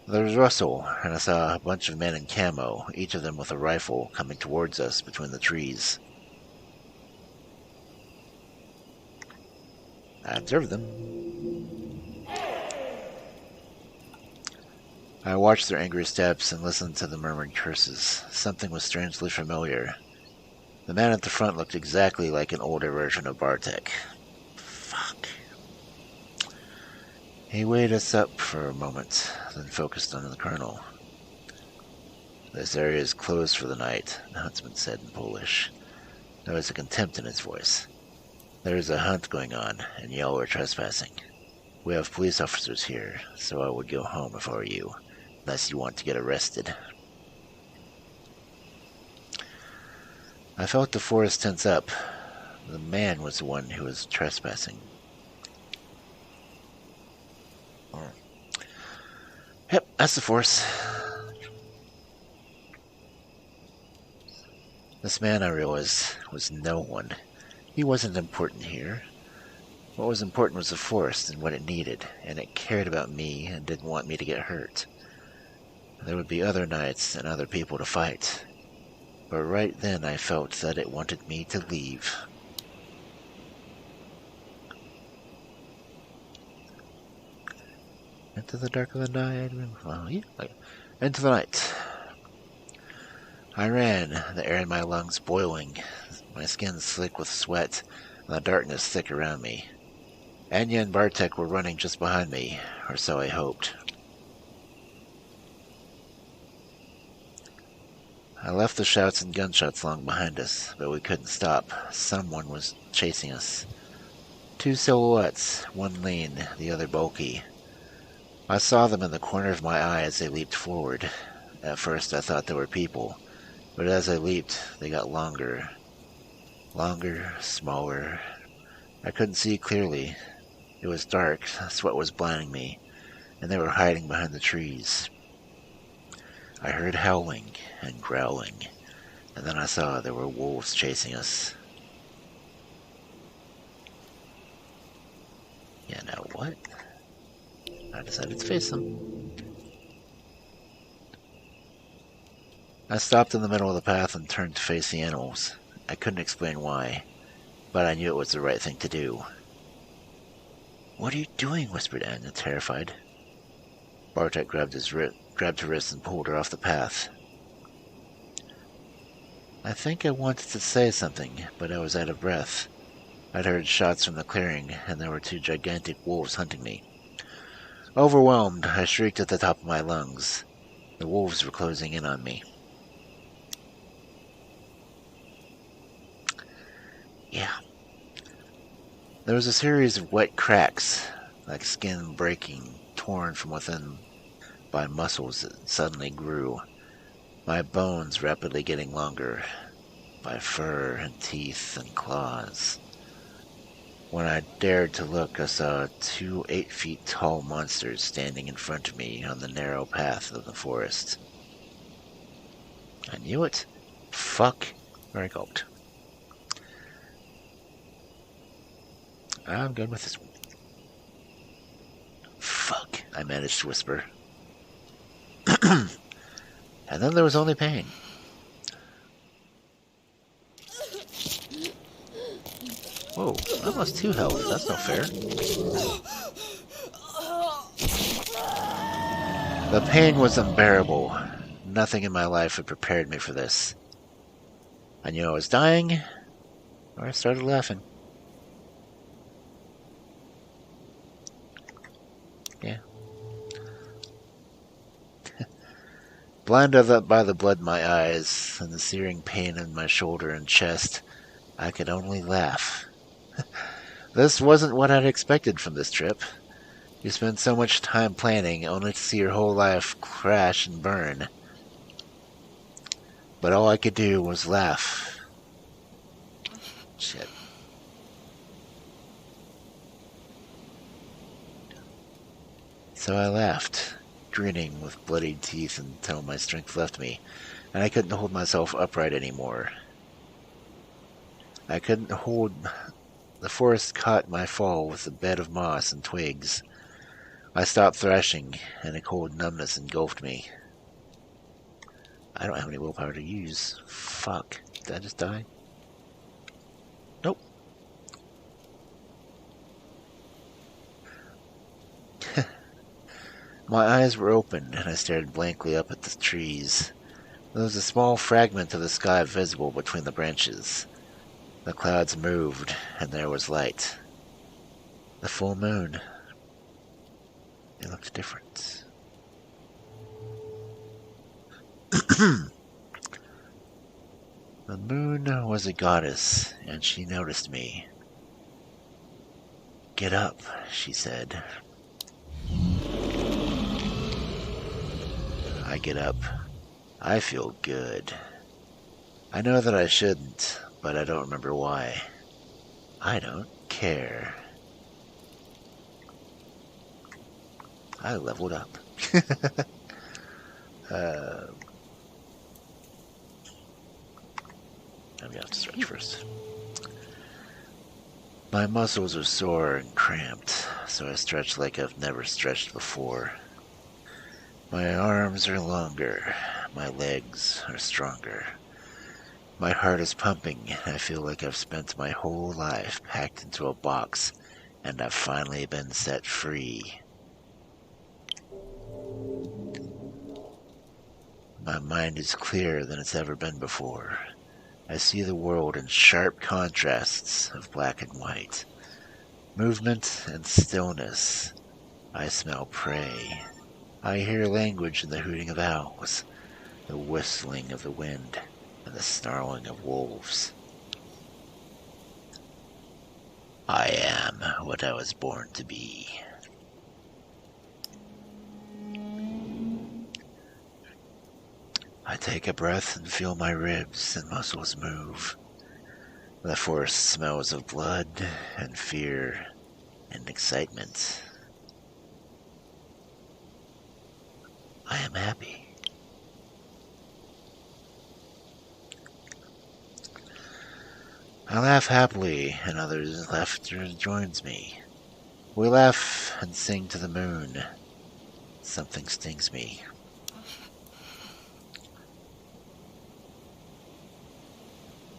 There was rustle, and I saw a bunch of men in camo, each of them with a rifle, coming towards us between the trees. I observed them. I watched their angry steps and listened to the murmured curses. Something was strangely familiar. The man at the front looked exactly like an older version of Bartek. Fuck. He weighed us up for a moment, then focused on the colonel. This area is closed for the night, the huntsman said in Polish. There was a contempt in his voice. There is a hunt going on, and y'all are trespassing. We have police officers here, so I would go home if I were you, unless you want to get arrested. I felt the forest tense up. The man was the one who was trespassing. Yep, that's the force. This man, I realized, was no one. He wasn't important here. What was important was the forest and what it needed, and it cared about me and didn't want me to get hurt. There would be other nights and other people to fight. But right then I felt that it wanted me to leave. Into the dark of the night. Well, yeah. Into the night. I ran, the air in my lungs boiling, my skin slick with sweat, and the darkness thick around me. Anya and Bartek were running just behind me, or so I hoped. I left the shouts and gunshots long behind us, but we couldn't stop. Someone was chasing us. Two silhouettes, one lean, the other bulky. I saw them in the corner of my eye as they leaped forward. At first I thought they were people, but as I leaped, they got longer. Longer, smaller. I couldn't see clearly. It was dark, sweat was blinding me, and they were hiding behind the trees. I heard howling and growling, and then I saw there were wolves chasing us. Yeah, now what? I decided to face them. I stopped in the middle of the path and turned to face the animals. I couldn't explain why, but I knew it was the right thing to do. What are you doing? Whispered Anya, terrified. Bartek grabbed her wrist and pulled her off the path. I think I wanted to say something, but I was out of breath. I'd heard shots from the clearing, and there were 2 gigantic wolves hunting me. Overwhelmed, I shrieked at the top of my lungs. The wolves were closing in on me. Yeah. There was a series of wet cracks, like skin breaking, torn from within by muscles that suddenly grew, my bones rapidly getting longer, by fur and teeth and claws. When I dared to look, I saw 2 8-feet-tall monsters standing in front of me on the narrow path of the forest. I knew it. Fuck. I gulped. I'm good with this one. Fuck, I managed to whisper. And then there was only pain. Whoa, I lost 2 health. That's not fair. The pain was unbearable. Nothing in my life had prepared me for this. I knew I was dying, or I started laughing. Yeah. Blinded by the blood in my eyes and the searing pain in my shoulder and chest, I could only laugh. This wasn't what I'd expected from this trip. You spend so much time planning only to see your whole life crash and burn. But all I could do was laugh. Shit. So I laughed, grinning with bloodied teeth until my strength left me, and I couldn't hold myself upright anymore. I couldn't hold... The forest caught my fall with a bed of moss and twigs. I stopped thrashing, and a cold numbness engulfed me. I don't have any willpower to use. Fuck. Did I just die? Nope. My eyes were open, and I stared blankly up at the trees. There was a small fragment of the sky visible between the branches. The clouds moved, and there was light. The full moon. It looked different. The moon was a goddess, and she noticed me. "Get up," she said. I get up. I feel good. I know that I shouldn't, but I don't remember why. I don't care. I leveled up. Maybe I have to stretch first. My muscles are sore and cramped, so I stretch like I've never stretched before. My arms are longer. My legs are stronger. My heart is pumping, and I feel like I've spent my whole life packed into a box, and I've finally been set free. My mind is clearer than it's ever been before. I see the world in sharp contrasts of black and white. Movement and stillness. I smell prey. I hear language in the hooting of owls, the whistling of the wind, and the snarling of wolves. I am what I was born to be. I take a breath and feel my ribs and muscles move. The forest smells of blood and fear and excitement. I am happy. I laugh happily, and others' laughter joins me. We laugh and sing to the moon. Something stings me.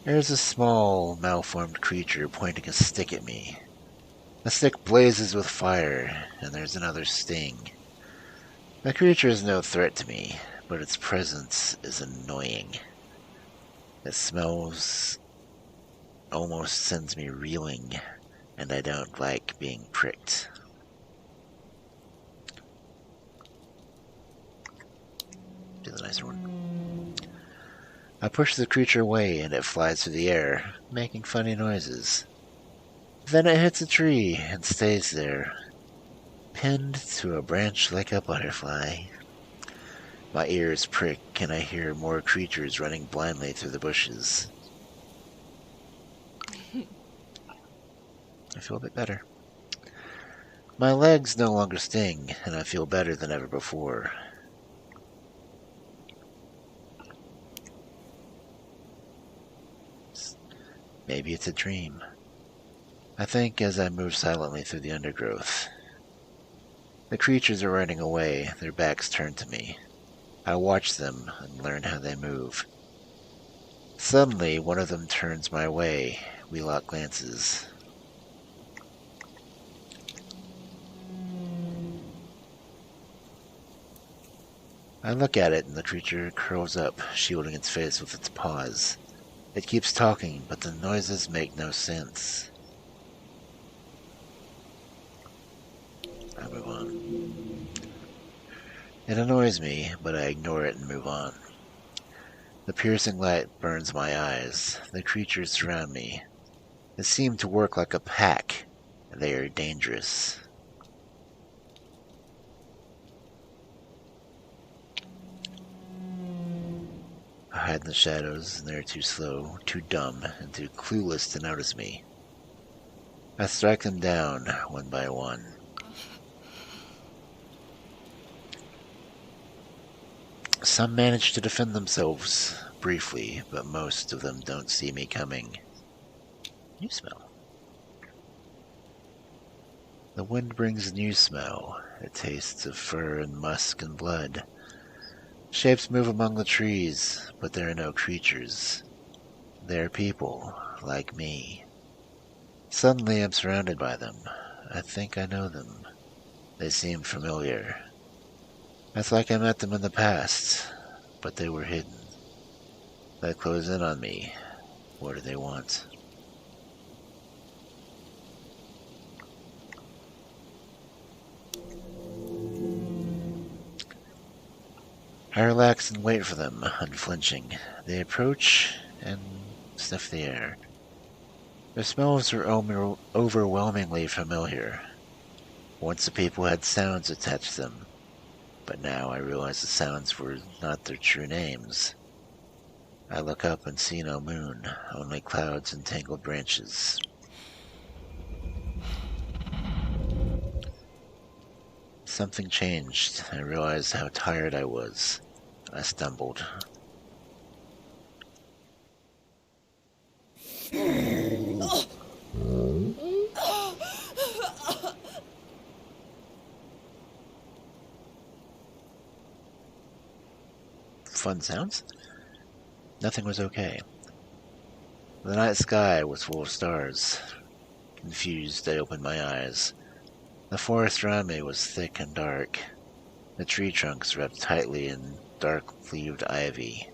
There's a small, malformed creature pointing a stick at me. The stick blazes with fire, and there's another sting. The creature is no threat to me, but its presence is annoying. It smells almost sends me reeling, and I don't like being pricked. Do the nicer one. I push the creature away and it flies through the air, making funny noises. Then it hits a tree and stays there, pinned to a branch like a butterfly. My ears prick and I hear more creatures running blindly through the bushes. I feel a bit better. My legs no longer sting, and I feel better than ever before. Maybe it's a dream. I think as I move silently through the undergrowth. The creatures are running away, their backs turned to me. I watch them and learn how they move. Suddenly, one of them turns my way. We lock glances. I look at it and the creature curls up, shielding its face with its paws. It keeps talking, but the noises make no sense. I move on. It annoys me, but I ignore it and move on. The piercing light burns my eyes. The creatures surround me. They seem to work like a pack. They are dangerous. I hide in the shadows, and they're too slow, too dumb, and too clueless to notice me. I strike them down, one by one. Some manage to defend themselves, briefly, but most of them don't see me coming. New smell. The wind brings a new smell. It tastes of fur and musk and blood. Shapes move among the trees, but there are no creatures. They are people, like me. Suddenly I'm surrounded by them. I think I know them. They seem familiar. It's like I met them in the past, but they were hidden. They close in on me. What do they want? I relax and wait for them, unflinching. They approach and sniff the air. Their smells are overwhelmingly familiar. Once the people had sounds attached to them, but now I realize the sounds were not their true names. I look up and see no moon, only clouds and tangled branches. Something changed. I realized how tired I was. I stumbled. Fun sounds? Nothing was okay. The night sky was full of stars. Confused, I opened my eyes. The forest around me was thick and dark. The tree trunks wrapped tightly in dark-leaved ivy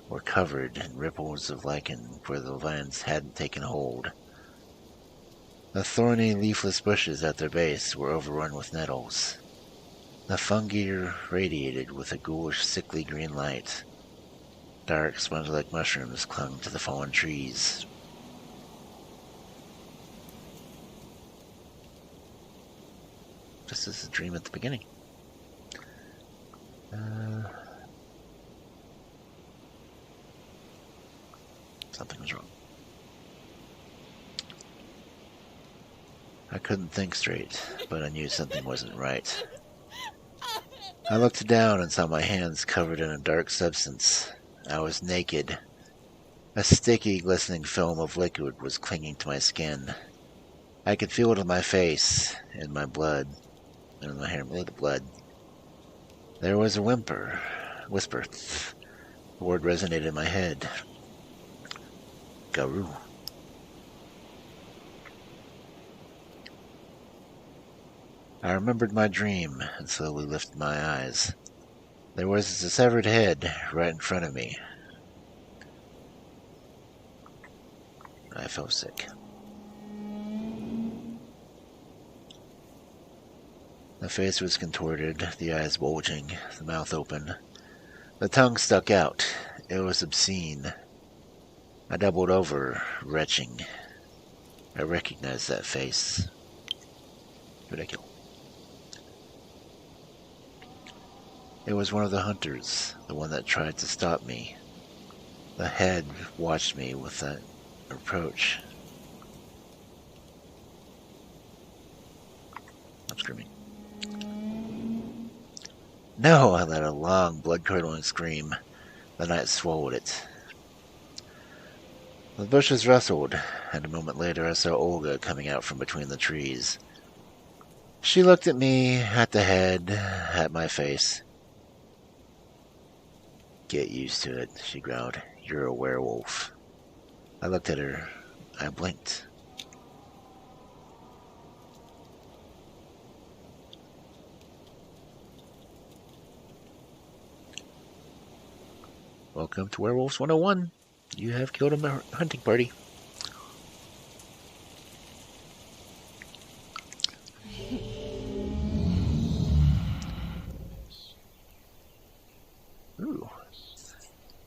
were covered in ripples of lichen where the vines hadn't taken hold. The thorny, leafless bushes at their base were overrun with nettles. The fungi radiated with a ghoulish, sickly green light. Dark, sponge-like mushrooms clung to the fallen trees. Just as a dream at the beginning. Something was wrong. I couldn't think straight, but I knew something wasn't right. I looked down and saw my hands covered in a dark substance. I was naked. A sticky, glistening film of liquid was clinging to my skin. I could feel it on my face, in my blood, and in my hair, the blood. There was a whisper. The word resonated in my head. Garou. I remembered my dream and slowly lifted my eyes. There was a severed head right in front of me. I felt sick. The face was contorted, the eyes bulging, the mouth open. The tongue stuck out. It was obscene. I doubled over, retching. I recognized that face. Who'd I kill? It was one of the hunters, the one that tried to stop me. The head watched me with that reproach. I'm screaming. No! I let a long, blood-curdling scream. The night swallowed it. The bushes rustled, and a moment later I saw Olga coming out from between the trees. She looked at me, at the head, at my face. Get used to it, she growled. You're a werewolf. I looked at her. I blinked. Welcome to Werewolves 101. You have killed a hunting party. Ooh.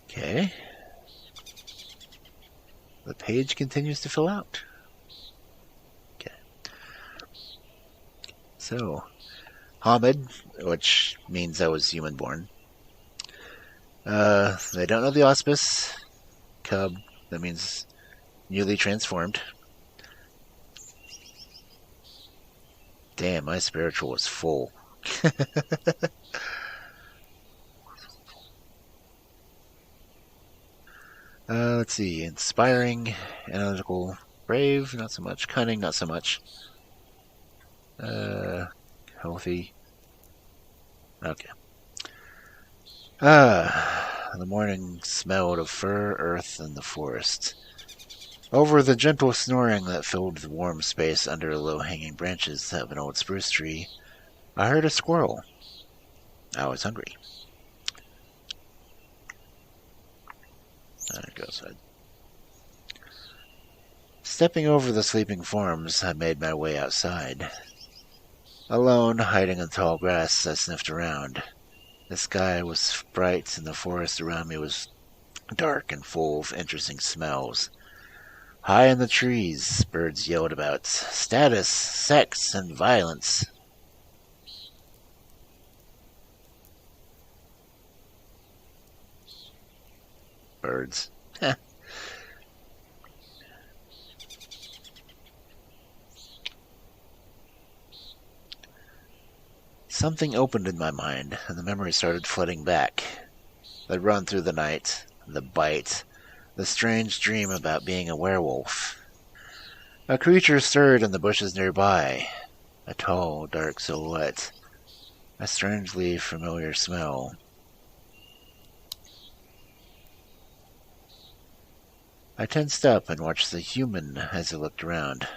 Okay. The page continues to fill out. Okay. So, Hamid, which means I was human-born. They don't know the auspice. Cub, that means newly transformed. Damn, my spiritual is full. Let's see. Inspiring, analytical, brave, not so much. Cunning, not so much. Healthy. Okay. The morning smelled of fur, earth, and the forest. Over the gentle snoring that filled the warm space under the low-hanging branches of an old spruce tree, I heard a squirrel. I was hungry. I go outside. Stepping over the sleeping forms, I made my way outside. Alone, hiding in tall grass, I sniffed around. The sky was bright, and the forest around me was dark and full of interesting smells. High in the trees, birds yelled about status, sex, and violence. Birds. Something opened in my mind, and the memories started flooding back. I'd run through the night, the bite, the strange dream about being a werewolf. A creature stirred in the bushes nearby, a tall, dark silhouette, a strangely familiar smell. I tensed up and watched the human as I looked around.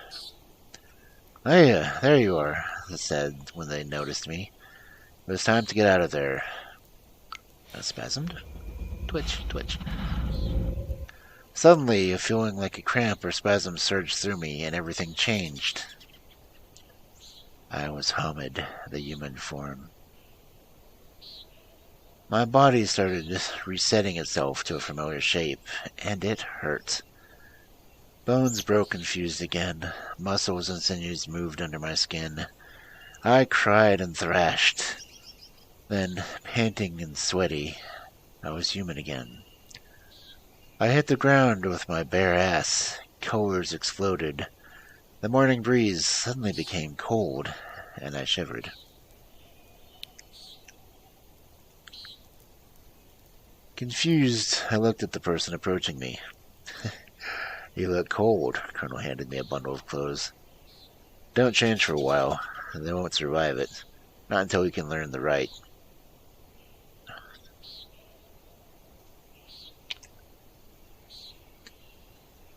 Hey, there you are, they said when they noticed me. It was time to get out of there. I spasmed. Twitch, twitch. Suddenly, a feeling like a cramp or spasm surged through me, and everything changed. I was Hamid, the human form. My body started resetting itself to a familiar shape, and it hurt. Bones broke and fused again. Muscles and sinews moved under my skin. I cried and thrashed. Then, panting and sweaty, I was human again. I hit the ground with my bare ass. Colors exploded. The morning breeze suddenly became cold, and I shivered. Confused, I looked at the person approaching me. You look cold. Colonel handed me a bundle of clothes. Don't change for a while. They won't survive it. Not until you can learn the right.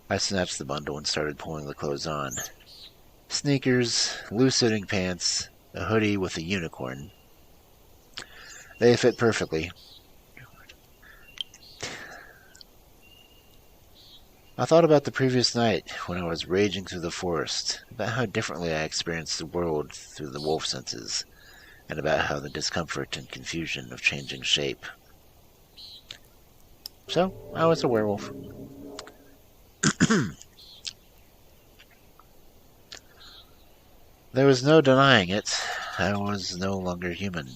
I snatched the bundle and started pulling the clothes on. Sneakers, loose-fitting pants, a hoodie with a unicorn. They fit perfectly. I thought about the previous night when I was raging through the forest, about how differently I experienced the world through the wolf senses, and about how the discomfort and confusion of changing shape. So, I was a werewolf. There was no denying it. I was no longer human.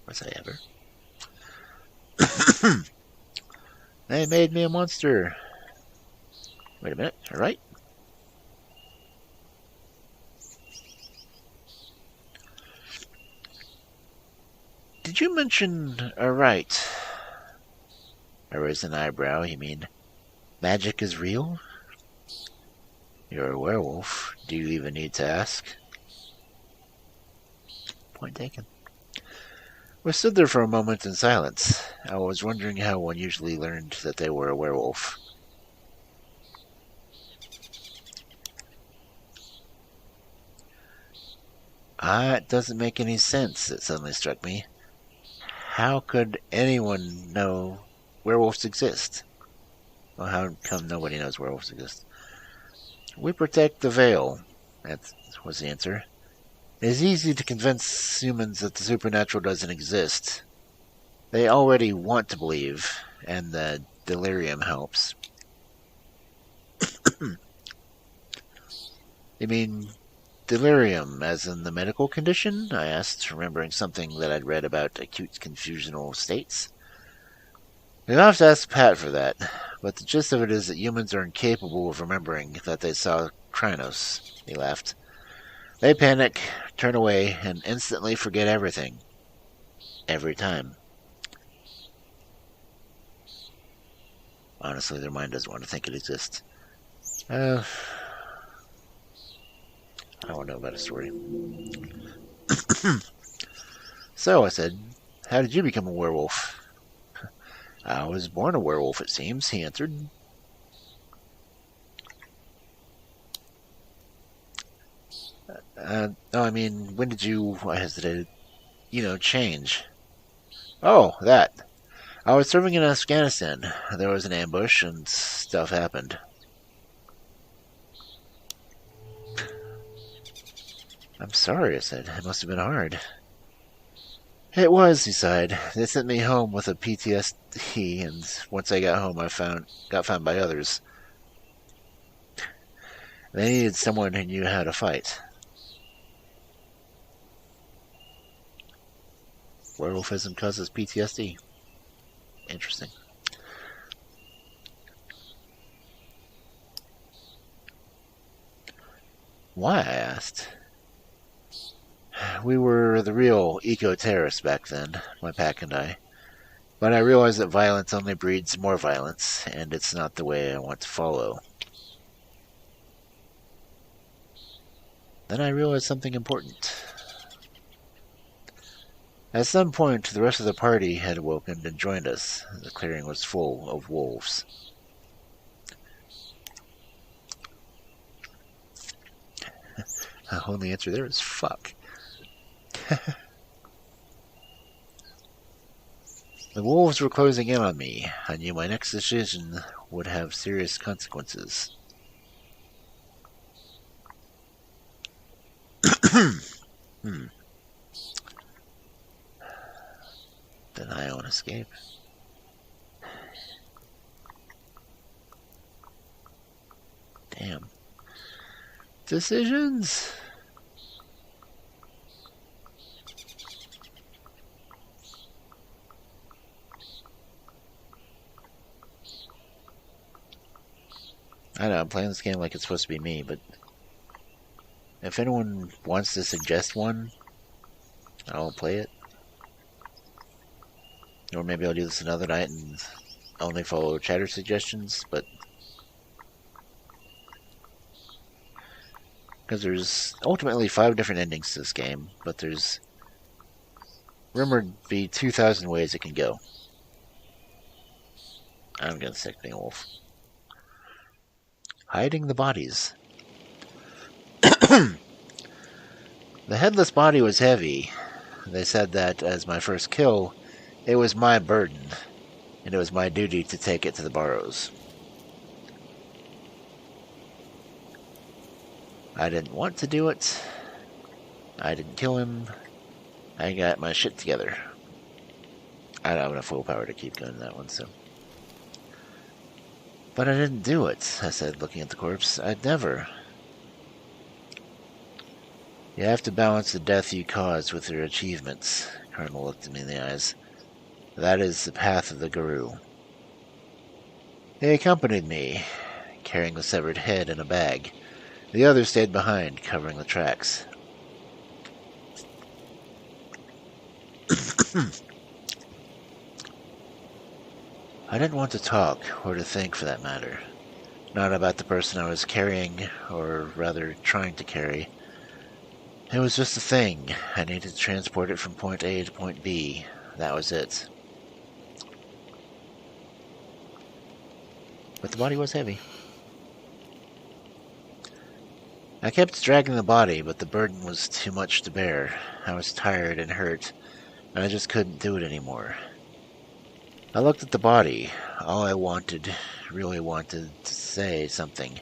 Was I ever? They made me a monster. Wait a minute, alright? Did you mention alright? I raised an eyebrow, you mean magic is real? You're a werewolf. Do you even need to ask? Point taken. We stood there for a moment in silence. I was wondering how one usually learned that they were a werewolf. It doesn't make any sense, it suddenly struck me. How could anyone know werewolves exist? Well, how come nobody knows werewolves exist? We protect the veil, that was the answer. It is easy to convince humans that the supernatural doesn't exist. They already want to believe, and the delirium helps. You mean delirium, as in the medical condition? I asked, remembering something that I'd read about acute confusional states. You'll have to ask Pat for that, but the gist of it is that humans are incapable of remembering that they saw Krynos. He laughed. They panic, turn away, and instantly forget everything. Every time. Honestly, their mind doesn't want to think it exists. I don't know about a story. So, I said, how did you become a werewolf? I was born a werewolf, it seems, he answered. No, I mean, when did you, I hesitated, change? Oh, that. I was serving in Afghanistan. There was an ambush and stuff happened. I'm sorry, I said. It must have been hard. It was, he sighed. They sent me home with a PTSD, and once I got home, got found by others. They needed someone who knew how to fight. Werewolfism causes PTSD. Interesting. Why, I asked. We were the real eco-terrorists back then, my pack and I. But I realized that violence only breeds more violence, and it's not the way I want to follow. Then I realized something important. At some point, the rest of the party had awoken and joined us. The clearing was full of wolves. The only answer there is fuck. The wolves were closing in on me. I knew my next decision would have serious consequences. Denial and escape. Damn. Decisions? I know, I'm playing this game like it's supposed to be me, but if anyone wants to suggest one, I'll play it. Or maybe I'll do this another night and only follow chatter suggestions, but because there's ultimately 5 different endings to this game, but there's rumored to be 2,000 ways it can go. I'm gonna stick being a wolf. Hiding the bodies. The headless body was heavy. They said that as my first kill, it was my burden, and it was my duty to take it to the Burrows. I didn't want to do it. I didn't kill him. I got my shit together. I don't have enough willpower to keep going that one, so. But I didn't do it, I said, looking at the corpse. I'd never. You have to balance the death you caused with your achievements. Colonel looked at me in the eyes. That is the path of the Guru. He accompanied me, carrying the severed head in a bag. The others stayed behind, covering the tracks. I didn't want to talk, or to think for that matter. Not about the person I was carrying, or rather trying to carry. It was just a thing. I needed to transport it from point A to point B. That was it. But the body was heavy. I kept dragging the body, but the burden was too much to bear. I was tired and hurt, and I just couldn't do it anymore. I looked at the body. All I really wanted to say something,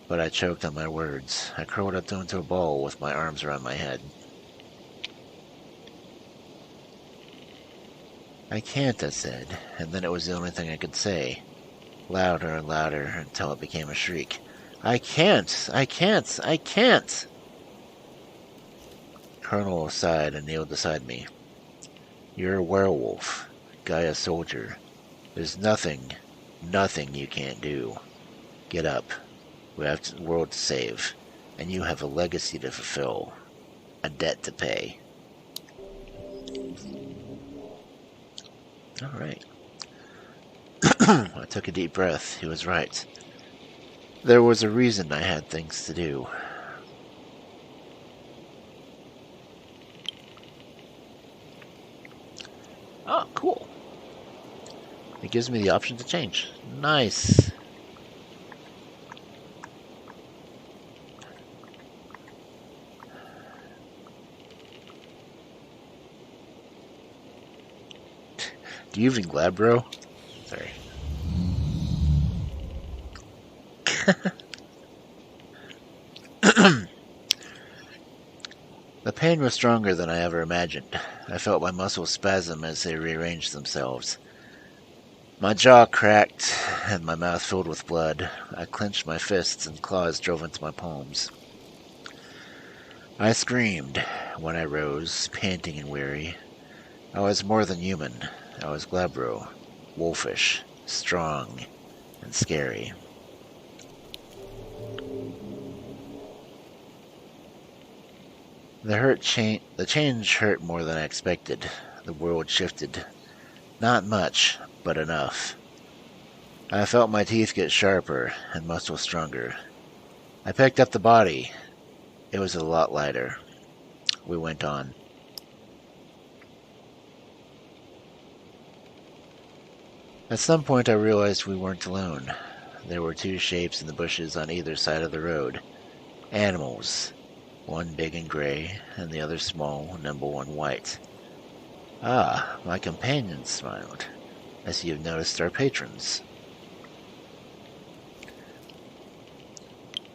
but I choked on my words. I curled up into a ball with my arms around my head. I can't, I said, and then it was the only thing I could say. Louder and louder until it became a shriek. I can't! I can't! I can't! Colonel sighed and kneeled beside me. You're a werewolf. Guy a soldier. There's nothing you can't do. Get up. We have the world to save, and you have a legacy to fulfill. A debt to pay. Alright. I took a deep breath. He was right. There was a reason I had things to do. Oh, cool. It gives me the option to change. Nice. Do you even glad, bro? Sorry. The pain was stronger than I ever imagined. I felt my muscles spasm as they rearranged themselves. My jaw cracked and my mouth filled with blood. I clenched my fists and claws drove into my palms. I screamed when I rose, panting and weary. I was more than human. I was glabro, wolfish, strong, and scary. The change hurt more than I expected. The world shifted. Not much, but enough. I felt my teeth get sharper and muscles stronger. I picked up the body. It was a lot lighter. We went on. At some point I realized we weren't alone. There were two shapes in the bushes on either side of the road. Animals. One big and gray, and the other small, nimble, and white. Ah, my companions smiled. I see you've noticed our patrons.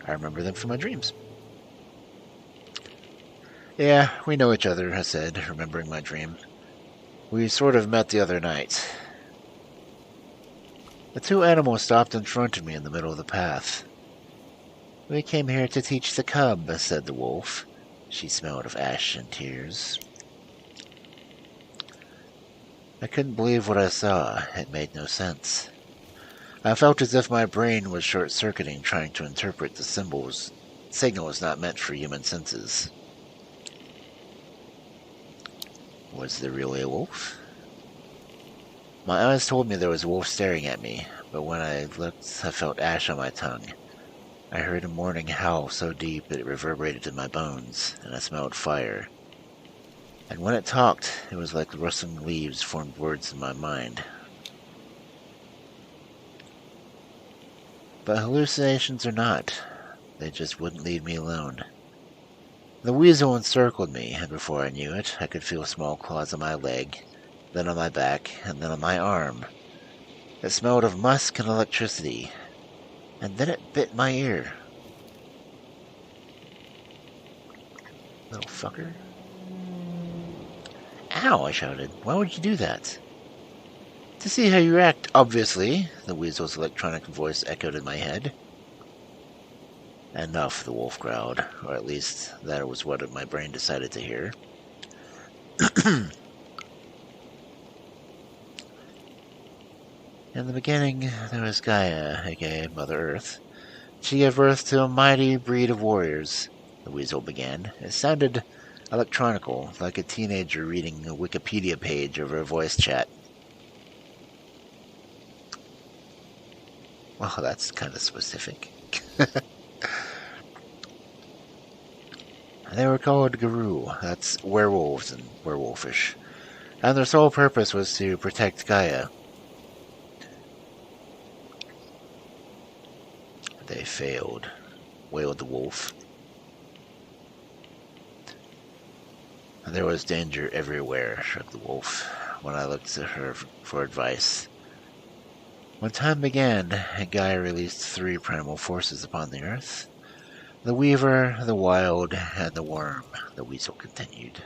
I remember them from my dreams. Yeah, we know each other, I said, remembering my dream. We sort of met the other night. The two animals stopped in front of me in the middle of the path. We came here to teach the cub, said the wolf. She smelled of ash and tears. I couldn't believe what I saw. It made no sense. I felt as if my brain was short-circuiting tirying to interpret the signals not meant for human senses. Was there really a wolf? My eyes told me there was a wolf staring at me, but when I looked, I felt ash on my tongue. I heard a mourning howl so deep it reverberated in my bones, and I smelled fire. And when it talked, it was like the rustling leaves formed words in my mind. But hallucinations or not, they just wouldn't leave me alone. The weasel encircled me, and before I knew it, I could feel small claws on my leg, then on my back, and then on my arm. It smelled of musk and electricity, and then it bit my ear. Little fucker. Ow, I shouted. Why would you do that? To see how you react, obviously, the weasel's electronic voice echoed in my head. Enough, the wolf growled, or at least that was what my brain decided to hear. In the beginning, there was Gaia, aka Mother Earth. She gave birth to a mighty breed of warriors, the weasel began. It sounded electronical, like a teenager reading a Wikipedia page over a voice chat. Well, that's kind of specific. They were called Guru, that's werewolves and werewolfish, and their sole purpose was to protect Gaia. They failed, wailed the wolf. There was danger everywhere, shrugged the wolf, when I looked to her for advice. When time began, Gaia released 3 primal forces upon the earth. The Weaver, the Wild, and the Worm, the weasel continued.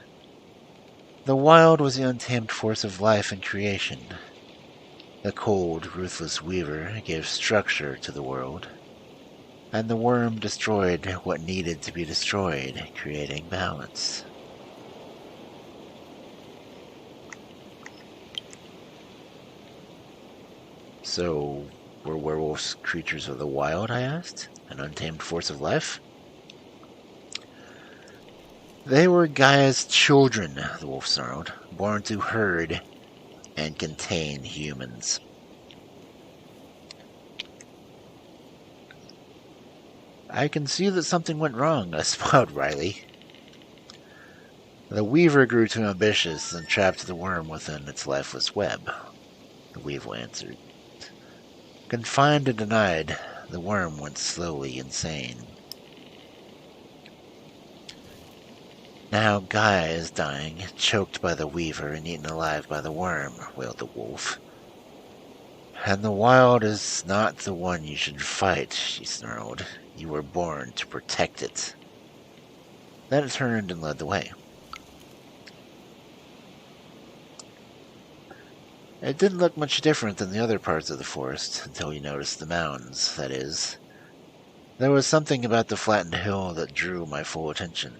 The Wild was the untamed force of life and creation. The cold, ruthless Weaver gave structure to the world. And the Worm destroyed what needed to be destroyed, creating balance. So, were werewolves creatures of the wild, I asked? An untamed force of life? They were Gaia's children, the wolf snarled, born to herd and contain humans. I can see that something went wrong, I smiled wryly. The Weaver grew too ambitious and trapped the worm within its lifeless web, the weasel answered. Confined and denied, the worm went slowly insane. Now Gaia is dying, choked by the Weaver and eaten alive by the worm, wailed the wolf. And the wild is not the one you should fight, she snarled. You were born to protect it. Then it turned and led the way. It didn't look much different than the other parts of the forest, until you noticed the mounds, that is. There was something about the flattened hill that drew my full attention.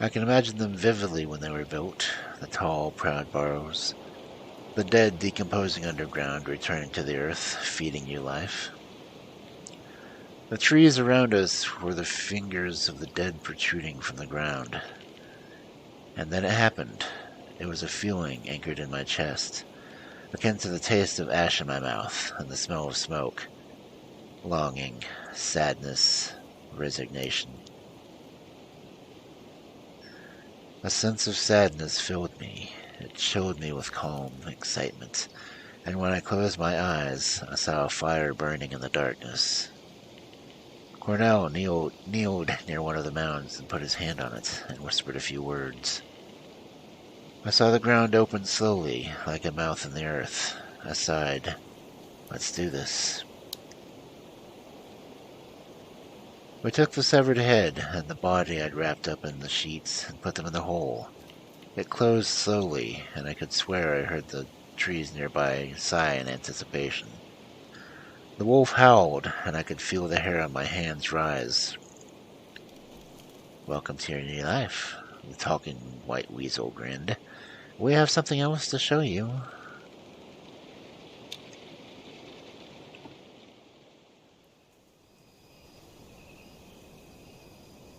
I can imagine them vividly when they were built, the tall, proud burrows, the dead decomposing underground returning to the earth, feeding new life. The trees around us were the fingers of the dead protruding from the ground. And then it happened. It was a feeling anchored in my chest, akin to the taste of ash in my mouth and the smell of smoke. Longing, sadness, resignation. A sense of sadness filled me. It chilled me with calm excitement, and when I closed my eyes, I saw a fire burning in the darkness. Cornell kneeled near one of the mounds and put his hand on it and whispered a few words. I saw the ground open slowly, like a mouth in the earth. I sighed. Let's do this. We took the severed head and the body I'd wrapped up in the sheets and put them in the hole. It closed slowly, and I could swear I heard the trees nearby sigh in anticipation. The wolf howled, and I could feel the hair on my hands rise. Welcome to your new life, the talking white weasel grinned. We have something else to show you.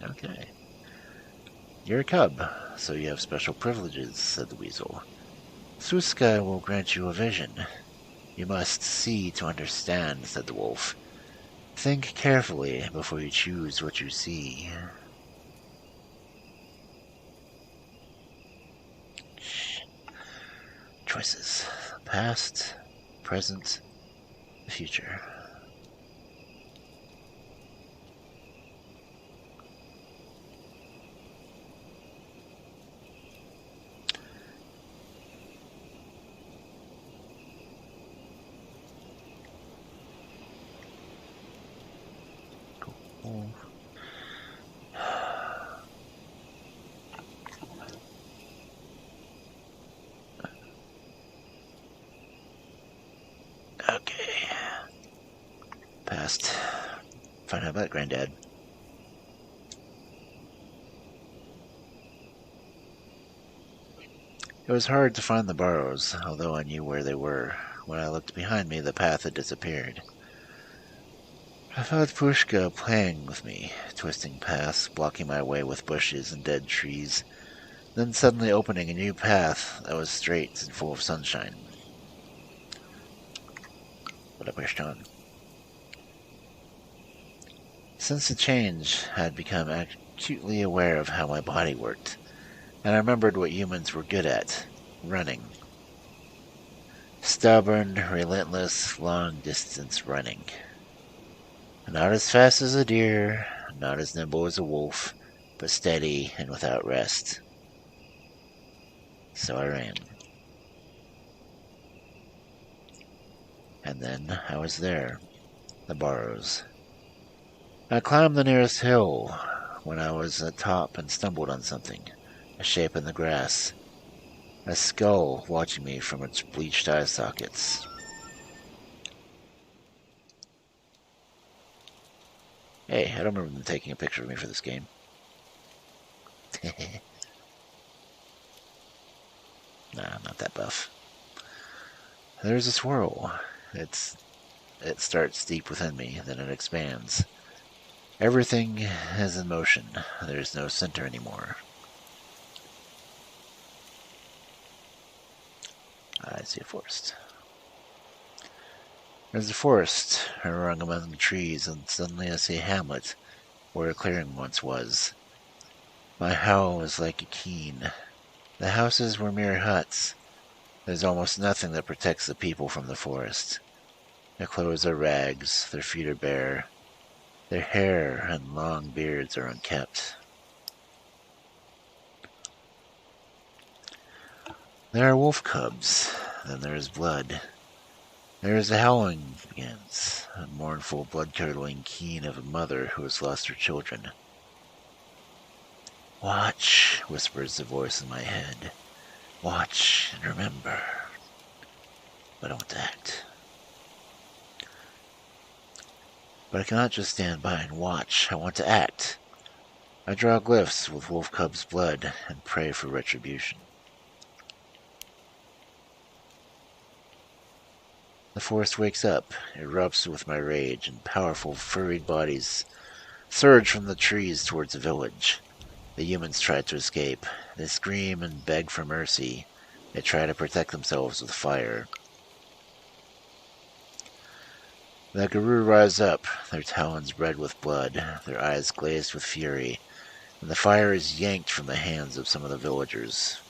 Okay. You're a cub, so you have special privileges, said the weasel. Suska will grant you a vision. You must see to understand, said the wolf. Think carefully before you choose what you see. choices. Past, present, the future. Cool. Okay. Past. Find out about Granddad. It was hard to find the burrows, although I knew where they were. When I looked behind me, the path had disappeared. I felt Pushka playing with me, twisting paths, blocking my way with bushes and dead trees, then suddenly opening a new path that was straight and full of sunshine. But I pushed on. Since the change, I had become acutely aware of how my body worked, and I remembered what humans were good at: running. Stubborn, relentless, long-distance running. Not as fast as a deer, not as nimble as a wolf, but steady and without rest. So I ran. And then I was there, the burrows. I climbed the nearest hill when I was at top and stumbled on something, a shape in the grass, a skull watching me from its bleached eye sockets. Hey, I don't remember them taking a picture of me for this game. Nah, I'm not that buff. There's a swirl. It starts deep within me, then it expands. Everything is in motion. There's no center anymore. I see a forest. There's a forest, rung among the trees, and suddenly I see a hamlet where a clearing once was. My howl was like a keen. The houses were mere huts. There's almost nothing that protects the people from the forest. Their clothes are rags, their feet are bare, their hair and long beards are unkempt. There are wolf cubs, then there is blood. There is the howling begins, a mournful, blood-curdling keen of a mother who has lost her children. Watch, whispers the voice in my head. Watch and remember. But I want to act. But I cannot just stand by and watch. I want to act. I draw glyphs with wolf cub's blood and pray for retribution. The forest wakes up, erupts with my rage, and powerful, furried bodies surge from the trees towards the village. The humans try to escape. They scream and beg for mercy. They try to protect themselves with fire. The Guru rise up, their talons red with blood, their eyes glazed with fury, and the fire is yanked from the hands of some of the villagers.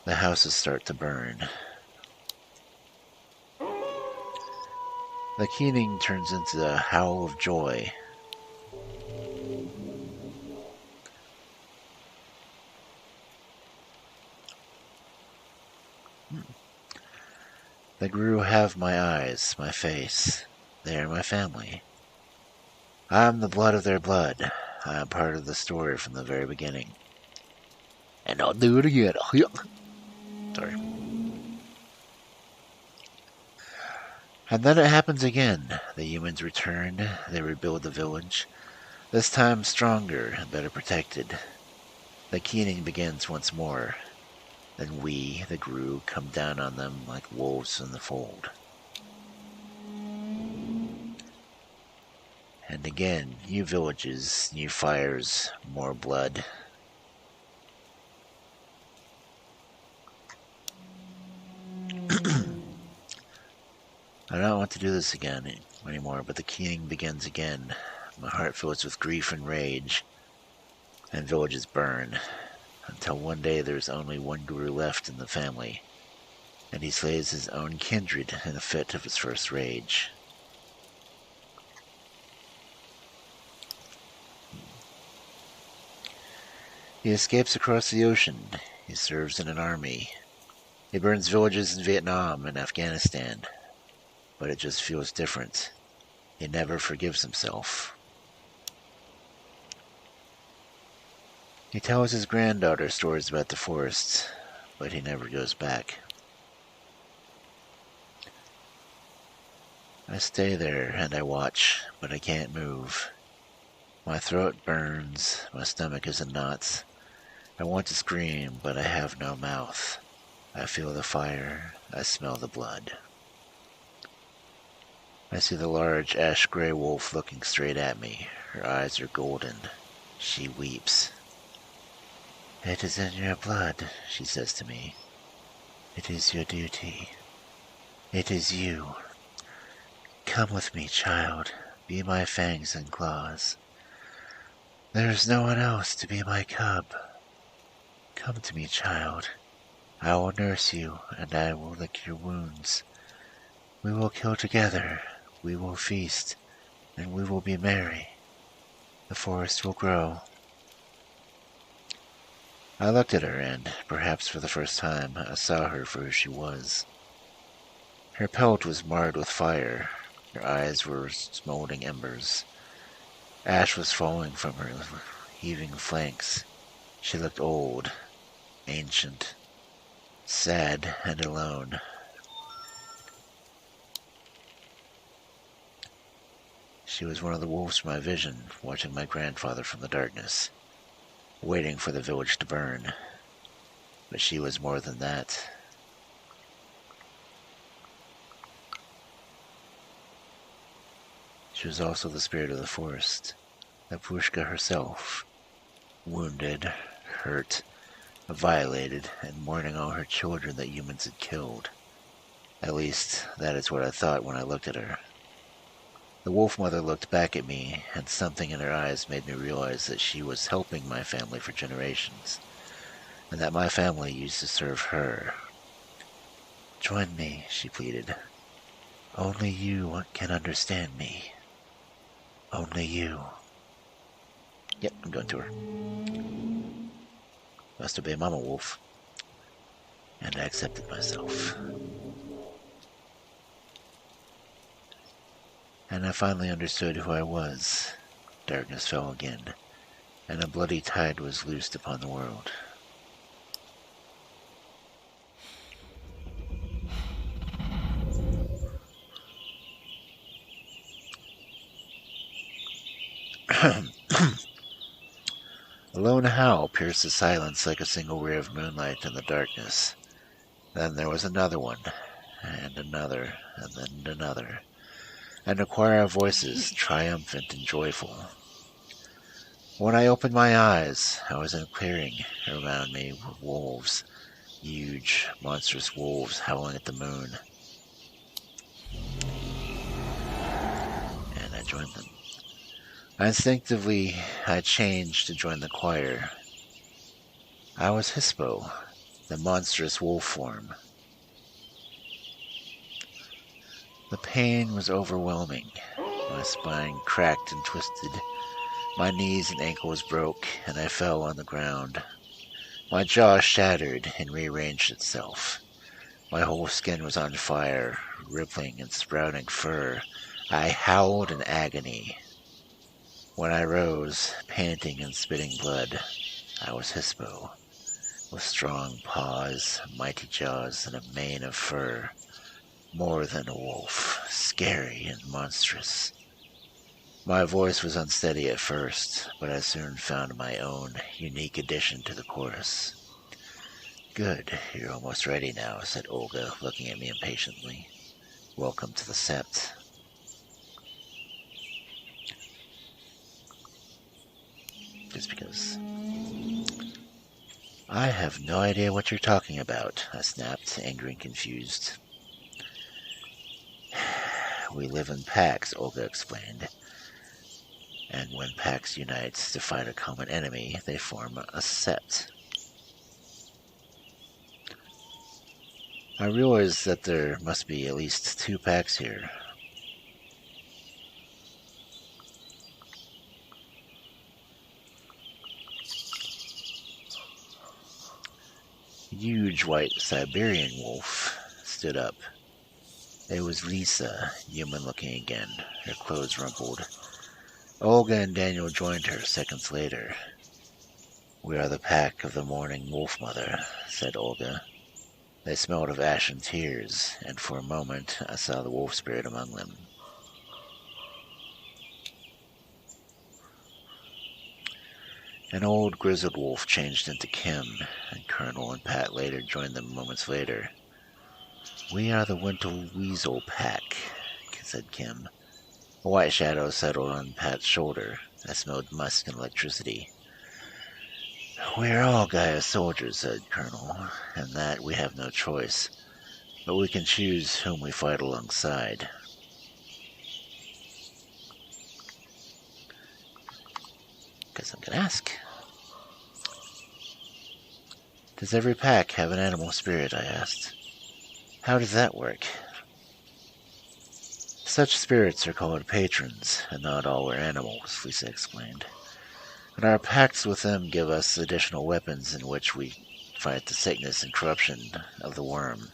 The houses start to burn. The keening turns into a howl of joy. The Guru have my eyes, my face. They are my family. I am the blood of their blood. I am part of the story from the very beginning. And I'll do it again. Sorry. And then it happens again. The humans return. They rebuild the village. This time stronger and better protected. The keening begins once more. Then we, the Gru, come down on them like wolves in the fold. And again, new villages, new fires, more blood. I don't want to do this again anymore, but the keening begins again. My heart fills with grief and rage, and villages burn. until one day there's only one guru left in the family, and he slays his own kindred in a fit of his first rage. He escapes across the ocean. He serves in an army. He burns villages in Vietnam and Afghanistan, but it just feels different. He never forgives himself. He tells his granddaughter stories about the forest, but he never goes back. I stay there and I watch, but I can't move. My throat burns, my stomach is in knots. I want to scream, but I have no mouth. I feel the fire, I smell the blood. I see the large ash-gray wolf looking straight at me. Her eyes are golden. She weeps. "It is in your blood," she says to me. "It is your duty. It is you. Come with me, child. Be my fangs and claws. There is no one else to be my cub. Come to me, child. I will nurse you, and I will lick your wounds. We will kill together. We will feast, and we will be merry. The forest will grow." I looked at her, and, perhaps for the first time, I saw her for who she was. Her pelt was marred with fire. Her eyes were smoldering embers. Ash was falling from her heaving flanks. She looked old, ancient, sad, and alone. She was one of the wolves from my vision, watching my grandfather from the darkness, waiting for the village to burn. But she was more than that. She was also the spirit of the forest, Lapushka herself, wounded, hurt, violated, and mourning all her children that humans had killed. At least, that is what I thought when I looked at her. The wolf mother looked back at me, and something in her eyes made me realize that she was helping my family for generations, and that my family used to serve her. "Join me," she pleaded. "Only you can understand me. Only you." Yep, I'm going to her. Must obey Mama Wolf. And I accepted myself. And I finally understood who I was. Darkness fell again, and a bloody tide was loosed upon the world. A lone howl pierced the silence like a single ray of moonlight in the darkness. Then there was another one, and another, and then another, and a choir of voices, triumphant and joyful. When I opened my eyes, I was in a clearing. Around me were wolves, huge, monstrous wolves howling at the moon. And I joined them. Instinctively, I changed to join the choir. I was Hispo, the monstrous wolf form. The pain was overwhelming. My spine cracked and twisted. My knees and ankles broke, and I fell on the ground. My jaw shattered and rearranged itself. My whole skin was on fire, rippling and sprouting fur. I howled in agony. When I rose, panting and spitting blood, I was Hispo, with strong paws, mighty jaws, and a mane of fur. More than a wolf, scary and monstrous. My voice was unsteady at first, but I soon found my own unique addition to the chorus. "Good, you're almost ready now," said Olga, looking at me impatiently. "Welcome to the Sept." Just because. "I have no idea what you're talking about," I snapped, angry and confused. "We live in packs," Olga explained. "And when packs unite to fight a common enemy, they form a sept. I realize that there must be at least 2 packs here. A huge white Siberian wolf stood up. It was Lisa, human-looking again, her clothes rumpled. Olga and Daniel joined her seconds later. "We are the pack of the mourning wolf mother," said Olga. They smelled of ash and tears, and for a moment I saw the wolf spirit among them. An old grizzled wolf changed into Kim, and Colonel and Pat later joined them moments later. "We are the Winter Weasel Pack," said Kim. A white shadow settled on Pat's shoulder. I smelled musk and electricity. "We are all Gaia soldiers," said Colonel, "and that we have no choice. But we can choose whom we fight alongside." Guess I'm gonna ask. "Does every pack have an animal spirit?" I asked. "How does that work?" "Such spirits are called patrons, and not all are animals," Lisa explained. "And our pacts with them give us additional weapons in which we fight the sickness and corruption of the worm."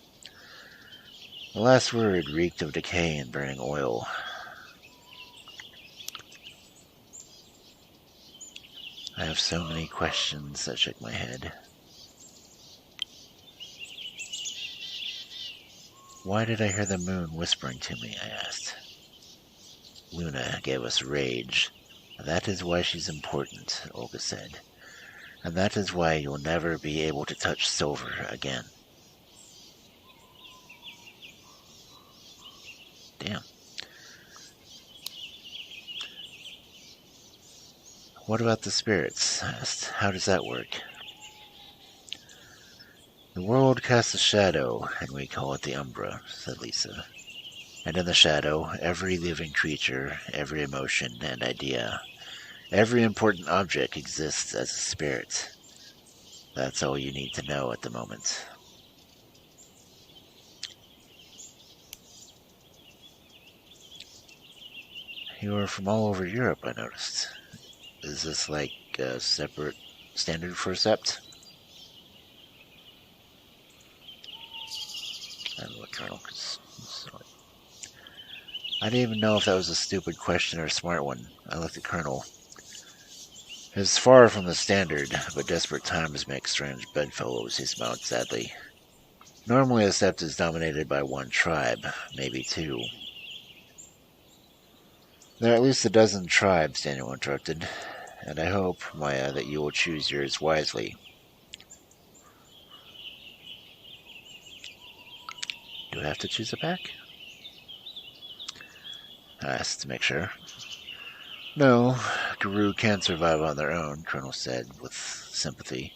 The last word reeked of decay and burning oil. I have so many questions. I shook my head. "Why did I hear the moon whispering to me?" I asked. "Luna gave us rage. That is why she's important," Olga said. "And that is why you'll never be able to touch silver again." Damn. "What about the spirits?" I asked. "How does that work?" "The world casts a shadow, and we call it the Umbra," said Lisa. "And in the shadow, every living creature, every emotion and idea, every important object exists as a spirit. That's all you need to know at the moment." "You are from all over Europe," I noticed. "Is this like a separate standard for Sept?" I don't know, Colonel. I didn't even know if that was a stupid question or a smart one. I looked at Colonel. "It's far from the standard, but desperate times make strange bedfellows," he smiled sadly. "Normally a sept is dominated by one tribe, maybe 2. "There are at least a dozen tribes," Daniel interrupted. "And I hope, Maya, that you will choose yours wisely." "Do I have to choose a pack?" I asked to make sure. "No, Guru can survive on their own," Colonel said with sympathy.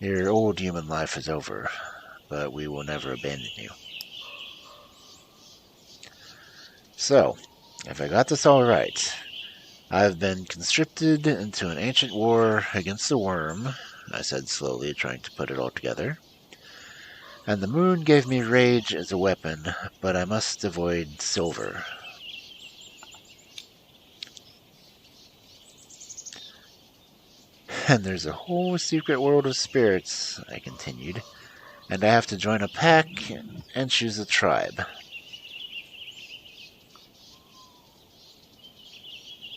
"Your old human life is over, but we will never abandon you." "So, if I got this all right, I've been conscripted into an ancient war against the worm," I said slowly, trying to put it all together. "And the moon gave me rage as a weapon, but I must avoid silver." "And there's a whole secret world of spirits," I continued, "and I have to join a pack and choose a tribe."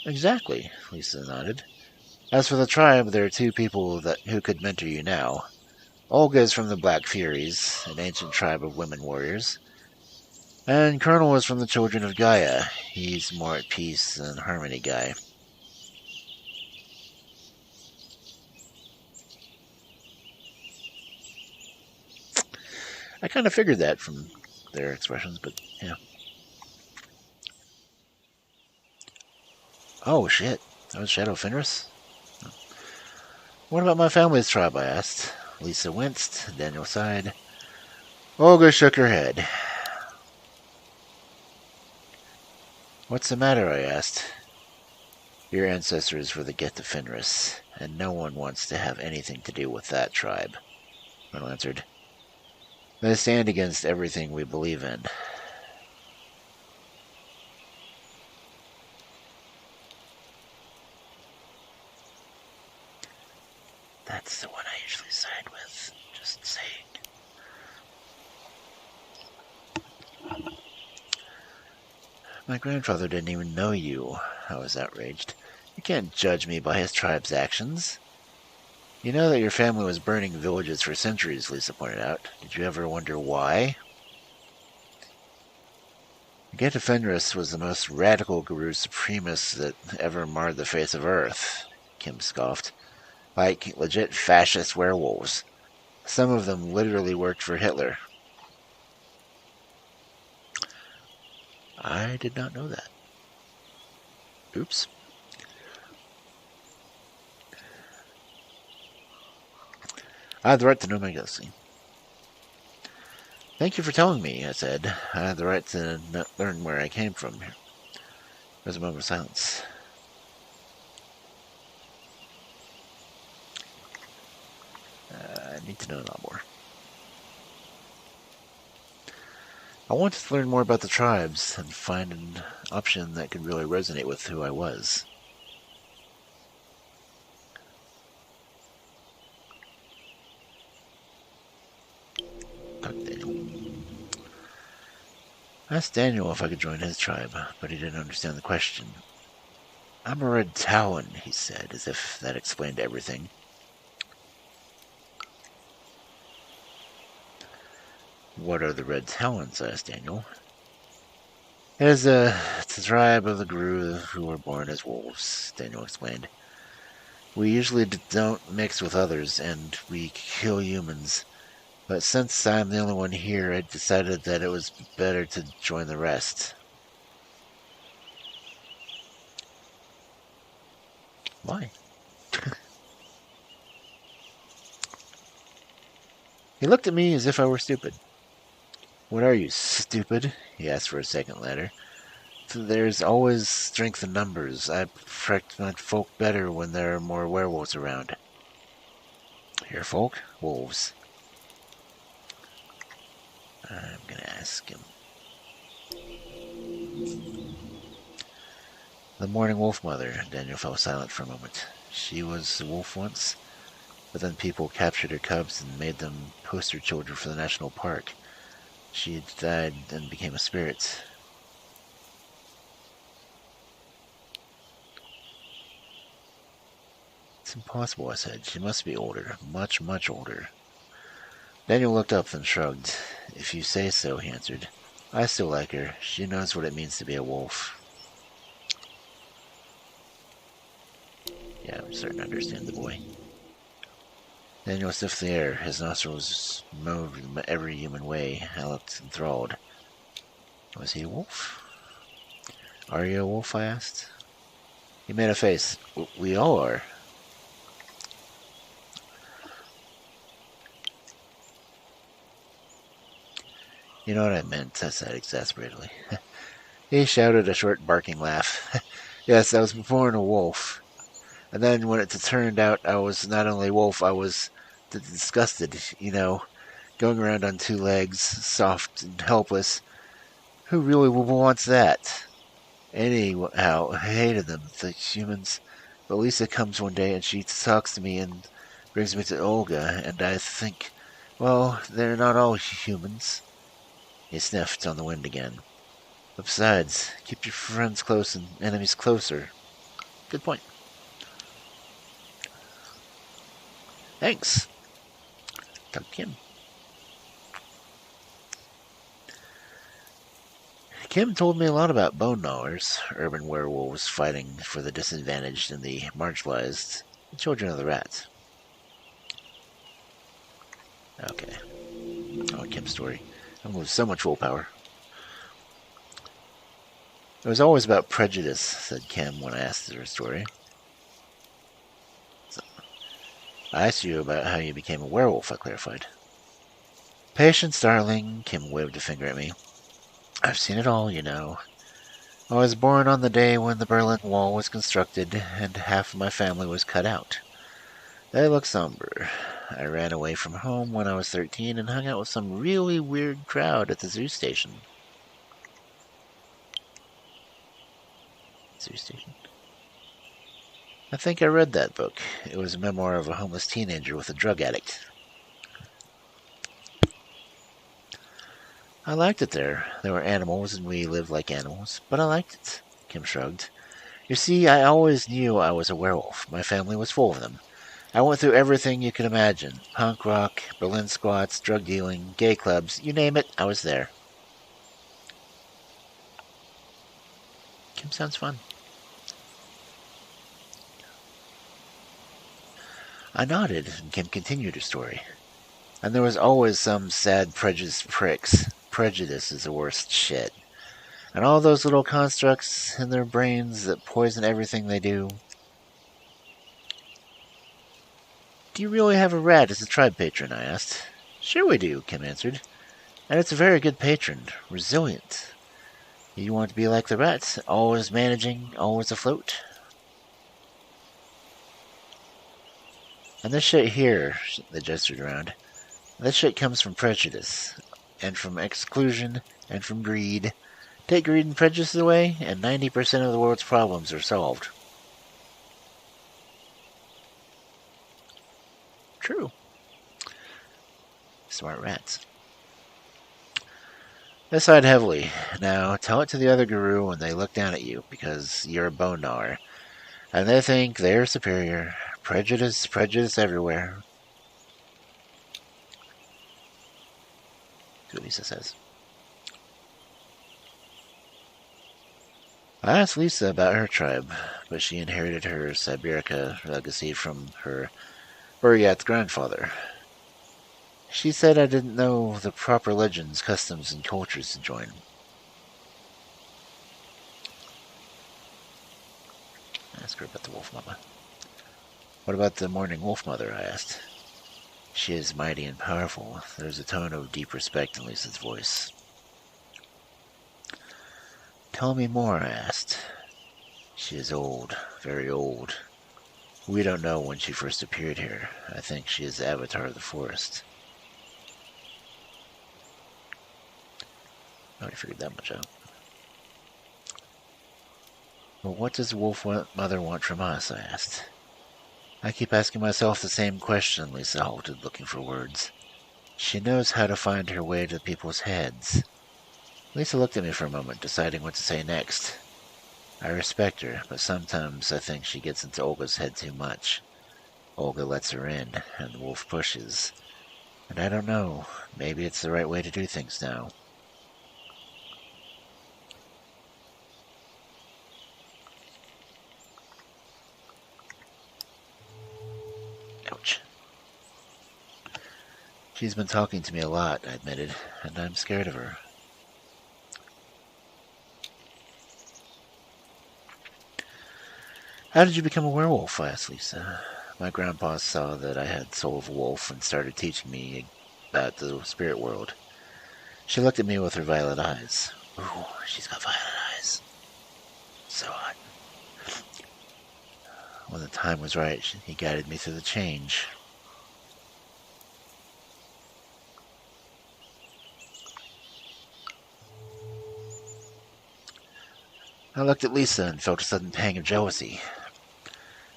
"Exactly," Lisa nodded. "As for the tribe, there are 2 people who could mentor you now. Olga is from the Black Furies, an ancient tribe of women warriors. And Colonel is from the Children of Gaia. He's more at peace and harmony guy." I kind of figured that from their expressions, but yeah. "Oh, shit. That was Shadow Fenris?" "What about my family's tribe?" I asked. Lisa winced. Daniel sighed. Olga shook her head. "What's the matter?" I asked. "Your ancestors were the Geth of Fenris, and no one wants to have anything to do with that tribe," Colonel answered. They stand against everything we believe in. That's the one I usually side with. Just saying. My grandfather didn't even know you. I was outraged. You can't judge me by his tribe's actions. You know that your family was burning villages for centuries, Lisa pointed out. Did you ever wonder why? Geta Fenris was the most radical guru supremacist that ever marred the face of Earth, Kim scoffed. Like legit fascist werewolves. Some of them literally worked for Hitler. I did not know that. Oops. I had the right to know my destiny. Thank you for telling me, I said. I had the right to learn where I came from. There was a moment of silence. I need to know a lot more. I wanted to learn more about the tribes and find an option that could really resonate with who I was. Talk to Daniel. I asked Daniel if I could join his tribe, but he didn't understand the question. I'm a Red Talon, he said, as if that explained everything. What are the Red Talons? I asked Daniel. It's a tribe of the Gru who were born as wolves, Daniel explained. We usually don't mix with others, and we kill humans. But since I'm the only one here, I decided that it was better to join the rest. Why? He looked at me as if I were stupid. What are you, stupid? He asked for a second later. There's always strength in numbers. I protect my folk better when there are more werewolves around. Your folk? Wolves. I'm gonna ask him. The mourning wolf mother. Daniel fell silent for a moment. She was a wolf once, but then people captured her cubs and made them poster children for the national park. She died and became a spirit. It's impossible, I said. She must be older. Much, much older. Daniel looked up and shrugged. If you say so, he answered. I still like her. She knows what it means to be a wolf. Yeah, I'm starting to understand the boy. Daniel sniffed the air. His nostrils moved in every human way. I looked enthralled. Was he a wolf? Are you a wolf? I asked. He made a face. We all are. You know what I meant, I said exasperatedly. He shouted a short barking laugh. Yes, I was born a wolf. And then when it turned out I was not only a wolf, I was disgusted, going around on two legs, soft and helpless. Who really wants that? Anyhow, I hated them, the humans. But Lisa comes one day and she talks to me and brings me to Olga, and I think, well, they're not all humans. He sniffed on the wind again. But besides, keep your friends close and enemies closer. Good point. Thanks. Talk to Kim. Kim told me a lot about bone gnawers, urban werewolves fighting for the disadvantaged and the marginalized, the children of the rats. Okay. Oh, Kim's story. I'm losing so much willpower. It was always about prejudice, said Kim when I asked her story. So, I asked you about how you became a werewolf, I clarified. Patience, darling, Kim waved a finger at me. I've seen it all, I was born on the day when the Berlin Wall was constructed, and half of my family was cut out. They look somber. I ran away from home when I was 13 and hung out with some really weird crowd at the zoo station. Zoo station? I think I read that book. It was a memoir of a homeless teenager with a drug addict. I liked it there. There were animals and we lived like animals, but I liked it. Kim shrugged. You see, I always knew I was a werewolf. My family was full of them. I went through everything you could imagine. Punk rock, Berlin squats, drug dealing, gay clubs, you name it, I was there. Kim sounds fun. I nodded, and Kim continued her story. And there was always some sad prejudiced pricks. Prejudice is the worst shit. And all those little constructs in their brains that poison everything they do. Do you really have a rat as a tribe patron? I asked. Sure we do, Kim answered. And it's a very good patron. Resilient. You want to be like the rat, always managing, always afloat. And this shit here, they gestured around, this shit comes from prejudice, and from exclusion, and from greed. Take greed and prejudice away, and 90% of the world's problems are solved. True. Smart rats. They sighed heavily. Now, tell it to the other guru when they look down at you, because you're a bone gnawer. And they think they're superior. Prejudice everywhere. That's what Lisa says. I asked Lisa about her tribe, but she inherited her Siberica legacy from her Buryat grandfather. She said I didn't know the proper legends, customs, and cultures to join. I asked her about the wolf mama. What about the morning wolf mother? I asked. She is mighty and powerful. There's a tone of deep respect in Lisa's voice. Tell me more, I asked. She is old, very old. We don't know when she first appeared here. I think she is the avatar of the forest. I already figured that much out. Well, what does the wolf mother want from us? I asked. I keep asking myself the same question, Lisa halted, looking for words. She knows how to find her way to people's heads. Lisa looked at me for a moment, deciding what to say next. I respect her, but sometimes I think she gets into Olga's head too much. Olga lets her in, and the wolf pushes. And I don't know, maybe it's the right way to do things now. Ouch. She's been talking to me a lot, I admitted, and I'm scared of her. How did you become a werewolf? I asked Lisa. My grandpa saw that I had soul of a wolf and started teaching me about the spirit world. She looked at me with her violet eyes. Ooh, she's got violet eyes. So hot. When the time was right, he guided me through the change. I looked at Lisa and felt a sudden pang of jealousy.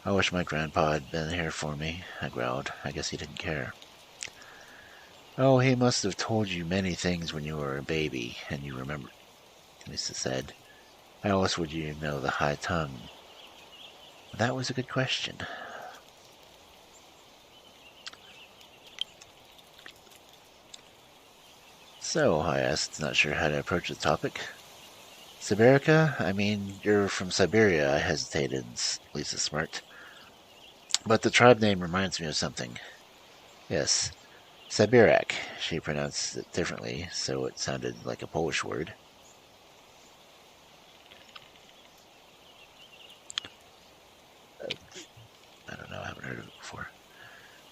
I wish my grandpa had been here for me, I growled. I guess he didn't care. Oh, he must have told you many things when you were a baby, and you remember, Lisa said. How else would you know the high tongue? That was a good question. So, I asked, not sure how to approach the topic. Siberica? I mean, you're from Siberia, I hesitated. Lisa smirked. But the tribe name reminds me of something. Yes, Siberak. She pronounced it differently, so it sounded like a Polish word. I don't know, I haven't heard of it before.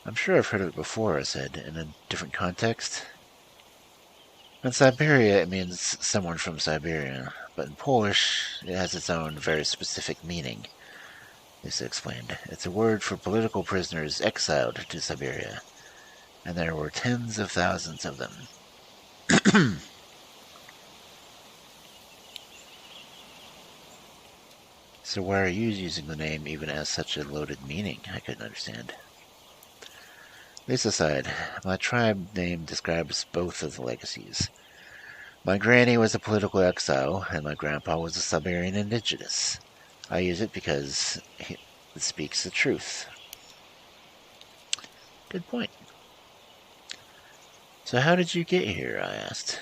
I'm sure I've heard of it before, I said, in a different context. In Siberia, it means someone from Siberia, but in Polish, it has its own very specific meaning. Lisa explained. It's a word for political prisoners exiled to Siberia. and there were tens of thousands of them. So why are you using the name even as such a loaded meaning? I couldn't understand. This aside, my tribe name describes both of the legacies. My granny was a political exile, and my grandpa was a Siberian indigenous. I use it because it speaks the truth. Good point. So how did you get here? I asked.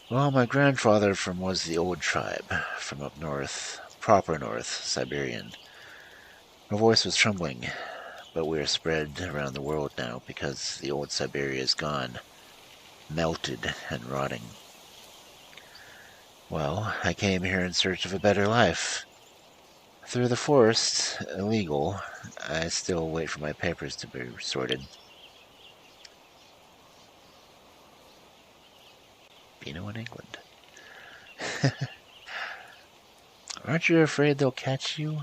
Well, my grandfather was the old tribe, from up north, proper north, Siberian. Her voice was trembling, but we are spread around the world now because the old Siberia is gone, melted and rotting. Well, I came here in search of a better life. Through the forest, illegal, I still wait for my papers to be sorted. Beano in England. Aren't you afraid they'll catch you?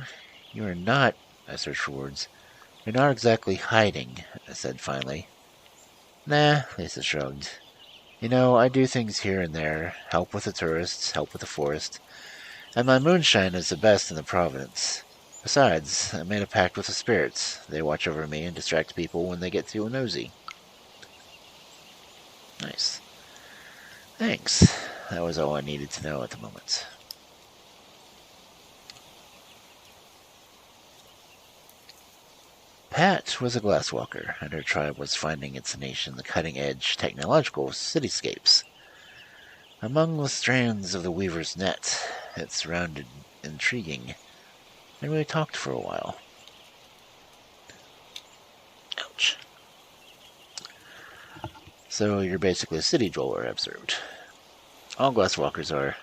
You are not, I searched for words. You're not exactly hiding, I said finally. Nah, Lisa shrugged. You know, I do things here and there. Help with the tourists, help with the forest. And my moonshine is the best in the province. Besides, I made a pact with the spirits. They watch over me and distract people when they get too nosy. Nice. Thanks. That was all I needed to know at the moment. Pat was a glasswalker, and her tribe was finding its niche in the cutting-edge technological cityscapes. Among the strands of the weaver's net, it surrounded intriguing, and we talked for a while. Ouch. So you're basically a city dweller, I observed. All glasswalkers are.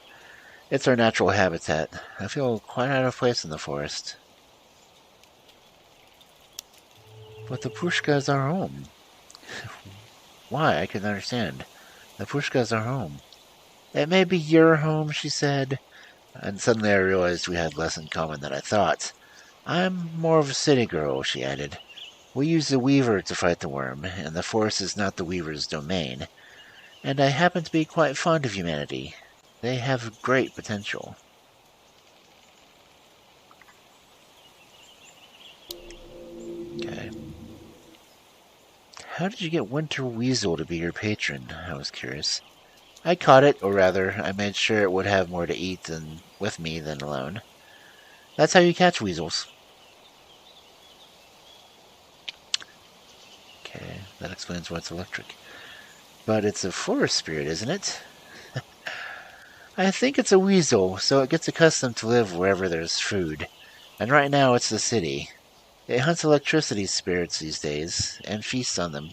It's our natural habitat. I feel quite out of place in the forest. But the Pushkas are home. Why? I couldn't understand. The Pushkas are home. It may be your home, she said. And suddenly I realized we had less in common than I thought. I'm more of a city girl, she added. We use the weaver to fight the worm, and the forest is not the weaver's domain. And I happen to be quite fond of humanity. They have great potential. Okay. How did you get Winter Weasel to be your patron? I was curious. I caught it, or rather, I made sure it would have more to eat with me than alone. That's how you catch weasels. Okay, that explains why it's electric. But it's a forest spirit, isn't it? I think it's a weasel, so it gets accustomed to live wherever there's food. And right now it's the city. It hunts electricity spirits these days, and feasts on them.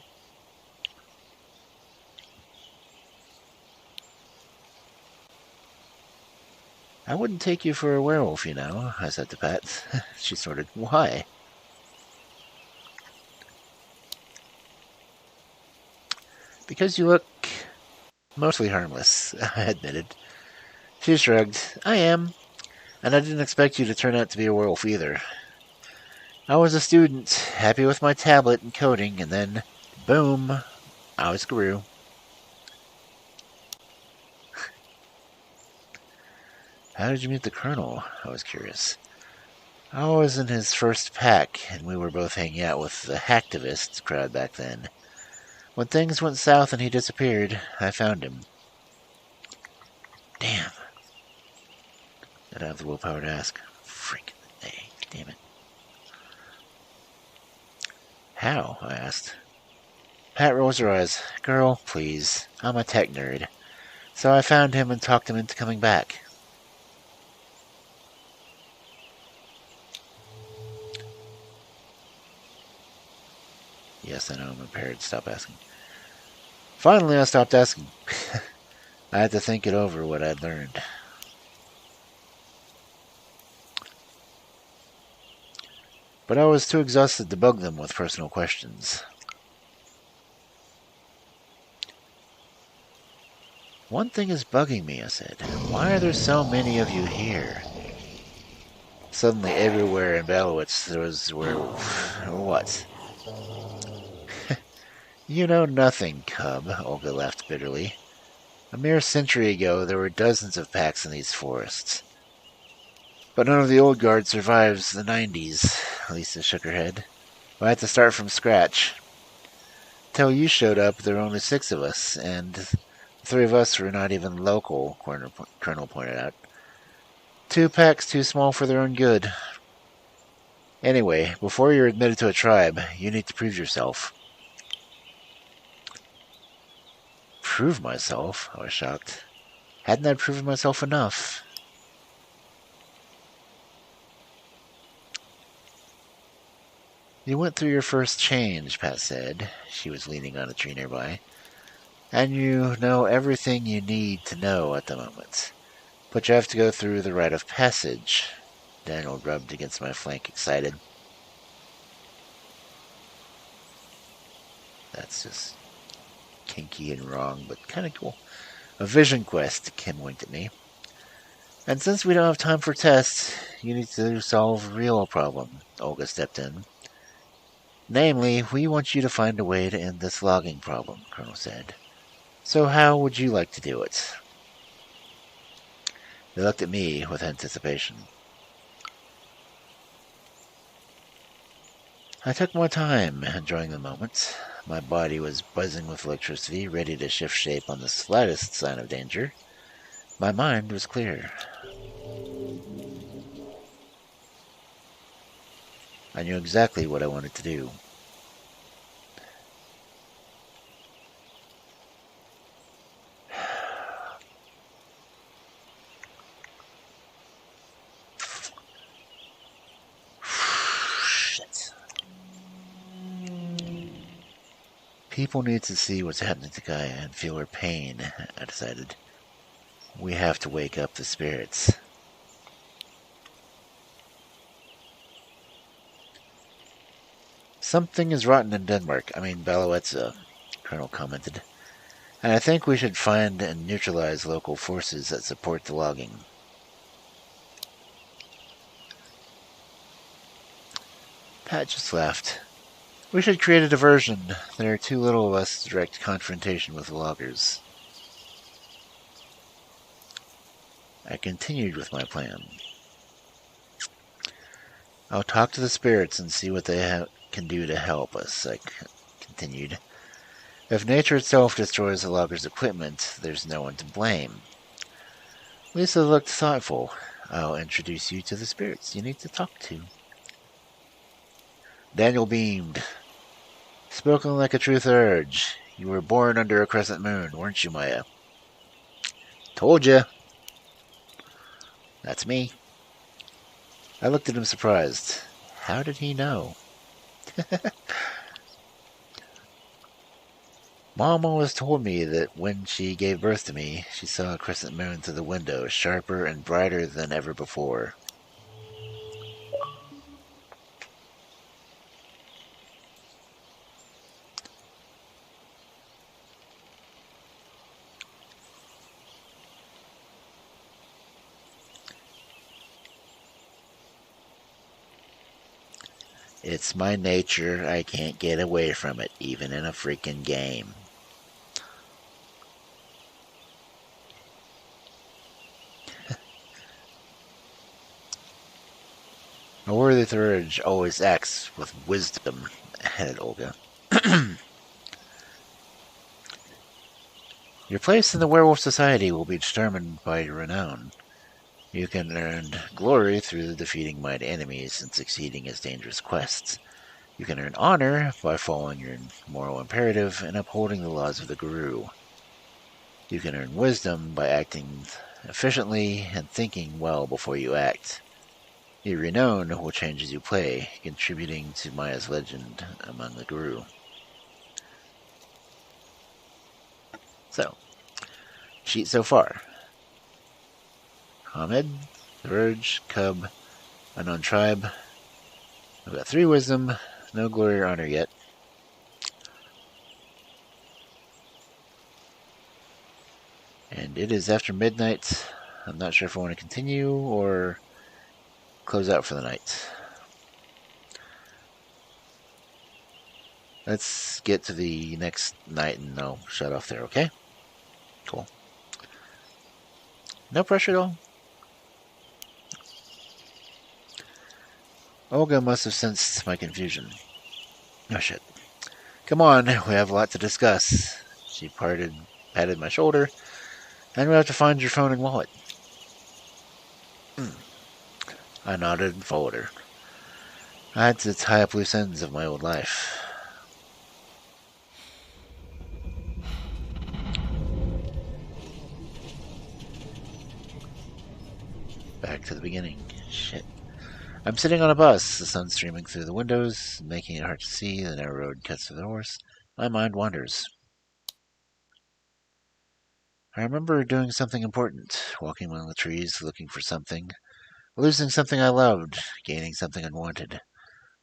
I wouldn't take you for a werewolf, you know, I said to Pat. She snorted. Why? Because you look mostly harmless, I admitted. She shrugged. I am. And I didn't expect you to turn out to be a werewolf either. I was a student, happy with my tablet and coding, and then, boom, I was Guru. How did you meet the Colonel? I was curious. I was in his first pack, and we were both hanging out with the hacktivist crowd back then. When things went south and he disappeared, I found him. Damn. I don't have the willpower to ask. Freaking A. Damn it. How? I asked. Pat rolls her eyes. Girl, please. I'm a tech nerd. So I found him and talked him into coming back. Yes, I know I'm impaired. Stop asking. Finally, I stopped asking. I had to think it over, what I'd learned. But I was too exhausted to bug them with personal questions. One thing is bugging me, I said. Why are there so many of you here? Suddenly, everywhere in Balowitz, there was werewolf. Or what? You know nothing, cub, Olga laughed bitterly. A mere century ago, there were dozens of packs in these forests. But none of the old guard survives the 90s, Lisa shook her head. I had to start from scratch. Till you showed up, there were only 6 of us, and the 3 of us were not even local, Colonel pointed out. 2 packs too small for their own good. Anyway, before you're admitted to a tribe, you need to prove yourself. Prove myself? I was shocked. Hadn't I proven myself enough? You went through your first change, Pat said. She was leaning on a tree nearby. And you know everything you need to know at the moment. But you have to go through the rite of passage. Daniel rubbed against my flank, excited. That's just kinky and wrong, but kind of cool. A vision quest, Kim winked at me. And since we don't have time for tests, you need to solve a real problem, Olga stepped in. Namely, we want you to find a way to end this logging problem, Colonel said. So how would you like to do it? They looked at me with anticipation. I took my time, enjoying the moment. My body was buzzing with electricity, ready to shift shape on the slightest sign of danger. My mind was clear. I knew exactly what I wanted to do. Shit. People need to see what's happening to Gaia and feel her pain, I decided. We have to wake up the spirits. Something is rotten in Denmark. Baluetza, Colonel commented. And I think we should find and neutralize local forces that support the logging. Pat just laughed. We should create a diversion. There are too little of us to direct confrontation with the loggers. I continued with my plan. I'll talk to the spirits and see what they can do to help us, I continued. If nature itself destroys the loggers' equipment, there's no one to blame. Lisa looked thoughtful. I'll introduce you to the spirits you need to talk to. Daniel beamed. Spoken like a true urge. You were born under a crescent moon, weren't you, Maya? Told ya. That's me. I looked at him surprised. How did he know? Mom always told me that when she gave birth to me, she saw a crescent moon through the window, sharper and brighter than ever before. It's my nature. I can't get away from it, even in a freaking game. A worthy Thurge always acts with wisdom, added Olga. Your place in the Werewolf Society will be determined by your renown. You can earn glory through defeating mighty enemies and succeeding in dangerous quests. You can earn honor by following your moral imperative and upholding the laws of the Guru. You can earn wisdom by acting efficiently and thinking well before you act. Your renown will change as you play, contributing to Maya's legend among the Guru. So, sheet so far. Ahmed, the Verge, Cub, Unknown Tribe. I've got 3 wisdom, no glory or honor yet. And it is after midnight. I'm not sure if I want to continue or close out for the night. Let's get to the next night and I'll shut off there, okay? Cool. No pressure at all. Olga must have sensed my confusion. Oh shit. Come on, we have a lot to discuss. She patted my shoulder, and we have to find your phone and wallet. I nodded and followed her. I had to tie up loose ends of my old life. Back to the beginning. Shit. I'm sitting on a bus, the sun streaming through the windows, making it hard to see. The narrow road cuts through the horse. My mind wanders. I remember doing something important, walking among the trees, looking for something, losing something I loved, gaining something unwanted.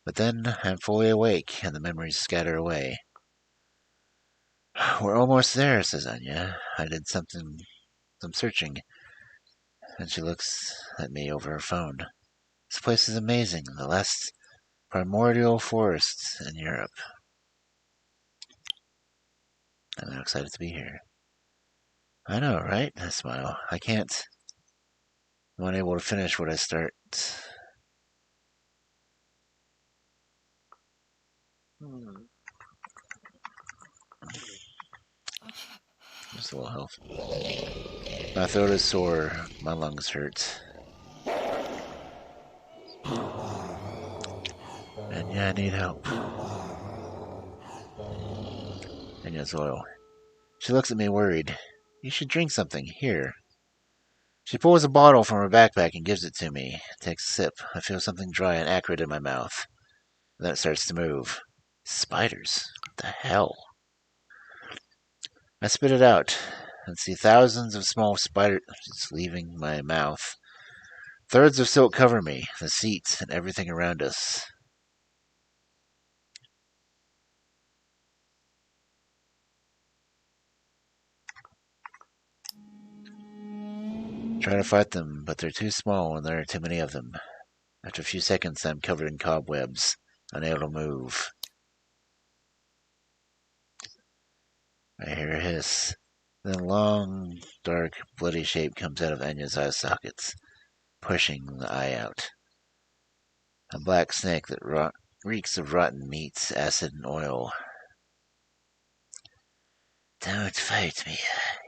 But then I'm fully awake, and the memories scatter away. We're almost there, says Anya. I did some searching, and she looks at me over her phone. This place is amazing, the last primordial forests in Europe. I'm now excited to be here. I know, right? I smile. I can't. I'm unable to finish what I start. Just a little health. My throat is sore. My lungs hurt. And yeah, I need help. And yes, oil. She looks at me worried. You should drink something. Here. She pulls a bottle from her backpack and gives it to me. Takes a sip. I feel something dry and acrid in my mouth. Then it starts to move. Spiders. What the hell? I spit it out and see thousands of small spiders leaving my mouth. Threads of silk cover me, the seats, and everything around us. Try to fight them, but they're too small and there are too many of them. After a few seconds, I'm covered in cobwebs, unable to move. I hear a hiss. Then a long, dark, bloody shape comes out of Anya's eye sockets, pushing the eye out. A black snake that reeks of rotten meats, acid, and oil. Don't fight me.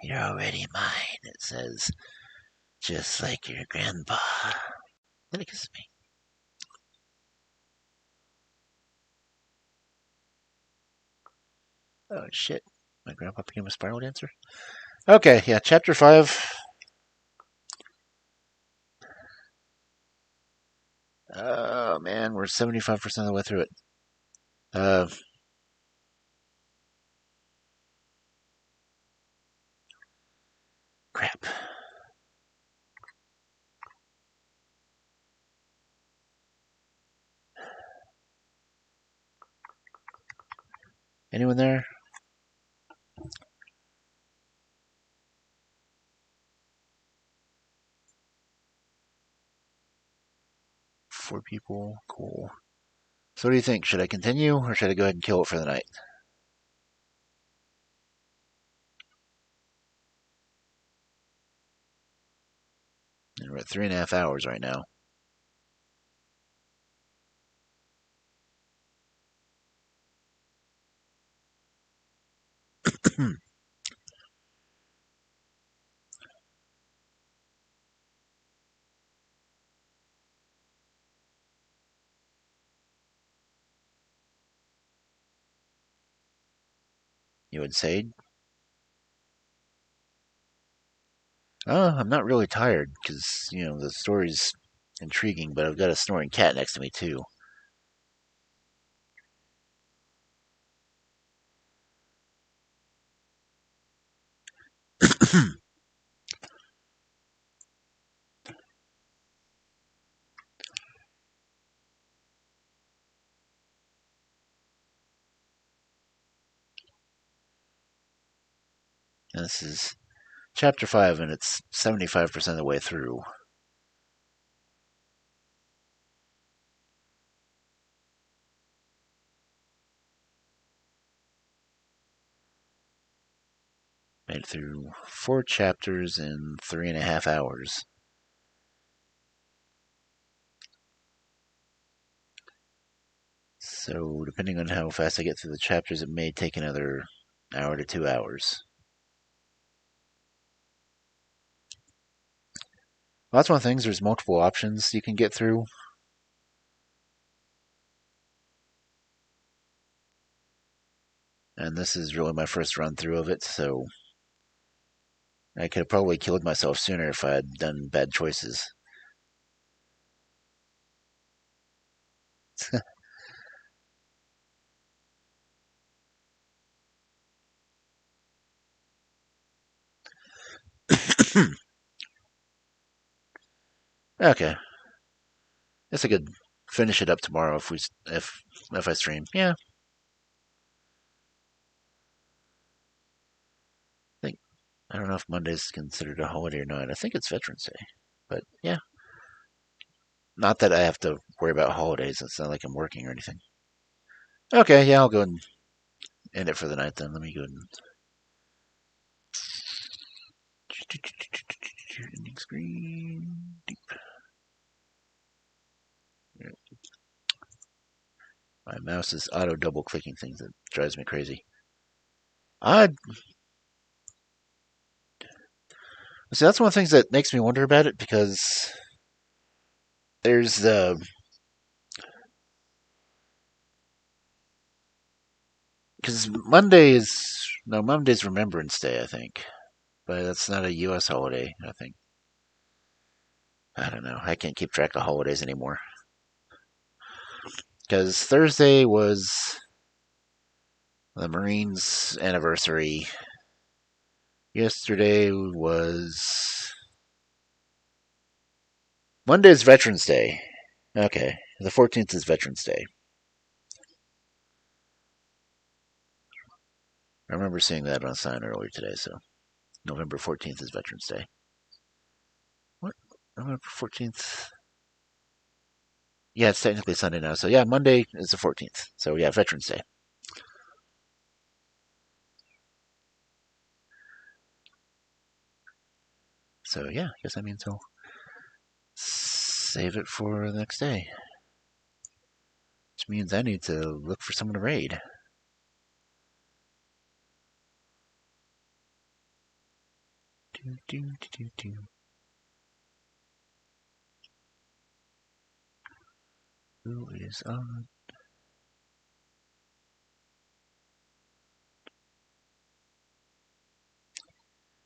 You're already mine, it says. Just like your grandpa. Then it kisses me. Oh, shit. My grandpa became a spiral dancer? Okay, yeah, chapter 5. Oh, man, we're 75% of the way through it. Crap. Anyone there? 4 people. Cool. So what do you think? Should I continue, or should I go ahead and kill it for the night? And we're at 3.5 hours right now. You would say? I'm not really tired, because, the story's intriguing, but I've got a snoring cat next to me, too. And this is chapter 5, and it's 75% of the way through. Made it through 4 chapters in 3.5 hours. So, depending on how fast I get through the chapters, it may take another hour to 2 hours. Well, that's one of the things. There's multiple options you can get through. And this is really my first run through of it, so I could have probably killed myself sooner if I had done bad choices. Okay, guess I could finish it up tomorrow if I stream. Yeah, I think I don't know if Monday's considered a holiday or not. I think it's Veterans Day, but yeah, not that I have to worry about holidays. It's not like I'm working or anything. Okay, yeah, I'll go and end it for the night then. Let me go and ending screen. Deep. My mouse is auto double clicking things that drives me crazy. I see. That's one of the things that makes me wonder about it because there's because Monday's Remembrance Day, I think, but that's not a U.S. holiday. I think I don't know. I can't keep track of holidays anymore because Thursday was the Marines' anniversary. Yesterday was Monday's Veterans Day. Okay, the 14th is Veterans Day. I remember seeing that on a sign earlier today. So November 14th is Veterans Day. What? November 14th? Yeah, it's technically Sunday now. So yeah, Monday is the 14th. So yeah, Veterans Day. So yeah, I guess that means I'll save it for the next day. Which means I need to look for someone to raid. Who is on?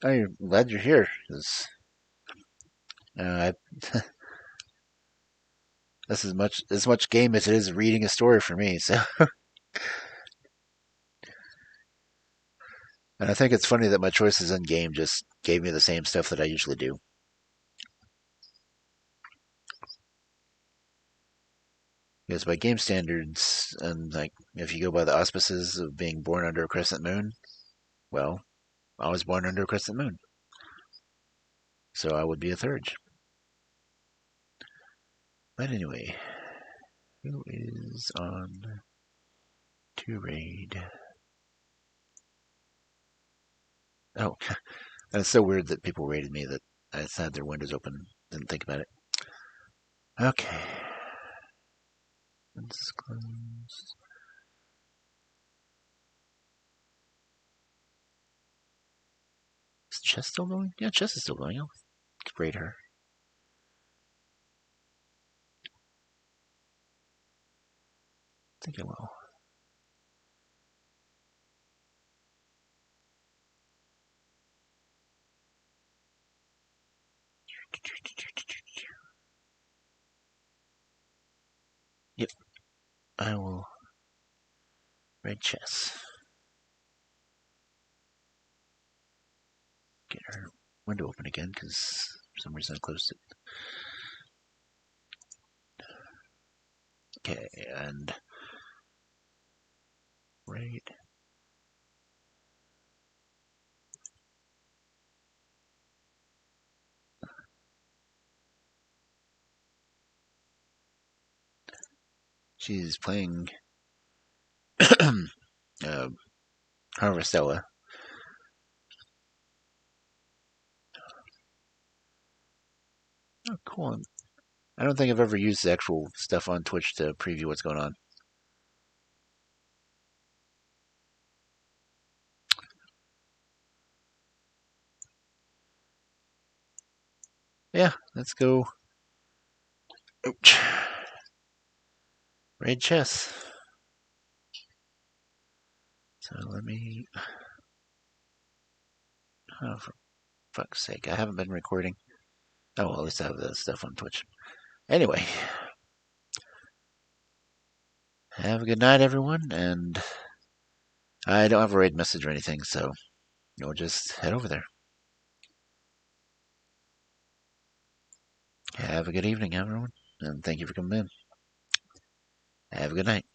Oh, I'm glad you're here. I, this is as much game as it is reading a story for me. So, and I think it's funny that my choices in game just gave me the same stuff that I usually do. Because by game standards, and like if you go by the auspices of being born under a crescent moon, well, I was born under a crescent moon, so I would be a third. But anyway, who is on to raid? Oh, and it's so weird that people raided me that I just had their windows open, didn't think about it. Okay. This is closed. Is chess still going? Yeah, chess is still going. I'll raid her. I think I will. Yep, I will raid chess. Get her window open again because for some reason I closed it. Okay, and raid. She's playing Harvestella. Cool. I don't think I've ever used the actual stuff on Twitch to preview what's going on. Yeah, let's go. Ouch. Raid chess. So let me. Oh, for fuck's sake, I haven't been recording. Oh, well, at least I have the stuff on Twitch. Anyway, have a good night, everyone, and I don't have a raid message or anything, so you'll just head over there. Have a good evening, everyone, and thank you for coming in. Have a good night.